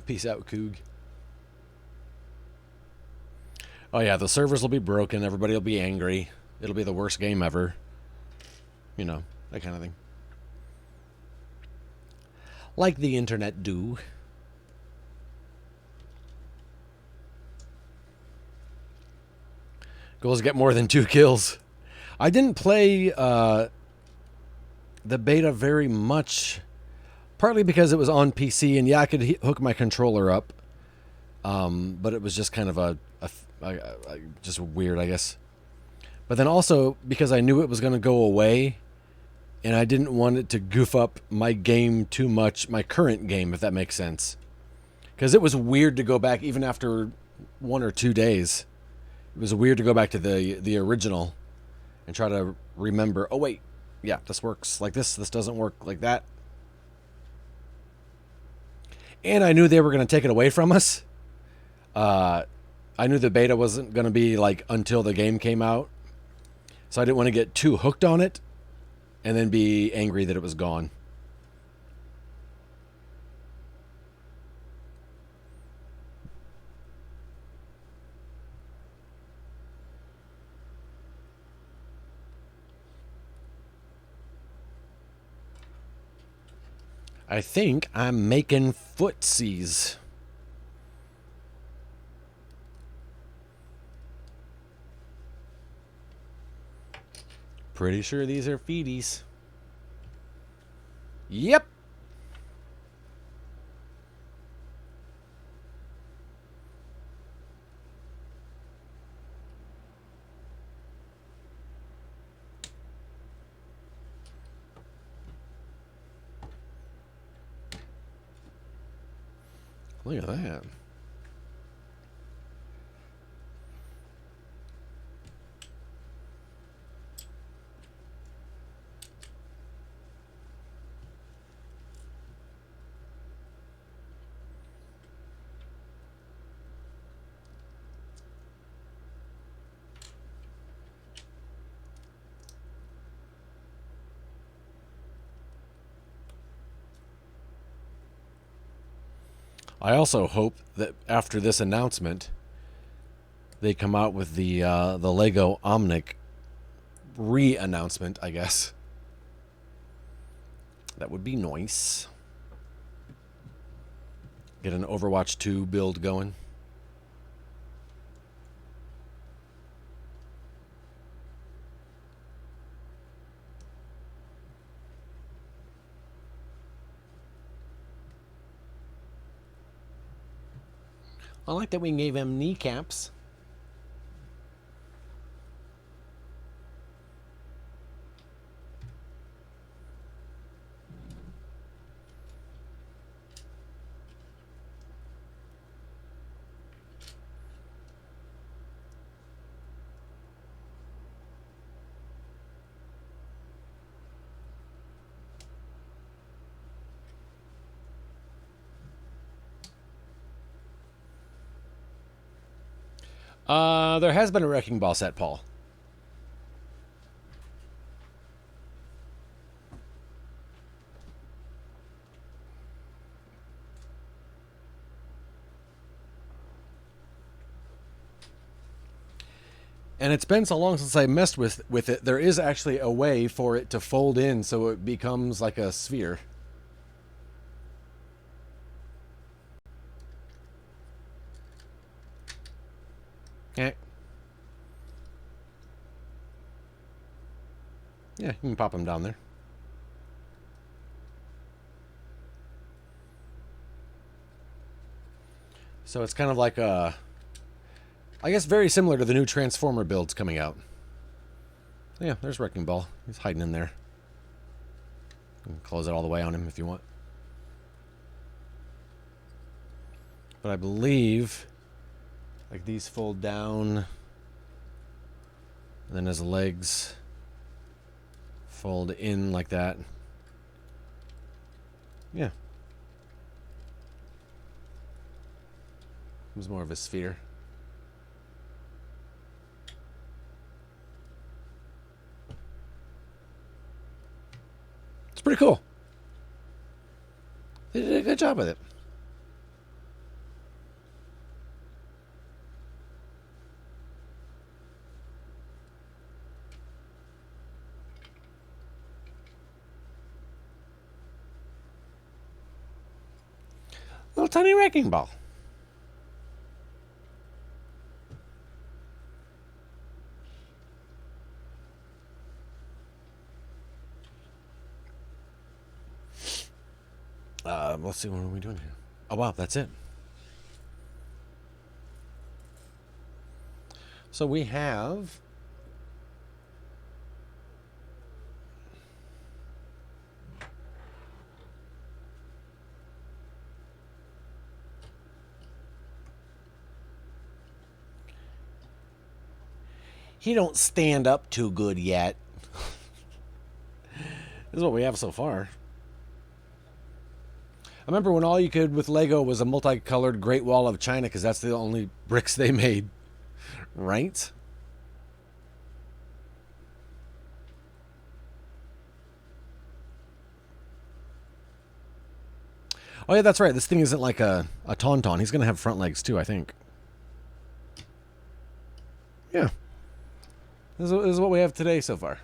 Peace out, Coog. Oh yeah, the servers will be broken. Everybody will be angry. It'll be the worst game ever. You know, that kind of thing. Like the internet do. Goals get more than 2 kills. I didn't play the beta very much. Partly because it was on PC, and yeah, I could hook my controller up. But it was just kind of just weird, I guess. But then also because I knew it was going to go away, and I didn't want it to goof up my game too much, my current game, if that makes sense. Because it was weird to go back, even after 1 or 2 days. It was weird to go back to the original and try to remember, oh wait, yeah, this works like this doesn't work like that. And I knew they were going to take it away from us. I knew the beta wasn't going to be like until the game came out. So I didn't want to get too hooked on it and then be angry that it was gone. I think I'm making footsies. Pretty sure these are feeties. Yep. Look at that. I also hope that after this announcement, they come out with the Lego Omnic re-announcement, I guess. That would be nice. Get an Overwatch 2 build going. I like that we gave him kneecaps. There has been a Wrecking Ball set, Paul. And it's been so long since I messed with it. There is actually a way for it to fold in so it becomes like a sphere. Okay. Yeah, you can pop them down there. So it's kind of like a, I guess very similar to the new Transformer builds coming out. Yeah, there's Wrecking Ball. He's hiding in there. You can close it all the way on him if you want. But I believe like these fold down, and then his legs fold in like that. Yeah. It was more of a sphere. It's pretty cool. They did a good job with it. Little tiny Wrecking Ball. Let's see, what are we doing here? Oh, wow, that's it. So we have... He don't stand up too good yet. This is what we have so far. I remember when all you could with Lego was a multicolored Great Wall of China because that's the only bricks they made. Right? Oh yeah, that's right. This thing isn't like a tauntaun. He's going to have front legs too, I think. Yeah. This is what we have today so far.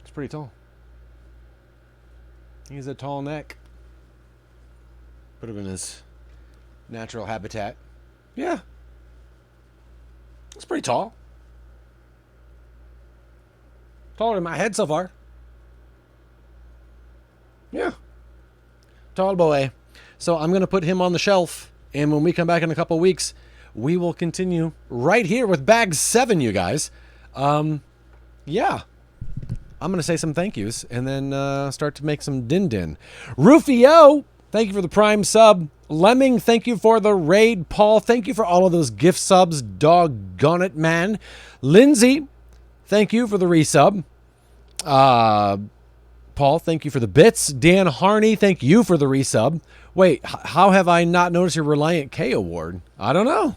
It's pretty tall. He's a Tallneck. Put him in his natural habitat. Yeah. It's pretty tall. Taller than my head so far. Yeah. Tall boy. So I'm going to put him on the shelf. And when we come back in a couple weeks, we will continue right here with bag 7, you guys. Yeah. I'm going to say some thank yous and then start to make some din-din. Rufio, thank you for the Prime sub. Lemming, thank you for the raid. Paul, thank you for all of those gift subs. Doggone it, man. Lindsay, thank you for the resub. Paul, thank you for the bits. Dan Harney, thank you for the resub. Wait, how have I not noticed your Reliant K award? I don't know.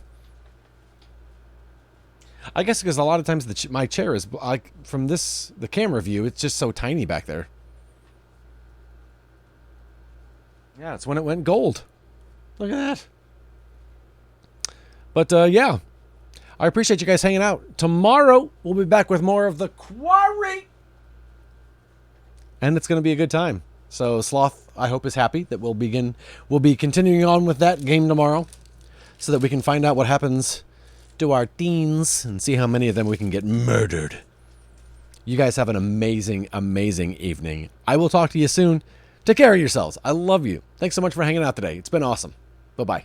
I guess because a lot of times my chair is like from the camera view, it's just so tiny back there. Yeah, it's when it went gold. Look at that. But yeah, I appreciate you guys hanging out. Tomorrow we'll be back with more of the Quarry, and it's going to be a good time. So Sloth, I hope, is happy that we'll be continuing on with that game tomorrow, so that we can find out what happens to our teens and see how many of them we can get murdered. You guys have an amazing, amazing evening. I will talk to you soon. Take care of yourselves. I love you. Thanks so much for hanging out today. It's been awesome. Bye-bye.